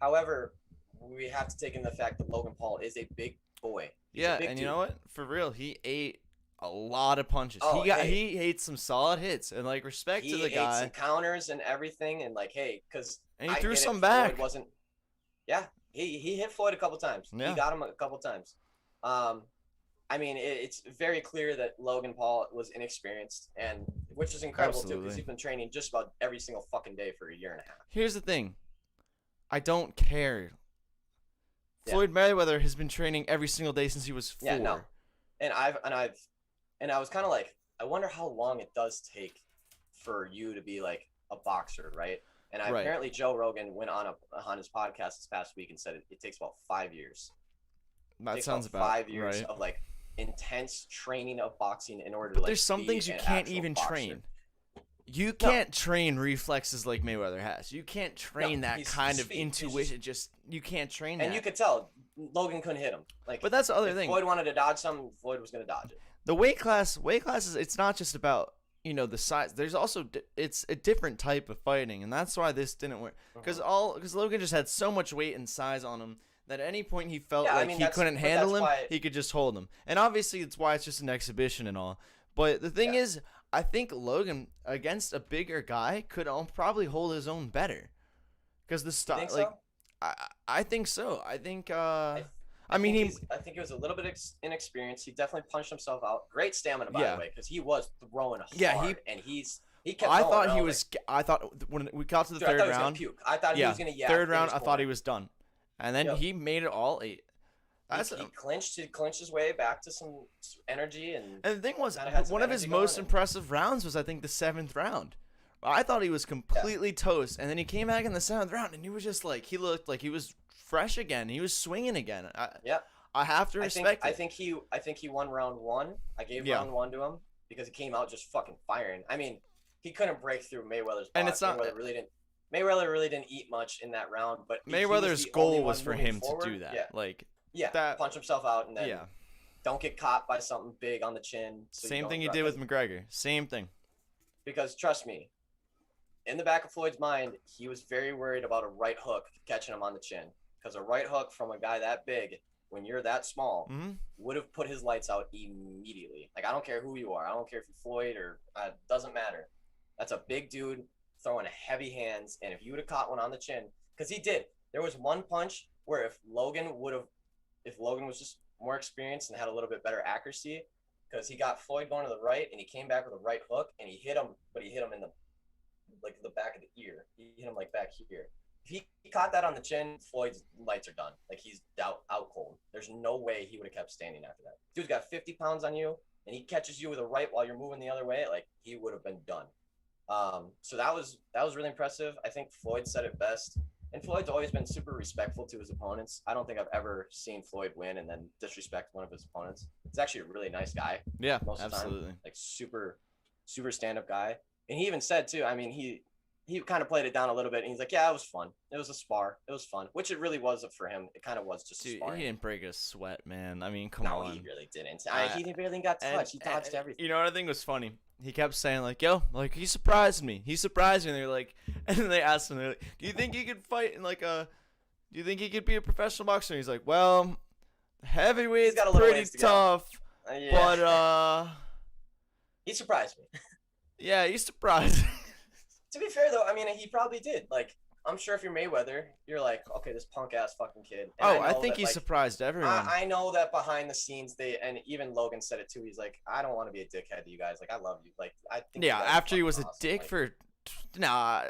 Speaker 2: However, we have to take in the fact that Logan Paul is a big boy. He's a big
Speaker 1: and
Speaker 2: dude.
Speaker 1: you know what? For real, he ate a lot of punches.
Speaker 2: Oh,
Speaker 1: he ate some solid hits, and like respect to the
Speaker 2: He ate
Speaker 1: guy.
Speaker 2: some counters and everything, and like, hey, because
Speaker 1: And he threw some back.
Speaker 2: Floyd wasn't. Yeah, he hit Floyd a couple times.
Speaker 1: Yeah.
Speaker 2: He got him a couple times. I mean, it's very clear that Logan Paul was inexperienced, and which is incredible too,
Speaker 1: Absolutely.
Speaker 2: because he's been training just about every single fucking day for a year and a half.
Speaker 1: Here's the thing, I don't care.
Speaker 2: Yeah.
Speaker 1: Floyd Mayweather has been training every single day since he was 4.
Speaker 2: Yeah, no. And I was kind of like, I wonder how long it does take for you to be like a boxer, right? And
Speaker 1: Right.
Speaker 2: apparently Joe Rogan went on his podcast this past week and said it takes about 5 years.
Speaker 1: That
Speaker 2: Takes
Speaker 1: sounds
Speaker 2: about
Speaker 1: about
Speaker 2: 5 years
Speaker 1: right.
Speaker 2: of like intense training of boxing in order
Speaker 1: But
Speaker 2: to like
Speaker 1: there's some
Speaker 2: be
Speaker 1: things you
Speaker 2: an
Speaker 1: can't
Speaker 2: actual
Speaker 1: even
Speaker 2: boxer.
Speaker 1: train. You can't train reflexes like Mayweather has. You can't train that
Speaker 2: he's
Speaker 1: kind of
Speaker 2: speed. He's
Speaker 1: intuition. You can't train
Speaker 2: And
Speaker 1: that.
Speaker 2: you could tell Logan couldn't hit him. Like,
Speaker 1: But that's the other
Speaker 2: if
Speaker 1: thing.
Speaker 2: Floyd wanted to dodge something, Floyd was going to dodge it.
Speaker 1: The weight classes, it's not just about, the size. There's also it's a different type of fighting, and that's why this didn't work. Because Logan just had so much weight and size on him that at any point he felt
Speaker 2: Yeah, I
Speaker 1: like
Speaker 2: mean,
Speaker 1: he couldn't handle him,
Speaker 2: why-
Speaker 1: he could just hold him. And obviously it's why it's just an exhibition and all. But the thing is, I think Logan against a bigger guy could probably hold his own better. Because the style,
Speaker 2: Think
Speaker 1: like,
Speaker 2: so?
Speaker 1: I think so. I think
Speaker 2: I think he was a little bit inexperienced. He definitely punched himself out. Great stamina, by
Speaker 1: Yeah.
Speaker 2: the way, because he was throwing hard.
Speaker 1: Yeah,
Speaker 2: and he kept.
Speaker 1: I
Speaker 2: going,
Speaker 1: thought
Speaker 2: and
Speaker 1: he
Speaker 2: was
Speaker 1: was. I thought when we got to the
Speaker 2: like, dude,
Speaker 1: third
Speaker 2: I thought
Speaker 1: round,
Speaker 2: he was gonna puke. I thought he was gonna yap.
Speaker 1: third
Speaker 2: in
Speaker 1: round,
Speaker 2: his
Speaker 1: I thought
Speaker 2: corner.
Speaker 1: he was done, and then
Speaker 2: Yep.
Speaker 1: he made it all 8.
Speaker 2: He clinched. He clinched his way back to some energy, and
Speaker 1: And the thing was,
Speaker 2: kinda had some
Speaker 1: one of his
Speaker 2: energy going,
Speaker 1: most
Speaker 2: and-
Speaker 1: impressive rounds was, I think, the 7th round. I thought he was completely toast, and then he came back in the 7th round, and he was just like, he looked like he was fresh again. He was swinging again. I have to respect
Speaker 2: I
Speaker 1: it.
Speaker 2: think he won round 1. I gave
Speaker 1: Yeah.
Speaker 2: round 1 to him because he came out just fucking firing. I mean, he couldn't break through Mayweather's box.
Speaker 1: And it's not-
Speaker 2: Mayweather really didn't eat much in that round, but he was
Speaker 1: Mayweather's
Speaker 2: the only
Speaker 1: goal
Speaker 2: one
Speaker 1: was for
Speaker 2: moving
Speaker 1: him
Speaker 2: forward.
Speaker 1: to do that.
Speaker 2: Yeah,
Speaker 1: Like,
Speaker 2: yeah.
Speaker 1: that-
Speaker 2: Punch himself out and then
Speaker 1: yeah.
Speaker 2: don't get caught by something big on the chin. So
Speaker 1: Same
Speaker 2: don't
Speaker 1: thing he
Speaker 2: drop
Speaker 1: did
Speaker 2: it.
Speaker 1: with McGregor. Same thing.
Speaker 2: Because trust me, in the back of Floyd's mind, he was very worried about a right hook catching him on the chin. Because a right hook from a guy that big, when you're that small,
Speaker 1: hmm
Speaker 2: would have put his lights out immediately. Like, I don't care who you are. I don't care if you're Floyd or doesn't matter. That's a big dude throwing heavy hands. And if you would have caught one on the chin, because he did. There was one punch where if Logan was just more experienced and had a little bit better accuracy, because he got Floyd going to the right and he came back with a right hook and he hit him, but he hit him in the back of the ear. He hit him like back here. If he caught that on the chin, Floyd's lights are done. Like, he's out cold. There's no way he would have kept standing after that. Dude's got 50 pounds on you, and he catches you with a right while you're moving the other way. Like, he would have been done. So that was really impressive. I think Floyd said it best. And Floyd's always been super respectful to his opponents. I don't think I've ever seen Floyd win and then disrespect one of his opponents. He's actually a really nice guy.
Speaker 1: Yeah,
Speaker 2: Most of the time.
Speaker 1: absolutely.
Speaker 2: Like, super stand-up guy. And he even said too, I mean, he kind of played it down a little bit, and he's like, yeah, it was fun. It was a spar. It was fun, which it really was for him. It kind of was just a
Speaker 1: Dude,
Speaker 2: spar.
Speaker 1: he didn't break a sweat, man. I mean, come
Speaker 2: No,
Speaker 1: on.
Speaker 2: he really didn't.
Speaker 1: I-
Speaker 2: He barely got touched. He dodged everything.
Speaker 1: You know what I think was funny? He kept saying like, "Yo, like he surprised me. He surprised me." And they're like, and then they asked him, they're like, "Do you think he could fight in like a? Do you think he could be a professional boxer?" And he's like, "Well, heavyweight's
Speaker 2: got a little
Speaker 1: pretty
Speaker 2: ways to go."
Speaker 1: tough,
Speaker 2: Yeah.
Speaker 1: but
Speaker 2: He surprised me.
Speaker 1: yeah, he's surprised."
Speaker 2: To be fair, though, I mean, he probably did. Like, I'm sure if you're Mayweather, you're like, okay, this punk-ass fucking kid. And
Speaker 1: I
Speaker 2: know
Speaker 1: think
Speaker 2: that,
Speaker 1: he
Speaker 2: like,
Speaker 1: surprised everyone.
Speaker 2: I know that behind the scenes, and even Logan said it too. He's like, I don't want to be a dickhead to you guys. Like, I love you. Like, I think.
Speaker 1: Yeah,
Speaker 2: you guys are
Speaker 1: after he
Speaker 2: fucking
Speaker 1: was a
Speaker 2: awesome.
Speaker 1: dick
Speaker 2: Like,
Speaker 1: for, nah,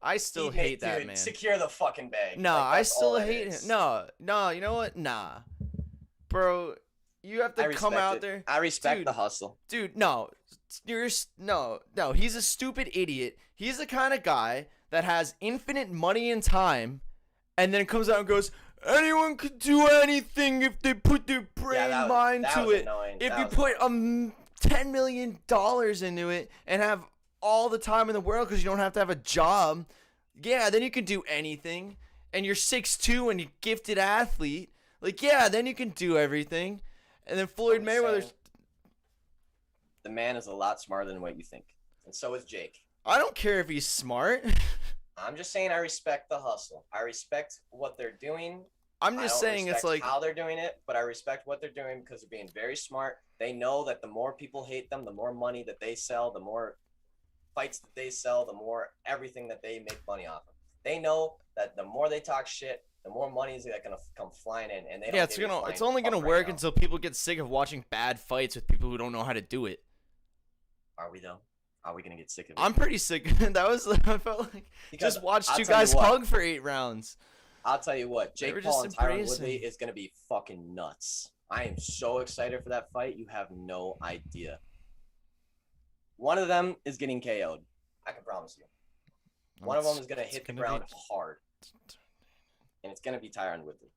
Speaker 1: I still hate that
Speaker 2: dude,
Speaker 1: man.
Speaker 2: Secure the fucking bag.
Speaker 1: No,
Speaker 2: Like,
Speaker 1: I
Speaker 2: that's
Speaker 1: still
Speaker 2: all it
Speaker 1: hate him.
Speaker 2: is.
Speaker 1: No, you know what? Nah, bro, you have to
Speaker 2: I
Speaker 1: come
Speaker 2: respect
Speaker 1: out
Speaker 2: it.
Speaker 1: there.
Speaker 2: I respect
Speaker 1: Dude.
Speaker 2: the hustle.
Speaker 1: Dude, no, no. He's a stupid idiot. He's the kind of guy that has infinite money and time, and then comes out and goes, "Anyone could do anything if they put their brain mind
Speaker 2: that
Speaker 1: to
Speaker 2: was
Speaker 1: it.
Speaker 2: annoying.
Speaker 1: If
Speaker 2: That
Speaker 1: you
Speaker 2: was
Speaker 1: put
Speaker 2: annoying.
Speaker 1: $10 million into it and have all the time in the world because you don't have to have a job, yeah, then you can do anything. And you're 6'2" and you're a gifted athlete. Like, yeah, then you can do everything. And then Floyd
Speaker 2: I'm just
Speaker 1: Mayweather's.
Speaker 2: saying, the man is a lot smarter than what you think, and so is Jake.
Speaker 1: I don't care if he's smart.
Speaker 2: I'm just saying I respect the hustle. I respect what they're doing.
Speaker 1: I'm
Speaker 2: I
Speaker 1: just
Speaker 2: don't
Speaker 1: saying it's
Speaker 2: respect
Speaker 1: like.
Speaker 2: how they're doing it, but I respect what they're doing because they're being very smart. They know that the more people hate them, the more money that they sell, the more fights that they sell, the more everything that they make money off of. They know that the more they talk shit, the more money is gonna come flying in, and they don't
Speaker 1: Yeah,
Speaker 2: give a flying
Speaker 1: it's only gonna
Speaker 2: fuck right
Speaker 1: work
Speaker 2: now.
Speaker 1: until people get sick of watching bad fights with people who don't know how to do it.
Speaker 2: Are we though? Are we gonna get sick of it?
Speaker 1: I'm pretty sick. That was I felt like
Speaker 2: Because
Speaker 1: just watched
Speaker 2: I'll
Speaker 1: two
Speaker 2: tell you
Speaker 1: guys
Speaker 2: what.
Speaker 1: hug for 8 rounds.
Speaker 2: I'll tell you what,
Speaker 1: They were
Speaker 2: Jake Paul
Speaker 1: just
Speaker 2: and Tyron
Speaker 1: embracing.
Speaker 2: Woodley is gonna be fucking nuts. I am so excited for that fight. You have no idea. One of them is getting KO'd. I can promise you. One of them is gonna hit the ground hard, and it's gonna be Tyron Woodley.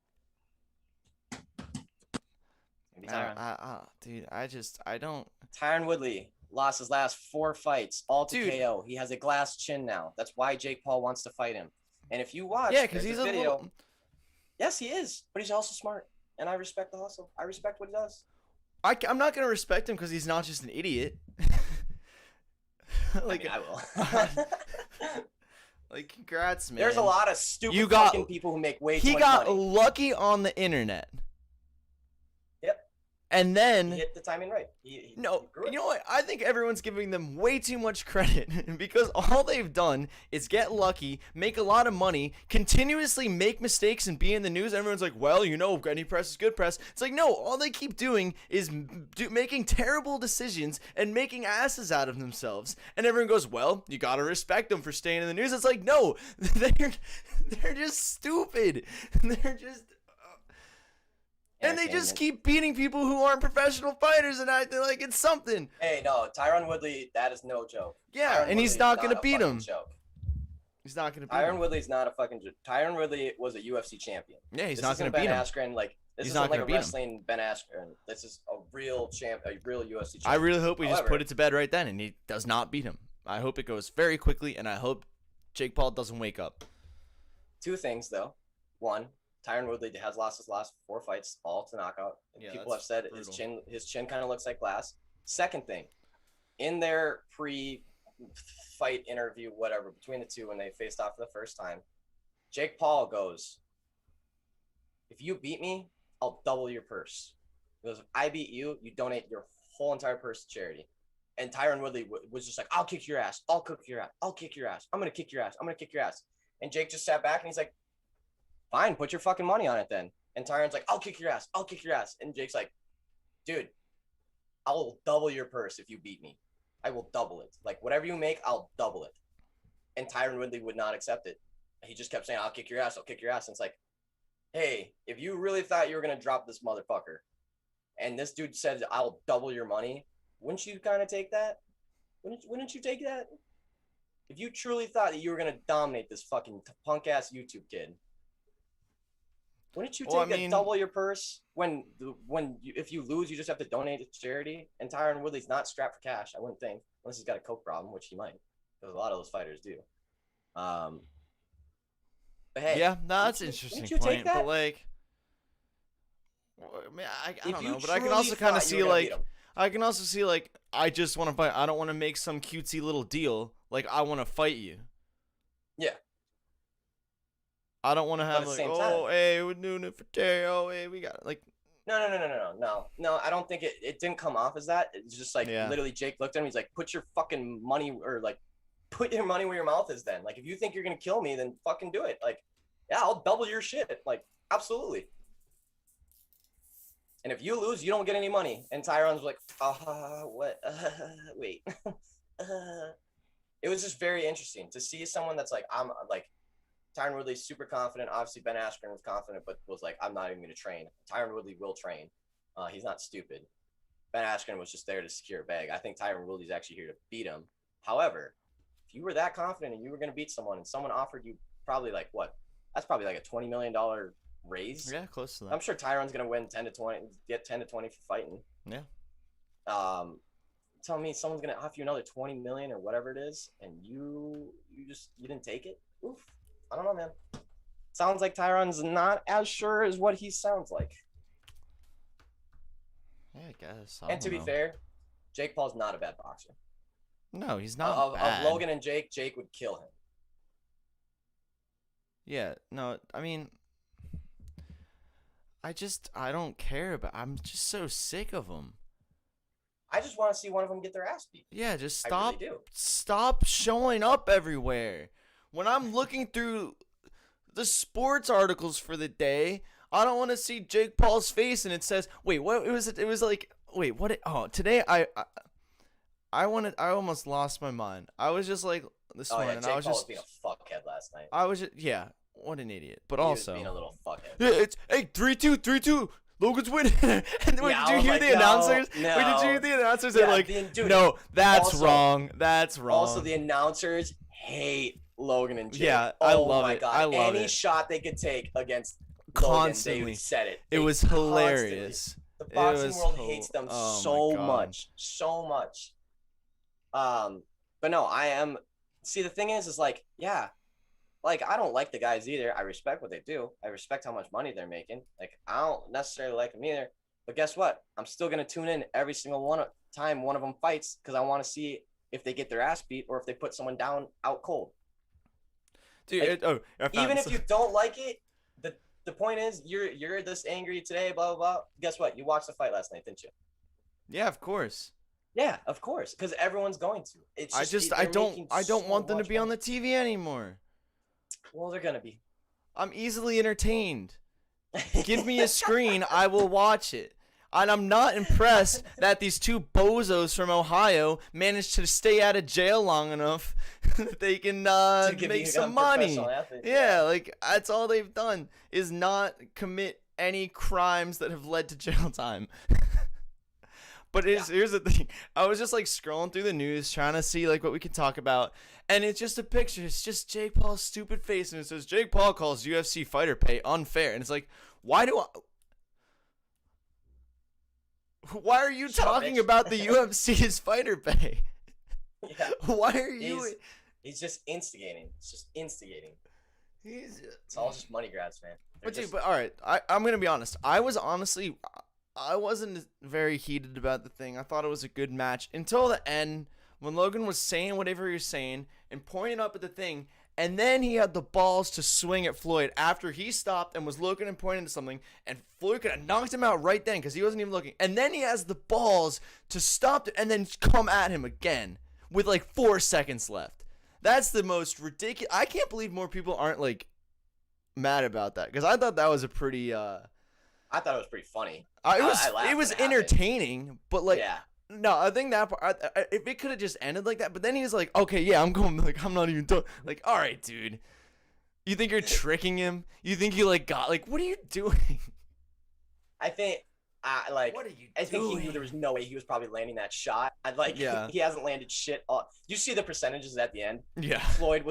Speaker 2: Maybe Tyron.
Speaker 1: Dude, I don't.
Speaker 2: Tyron Woodley lost his last 4 fights, all to
Speaker 1: Dude.
Speaker 2: KO. He has a glass chin now. That's why Jake Paul wants to fight him. And if you watch,
Speaker 1: Yeah, because
Speaker 2: there's
Speaker 1: he's
Speaker 2: a
Speaker 1: a
Speaker 2: video.
Speaker 1: little.
Speaker 2: Yes, he is, but he's also smart, and I respect the hustle. I respect what he does.
Speaker 1: I'm not gonna respect him because he's not just an idiot. Like,
Speaker 2: I will.
Speaker 1: like, congrats, man.
Speaker 2: There's a lot of stupid
Speaker 1: You got-
Speaker 2: fucking people who make way too
Speaker 1: He
Speaker 2: much
Speaker 1: got
Speaker 2: money.
Speaker 1: lucky on the internet.
Speaker 2: Yep.
Speaker 1: And
Speaker 2: He
Speaker 1: then.
Speaker 2: hit the timing right. He
Speaker 1: No,
Speaker 2: grew it.
Speaker 1: you know what? I think everyone's giving them way too much credit because all they've done is get lucky, make a lot of money, continuously make mistakes and be in the news. Everyone's like, well, you know, any press is good press. It's like, no, all they keep doing is making terrible decisions and making asses out of themselves. And everyone goes, well, you got to respect them for staying in the news. It's like, no, they're just stupid. They're just... And they just
Speaker 2: Entertainment.
Speaker 1: keep beating people who aren't professional fighters and acting like it's something.
Speaker 2: Hey, no, Tyron Woodley, that is no joke.
Speaker 1: Yeah,
Speaker 2: Tyron
Speaker 1: and he's
Speaker 2: Woodley
Speaker 1: not
Speaker 2: is
Speaker 1: gonna
Speaker 2: a
Speaker 1: beat
Speaker 2: fucking
Speaker 1: him.
Speaker 2: Joke.
Speaker 1: He's not gonna beat
Speaker 2: Tyron
Speaker 1: him.
Speaker 2: Woodley's not a fucking joke. Tyron Woodley was a UFC champion.
Speaker 1: Yeah, he's
Speaker 2: This
Speaker 1: not gonna
Speaker 2: isn't
Speaker 1: beat
Speaker 2: Ben
Speaker 1: him.
Speaker 2: Askren, like this
Speaker 1: He's
Speaker 2: isn't
Speaker 1: not
Speaker 2: like
Speaker 1: gonna
Speaker 2: a
Speaker 1: beat him.
Speaker 2: wrestling Ben Askren. This is a real UFC champion.
Speaker 1: I really hope we just
Speaker 2: However-
Speaker 1: put it to bed right then and he does not beat him. I hope it goes very quickly and I hope Jake Paul doesn't wake up.
Speaker 2: 2 things though. One, Tyron Woodley has lost his last 4 fights, all to knockout.
Speaker 1: Yeah,
Speaker 2: People have
Speaker 1: that's
Speaker 2: said his chin kind of looks like glass. Second thing, in their pre-fight interview, whatever, between the two when they faced off for the first time, Jake Paul goes, "If you beat me, I'll double your purse." He goes, "If I beat you, you donate your whole entire purse to charity." And Tyron Woodley was just like, "I'll kick your ass. I'll kick your ass. I'll kick your ass. I'm gonna kick your ass. I'm gonna kick your ass." And Jake just sat back and he's like, "Fine, put your fucking money on it then." And Tyron's like, "I'll kick your ass. I'll kick your ass." And Jake's like, "Dude, I will double your purse if you beat me. I will double it. Like whatever you make, I'll double it." And Tyron Woodley would not accept it. He just kept saying, "I'll kick your ass. I'll kick your ass." And it's like, hey, if you really thought you were gonna drop this motherfucker, and this dude said, "I'll double your money," wouldn't you kind of take that? Wouldn't you take that? If you truly thought that you were gonna dominate this fucking punk ass YouTube kid, wouldn't you take
Speaker 1: Well, I mean-
Speaker 2: double your purse if you lose, you just have to donate to charity? And Tyron Woodley's not strapped for cash, I wouldn't think, unless he's got a coke problem, which he might, because a lot of those fighters do. But hey,
Speaker 1: Yeah, no, that's an
Speaker 2: wouldn't
Speaker 1: interesting
Speaker 2: you take
Speaker 1: point.
Speaker 2: that?
Speaker 1: But like, well, I mean, I
Speaker 2: if
Speaker 1: don't
Speaker 2: you
Speaker 1: know. But I can
Speaker 2: truly
Speaker 1: also kind of
Speaker 2: thought you
Speaker 1: see
Speaker 2: were gonna beat
Speaker 1: like
Speaker 2: him.
Speaker 1: I can also see like I just want to fight. I don't want to make some cutesy little deal. Like I want to fight you.
Speaker 2: Yeah.
Speaker 1: I don't want to
Speaker 2: at
Speaker 1: have
Speaker 2: the
Speaker 1: like,
Speaker 2: same
Speaker 1: oh,
Speaker 2: time-
Speaker 1: hey, we're doing it for Terry. Oh, hey, we got it. Like,
Speaker 2: No. I don't think it didn't come off as that. It's just like
Speaker 1: Yeah.
Speaker 2: literally Jake looked at him. He's like, "Put your fucking money or like, put your money where your mouth is." Then, like, if you think you're gonna kill me, then fucking do it. Like, yeah, I'll double your shit. Like, absolutely. And if you lose, you don't get any money. And Tyron's like, what? Wait. It was just very interesting to see someone that's like, I'm like, Tyron Woodley's super confident. Obviously, Ben Askren was confident, but was like, "I'm not even going to train." Tyron Woodley will train. He's not stupid. Ben Askren was just there to secure a bag. I think Tyron Woodley's actually here to beat him. However, if you were that confident and you were going to beat someone and someone offered you probably like what? That's probably like a $20 million raise.
Speaker 1: yeah, close to that.
Speaker 2: I'm sure Tyron's going to win 10 to 20, get 10 to 20 for fighting.
Speaker 1: Yeah.
Speaker 2: tell me someone's gonna offer you another 20 million or whatever it is, and you didn't take it? Oof. I don't know, man. Sounds like Tyron's not as sure as what he sounds like.
Speaker 1: Yeah, I guess.
Speaker 2: And to be fair, Jake Paul's not a bad boxer.
Speaker 1: no, he's not
Speaker 2: Of
Speaker 1: bad.
Speaker 2: Logan and Jake would kill him.
Speaker 1: Yeah, no, I mean, I don't care about. I'm just so sick of them.
Speaker 2: I just want to see one of them get their ass beat.
Speaker 1: Yeah, just
Speaker 2: I
Speaker 1: stop.
Speaker 2: really do.
Speaker 1: Stop showing up everywhere. When I'm looking through the sports articles for the day, I don't want to see Jake Paul's face and it says, "Wait, what?" It was like, "Wait, what?" Today I almost lost my mind. I was just like this
Speaker 2: Oh yeah,
Speaker 1: morning.
Speaker 2: Jake
Speaker 1: I was
Speaker 2: Paul
Speaker 1: just
Speaker 2: was being a fuckhead last night.
Speaker 1: I was just yeah. What an idiot. But
Speaker 2: He
Speaker 1: also,
Speaker 2: was being a little fuckhead.
Speaker 1: yeah, it's hey 3-2. Logan's winning. And wait,
Speaker 2: Yeah,
Speaker 1: did you
Speaker 2: I was
Speaker 1: hear
Speaker 2: like,
Speaker 1: the
Speaker 2: no,
Speaker 1: announcers?
Speaker 2: no.
Speaker 1: Wait, did you hear the announcers?
Speaker 2: Yeah,
Speaker 1: They're like,
Speaker 2: dude,
Speaker 1: no, that's
Speaker 2: also-
Speaker 1: wrong. That's wrong.
Speaker 2: Also, the announcers hate Logan and Jake.
Speaker 1: Yeah, I
Speaker 2: oh
Speaker 1: love
Speaker 2: my
Speaker 1: it.
Speaker 2: God.
Speaker 1: I love
Speaker 2: Any
Speaker 1: it.
Speaker 2: shot they could take against
Speaker 1: Constantly.
Speaker 2: Logan, they said it.
Speaker 1: It
Speaker 2: They
Speaker 1: was
Speaker 2: constantly-
Speaker 1: hilarious.
Speaker 2: The boxing
Speaker 1: was
Speaker 2: world
Speaker 1: hil-
Speaker 2: hates them
Speaker 1: oh my
Speaker 2: so
Speaker 1: God.
Speaker 2: much, so much. But no, I am. See, the thing is like, yeah, like I don't like the guys either. I respect what they do. I respect how much money they're making. Like I don't necessarily like them either. But guess what? I'm still gonna tune in every single time one of them fights because I want to see if they get their ass beat or if they put someone down out cold.
Speaker 1: Dude,
Speaker 2: Like,
Speaker 1: I found
Speaker 2: Even
Speaker 1: this-
Speaker 2: if you don't like it, the point is you're this angry today, blah blah blah. Guess what? You watched the fight last night, didn't you?
Speaker 1: yeah, of course.
Speaker 2: Yeah, of course, because everyone's going to. It's
Speaker 1: I don't want them to be on the TV anymore.
Speaker 2: Well, they're gonna be.
Speaker 1: I'm easily entertained. Give me a screen, I will watch it. And I'm not impressed that these two bozos from Ohio managed to stay out of jail long enough that they can
Speaker 2: To give
Speaker 1: make
Speaker 2: you
Speaker 1: some
Speaker 2: a
Speaker 1: money.
Speaker 2: professional athlete,
Speaker 1: Yeah, like that's all they've done is not commit any crimes that have led to jail time. But here's the thing. I was just like scrolling through the news trying to see like what we could talk about. And it's just a picture. It's just Jake Paul's stupid face. And it says, Jake Paul calls UFC fighter pay unfair. And it's like, why are you
Speaker 2: Shut up,
Speaker 1: talking
Speaker 2: bitch.
Speaker 1: about the UFC's fighter pay?
Speaker 2: Yeah.
Speaker 1: Why are you...
Speaker 2: He's just instigating. It's just instigating.
Speaker 1: He's...
Speaker 2: It's all just money grabs, man. They're
Speaker 1: But, dude,
Speaker 2: just-
Speaker 1: but all right, I'm going to be honest. I wasn't very heated about the thing. I thought it was a good match until the end when Logan was saying whatever he was saying and pointing up at the thing. And then he had the balls to swing at Floyd after he stopped and was looking and pointing to something. And Floyd could have knocked him out right then because he wasn't even looking. And then he has the balls to stop it and then come at him again with like 4 seconds left. That's the most ridiculous. I can't believe more people aren't like mad about that because I thought that was a pretty...
Speaker 2: I thought it was pretty funny.
Speaker 1: it
Speaker 2: I
Speaker 1: was
Speaker 2: laughed
Speaker 1: it was
Speaker 2: when it happened.
Speaker 1: entertaining, but like
Speaker 2: Yeah.
Speaker 1: no, I think that part, if it could have just ended like that, but then he's like, okay, yeah, I'm going, like I'm not even done. Like, all right, dude, you think you're tricking him? You think you like got like what are you doing?
Speaker 2: I think,
Speaker 1: What are you
Speaker 2: I think he
Speaker 1: doing?
Speaker 2: knew there was no way he was probably landing that shot.
Speaker 1: Yeah.
Speaker 2: He hasn't landed shit. You see the percentages at the end.
Speaker 1: Yeah,
Speaker 2: Floyd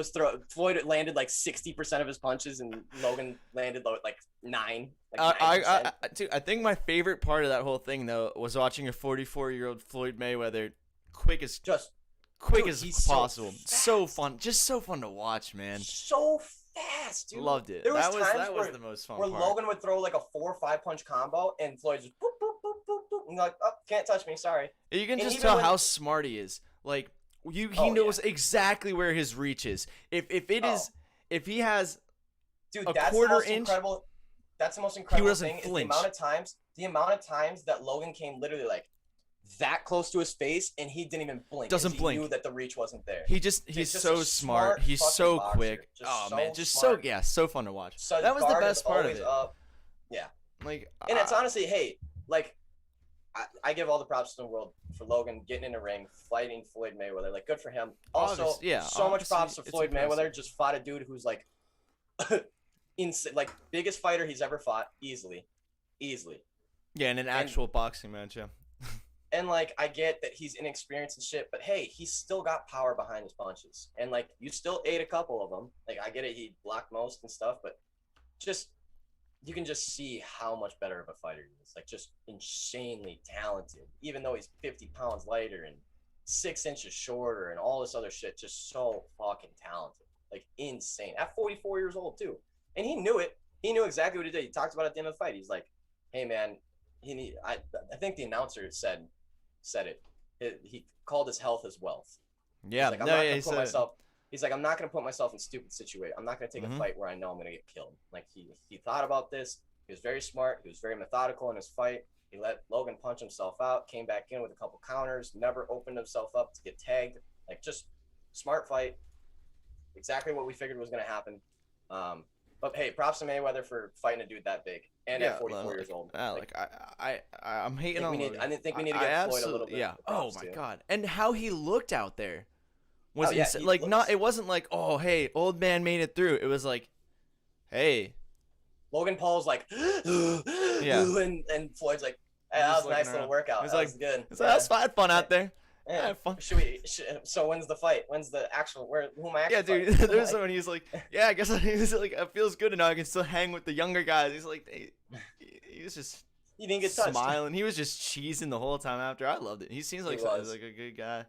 Speaker 2: landed like 60% of his punches, and Logan landed like 9. Like 9%.
Speaker 1: dude, I think my favorite part of that whole thing though was watching a 44-year-old Floyd Mayweather quick as
Speaker 2: Just
Speaker 1: quick
Speaker 2: dude,
Speaker 1: as
Speaker 2: he's so
Speaker 1: possible. So
Speaker 2: fast.
Speaker 1: fun, just so fun to watch, man.
Speaker 2: so fast, dude.
Speaker 1: Loved it.
Speaker 2: There was
Speaker 1: That was
Speaker 2: times
Speaker 1: that was
Speaker 2: where-
Speaker 1: the most fun
Speaker 2: Where
Speaker 1: part.
Speaker 2: Logan would throw like a 4 or 5 punch combo, and Floyd just boop boop boop boop boop, and you're like, oh, can't touch me, sorry.
Speaker 1: You can
Speaker 2: And
Speaker 1: just
Speaker 2: even
Speaker 1: tell
Speaker 2: when-
Speaker 1: how smart he is. Like he
Speaker 2: Oh,
Speaker 1: knows exactly where his reach is. If he has
Speaker 2: Dude,
Speaker 1: A
Speaker 2: that's
Speaker 1: quarter
Speaker 2: the most
Speaker 1: inch,
Speaker 2: incredible. That's the most incredible
Speaker 1: doesn't
Speaker 2: thing. Is
Speaker 1: flinch.
Speaker 2: the amount of times that Logan came literally like that close to his face, and he didn't even blink. 'cause
Speaker 1: Doesn't
Speaker 2: he
Speaker 1: blink.
Speaker 2: knew that the reach wasn't there.
Speaker 1: he's
Speaker 2: He's just
Speaker 1: so
Speaker 2: a
Speaker 1: smart.
Speaker 2: smart
Speaker 1: He's
Speaker 2: fucking
Speaker 1: so
Speaker 2: boxer.
Speaker 1: quick.
Speaker 2: Just
Speaker 1: Oh
Speaker 2: so
Speaker 1: man, just
Speaker 2: smart.
Speaker 1: so fun to watch.
Speaker 2: So
Speaker 1: That was the
Speaker 2: guard
Speaker 1: best
Speaker 2: is
Speaker 1: part of
Speaker 2: always
Speaker 1: it.
Speaker 2: Up.
Speaker 1: Like
Speaker 2: And it's honestly, hey, like, I give all the props in the world for Logan getting in a ring, fighting Floyd Mayweather. Like, good for him. Also,
Speaker 1: Obvious- yeah,
Speaker 2: so much
Speaker 1: obviously,
Speaker 2: props to
Speaker 1: it's
Speaker 2: Floyd
Speaker 1: impressive.
Speaker 2: Mayweather. Just fought a dude who's like, like biggest fighter he's ever fought, easily.
Speaker 1: yeah, in an actual boxing match. Yeah.
Speaker 2: And like, I get that he's inexperienced and shit, but hey, he's still got power behind his punches. And like, you still ate a couple of them. Like, I get it, he blocked most and stuff, but just you can just see how much better of a fighter he is. Like, just insanely talented, even though he's 50 pounds lighter and 6 inches shorter and all this other shit. Just so fucking talented, like insane. At 44 years old too, and he knew it. He knew exactly what he did. He talked about it at the end of the fight. He's like, "Hey man, I think the announcer said it. He called his health as wealth.
Speaker 1: Yeah,
Speaker 2: He's like, I'm not gonna put myself. He's like, I'm not gonna put myself in stupid situation. I'm not gonna take a fight where I know I'm gonna get killed. Like he thought about this. He was very smart. He was very methodical in his fight. He let Logan punch himself out. Came back in with a couple counters. Never opened himself up to get tagged. Like just smart fight. Exactly what we figured was gonna happen. But hey, props to Mayweather for fighting a dude that big and at 44 years old.
Speaker 1: I'm hating on.
Speaker 2: I think we need to get Floyd a little bit.
Speaker 1: Yeah. Oh my god. And how he looked out there was
Speaker 2: yeah,
Speaker 1: insane. Like not. It wasn't like, oh hey, old man made it through. It was like, hey.
Speaker 2: Logan Paul's like,
Speaker 1: yeah,
Speaker 2: and Floyd's like, hey, that was a nice little workout. That was good.
Speaker 1: It's like, that's fun out there.
Speaker 2: Yeah.
Speaker 1: Fun.
Speaker 2: So when's the fight? When's the actual? Who am I?
Speaker 1: Yeah, dude. There's someone. He's like, yeah, I guess he's like, it feels good now. I can still hang with the younger guys. He's like, he was just.
Speaker 2: He didn't get touched.
Speaker 1: Smiling. He was just cheesing the whole time after. I loved it. He seems like a good guy.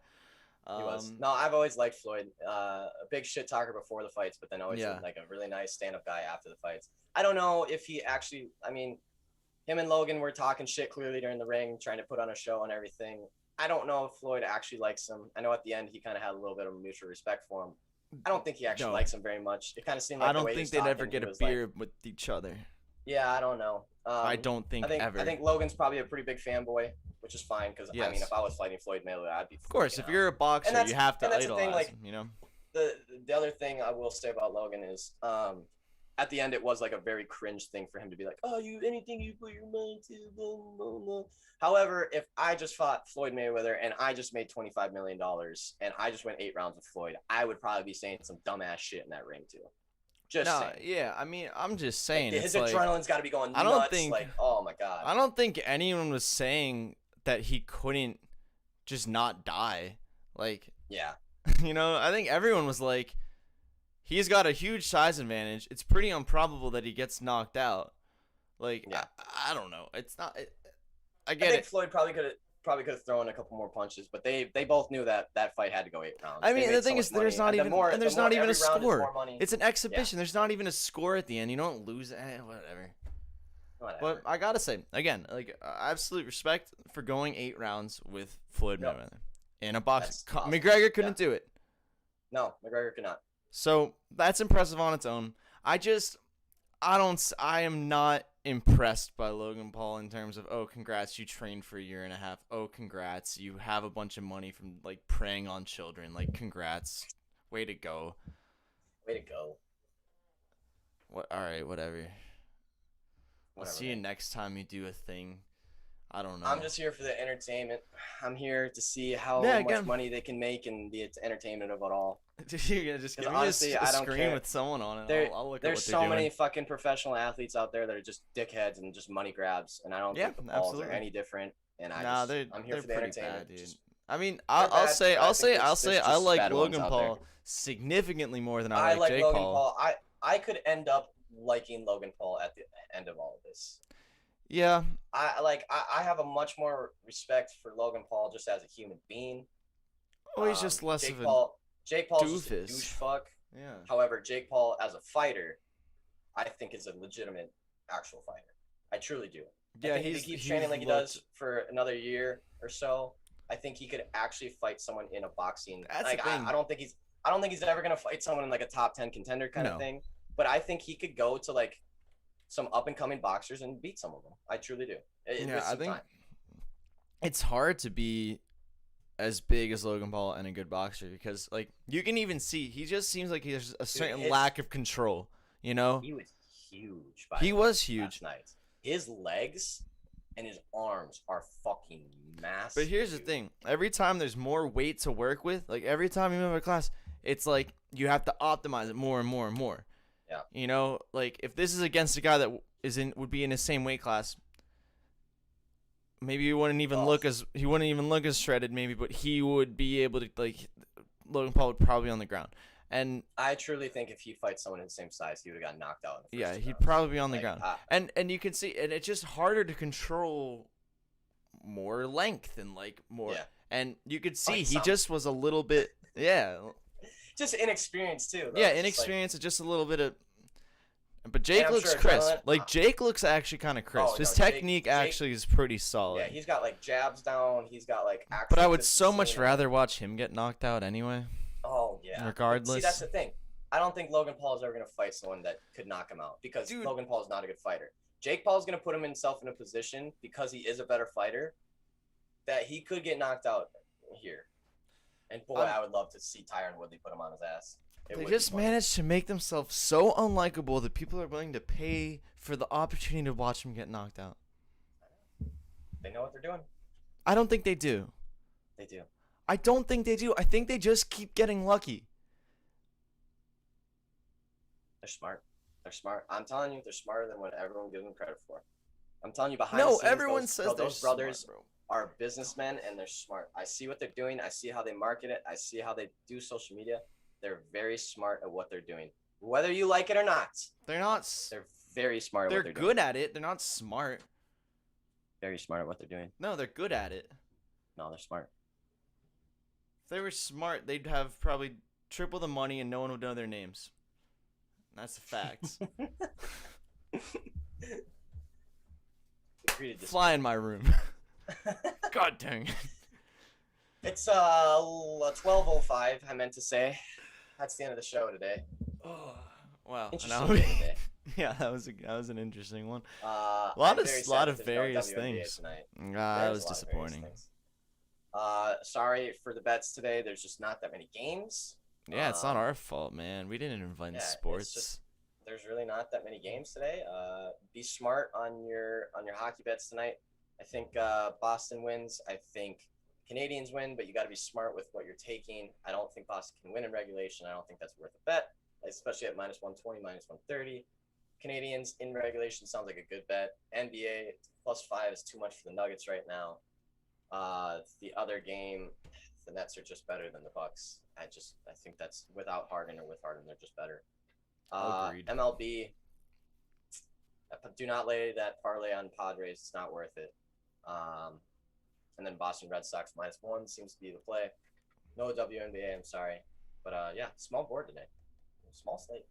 Speaker 2: He was. No, I've always liked Floyd. A big shit talker before the fights, but then always like a really nice stand-up guy after the fights. I don't know if he actually. I mean, him and Logan were talking shit clearly during the ring, trying to put on a show and everything. I don't know if Floyd actually likes him. I know at the end he kind of had a little bit of mutual respect for him. I don't think he actually likes him very much. It kind of seemed like
Speaker 1: I don't think they'd ever get a beer with each other.
Speaker 2: Yeah, I don't know.
Speaker 1: I don't think ever.
Speaker 2: I think Logan's probably a pretty big fanboy, which is fine because I mean, if I was fighting Floyd Mayweather, I'd be.
Speaker 1: Of course, if you're a boxer, you have to idolize him. You know.
Speaker 2: The other thing I will say about Logan is, at the end, it was like a very cringe thing for him to be like, "Oh, anything you put your mind to." Blah, blah, blah. However, if I just fought Floyd Mayweather and I just made $25 million and I just went 8 rounds with Floyd, I would probably be saying some dumbass shit in that ring too. Just saying.
Speaker 1: Yeah, I mean, I'm just saying.
Speaker 2: Like, his adrenaline's got to be going nuts.
Speaker 1: I don't think.
Speaker 2: Like, oh my god.
Speaker 1: I don't think anyone was saying that he couldn't just not die. Like.
Speaker 2: Yeah.
Speaker 1: You know, I think everyone was like, he's got a huge size advantage. It's pretty improbable that he gets knocked out. Like, yeah. I don't know. It's not. I think
Speaker 2: Floyd probably could have thrown a couple more punches, but they both knew that fight had to go 8 rounds.
Speaker 1: I mean, the thing is, there's not even a score. It's an exhibition. Yeah. There's not even a score at the end. You don't lose. Whatever. But I gotta say, again, like absolute respect for going 8 rounds with Floyd Mayweather in a box. Awesome. McGregor couldn't do it.
Speaker 2: No, McGregor could not.
Speaker 1: So that's impressive on its own. I am not impressed by Logan Paul in terms of, oh, congrats, you trained for a year and a half. Oh, congrats, you have a bunch of money from like preying on children. Like, congrats, way to go.
Speaker 2: Way to go.
Speaker 1: What? All right, whatever. I'll see you next time you do a thing. I don't know.
Speaker 2: I'm just here for the entertainment. I'm here to see how much money they can make and the entertainment of it all.
Speaker 1: You're just give me a screen with someone on it. I'll look at what they're doing.
Speaker 2: There's so many fucking professional athletes out there that are just dickheads and just money grabs, and I don't think the balls are any different. And I'm here for the entertainment.
Speaker 1: Bad, dude. I mean, I'll say I like Logan Paul significantly more than I like Jake Paul.
Speaker 2: I could end up liking Logan Paul at the end of all of this.
Speaker 1: Yeah.
Speaker 2: I have a much more respect for Logan Paul just as a human being.
Speaker 1: Oh, he's just less
Speaker 2: Jake
Speaker 1: of a
Speaker 2: Paul. Jake Paul's
Speaker 1: doofus.
Speaker 2: Just a douche fuck.
Speaker 1: Yeah.
Speaker 2: However, Jake Paul as a fighter, I think is a legitimate actual fighter. I truly do.
Speaker 1: Yeah,
Speaker 2: he keeps training like he does for another year or so. I think he could actually fight someone in a boxing.
Speaker 1: That's the thing.
Speaker 2: I don't think he's ever gonna fight someone in like a top 10 contender kind of thing. But I think he could go to like some up and coming boxers and beat some of them. I truly do.
Speaker 1: I think it's hard to be as big as Logan Paul and a good boxer because like you can even see he just seems like he has a certain lack of control. You know,
Speaker 2: he was huge.
Speaker 1: He was huge.
Speaker 2: Last night. His legs and his arms are fucking massive.
Speaker 1: But here's the thing: every time there's more weight to work with, like every time you move a class, it's like you have to optimize it more and more and more.
Speaker 2: Yeah.
Speaker 1: You know, like if this is against a guy that would be in his same weight class, maybe he wouldn't even look as shredded, maybe, but he would be able to like Logan Paul would probably be on the ground. And
Speaker 2: I truly think if he fights someone in the same size, he would have got knocked out. In the first
Speaker 1: he'd probably be on the ground. And you can see, and it's just harder to control more length and like more.
Speaker 2: Yeah.
Speaker 1: And you could see
Speaker 2: Like
Speaker 1: he
Speaker 2: some.
Speaker 1: just was a little bit, yeah,
Speaker 2: Just inexperienced too. Though.
Speaker 1: yeah,
Speaker 2: It's just
Speaker 1: inexperience and just a little bit of. But Jake
Speaker 2: I'm
Speaker 1: looks
Speaker 2: sure
Speaker 1: crisp.
Speaker 2: adrenaline-
Speaker 1: Like Jake looks actually kind of crisp.
Speaker 2: Oh,
Speaker 1: His
Speaker 2: no, Jake-
Speaker 1: technique
Speaker 2: Jake-
Speaker 1: actually is pretty
Speaker 2: yeah,
Speaker 1: solid.
Speaker 2: he's got like jabs down. He's got like.
Speaker 1: But I
Speaker 2: actual
Speaker 1: would so much
Speaker 2: consistency and-
Speaker 1: rather watch him get knocked out anyway.
Speaker 2: Oh yeah. But
Speaker 1: Regardless.
Speaker 2: see, that's the thing. I don't think Logan Paul is ever gonna fight someone that could knock him out because
Speaker 1: Dude.
Speaker 2: Logan Paul is not a good fighter. Jake Paul's gonna put himself in a position because he is a better fighter that he could get knocked out here. And boy, I would love to see Tyron Woodley put him on his ass. It
Speaker 1: They
Speaker 2: would be
Speaker 1: just
Speaker 2: funny.
Speaker 1: managed to make themselves so unlikable that people are willing to pay for the opportunity to watch him get knocked out.
Speaker 2: They know what they're doing.
Speaker 1: I don't think they do.
Speaker 2: They do.
Speaker 1: I don't think they do. I think they just keep getting lucky.
Speaker 2: They're smart. They're smart. I'm telling you, they're smarter than what everyone gives them credit for. I'm telling you, behind the
Speaker 1: No,
Speaker 2: scenes,
Speaker 1: everyone
Speaker 2: those,
Speaker 1: says
Speaker 2: bro,
Speaker 1: they're
Speaker 2: those brothers
Speaker 1: smart, bro.
Speaker 2: are businessmen and they're smart. I see what they're doing. I see how they market it. I see how they do social media. They're very smart at what they're doing. Whether you like it or not,
Speaker 1: They're not.
Speaker 2: they're very smart at
Speaker 1: They're
Speaker 2: what they're
Speaker 1: good
Speaker 2: doing.
Speaker 1: at it. They're not smart.
Speaker 2: Very smart at what they're doing.
Speaker 1: No, they're good at it.
Speaker 2: No, they're smart.
Speaker 1: If they were smart, they'd have probably triple the money and no one would know their names. That's a fact.
Speaker 2: Agree to disagree.
Speaker 1: Fly in my room. God dang it.
Speaker 2: It's 12:05. I meant to say. That's the end of the show today.
Speaker 1: Oh, wow.
Speaker 2: Interesting
Speaker 1: Now-
Speaker 2: day today.
Speaker 1: yeah, that was an interesting one.
Speaker 2: A
Speaker 1: lot of various things.
Speaker 2: Tonight.
Speaker 1: That
Speaker 2: There's
Speaker 1: was
Speaker 2: a lot of various
Speaker 1: disappointing.
Speaker 2: things. Sorry for the bets today. There's just not that many games.
Speaker 1: Yeah, it's not our fault, man. We didn't invent
Speaker 2: yeah, it's
Speaker 1: sports.
Speaker 2: just- There's really not that many games today. Be smart on your hockey bets tonight. I think Boston wins. I think Canadians win, but you got to be smart with what you're taking. I don't think Boston can win in regulation. I don't think that's worth a bet, especially at -120, -130. Canadians in regulation sounds like a good bet. NBA +5 is too much for the Nuggets right now. The other game, the Nets are just better than the Bucks. I think that's without Harden or with Harden, they're just better.
Speaker 1: Agreed.
Speaker 2: MLB, do not lay that parlay on Padres. It's not worth it. And then Boston Red Sox -1 seems to be the play. No WNBA, I'm sorry. But yeah, small board today. Small slate.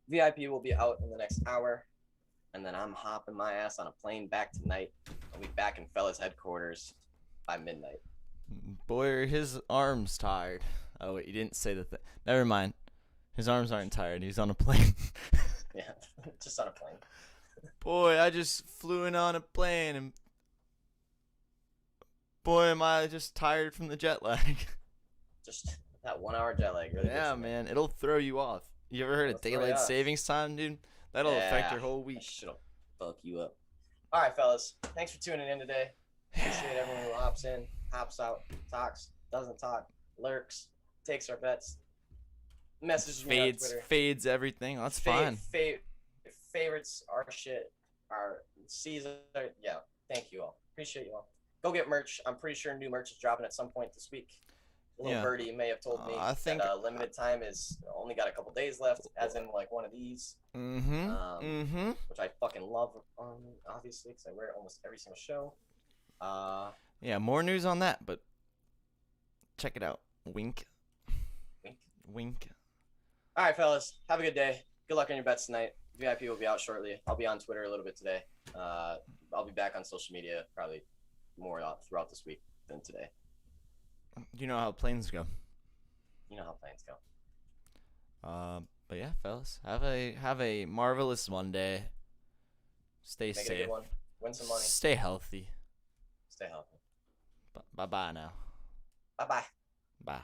Speaker 2: VIP will be out in the next hour. And then I'm hopping my ass on a plane back tonight. I'll be back in Fellas headquarters by midnight.
Speaker 1: Boy, are his arms tired. Oh, wait, you didn't say the thing. Never mind. His arms aren't tired. He's on a plane.
Speaker 2: Yeah, just on a plane.
Speaker 1: Boy, I just flew in on a plane and boy, am I just tired from the jet lag.
Speaker 2: Just that 1 hour jet lag really
Speaker 1: Yeah,
Speaker 2: gets me.
Speaker 1: man, it'll throw you off. You ever heard
Speaker 2: It'll
Speaker 1: of
Speaker 2: throw you
Speaker 1: daylight
Speaker 2: off.
Speaker 1: savings time, dude? That'll affect your
Speaker 2: Yeah,
Speaker 1: whole
Speaker 2: that
Speaker 1: week.
Speaker 2: shit'll fuck you up. All right, fellas. Thanks for tuning in today. Appreciate everyone who hops in, hops out, talks, doesn't talk, lurks, takes our bets, messages me on Twitter.
Speaker 1: Fades everything. That's fine.
Speaker 2: Favorites our shit. Our season. Yeah. Thank you all. Appreciate you all. Go get merch. I'm pretty sure new merch is dropping at some point this week. Little
Speaker 1: Yeah.
Speaker 2: birdie may have told me
Speaker 1: I think-
Speaker 2: that limited time is only got a couple days left, as in like one of these.
Speaker 1: Mm-hmm.
Speaker 2: Which I fucking love, obviously, because I wear it almost every single show.
Speaker 1: Yeah, more news on that, but check it out. Wink.
Speaker 2: Wink.
Speaker 1: Wink.
Speaker 2: All right, fellas, have a good day. Good luck on your bets tonight. VIP will be out shortly. I'll be on Twitter a little bit today. I'll be back on social media probably more throughout this week than today.
Speaker 1: You know how planes go.
Speaker 2: You know how plans go.
Speaker 1: But yeah, fellas, have a marvelous Monday. Stay
Speaker 2: Make it a
Speaker 1: safe.
Speaker 2: good one. Win some money.
Speaker 1: Stay healthy.
Speaker 2: Stay healthy.
Speaker 1: Bye bye now.
Speaker 2: Bye-bye.
Speaker 1: Bye.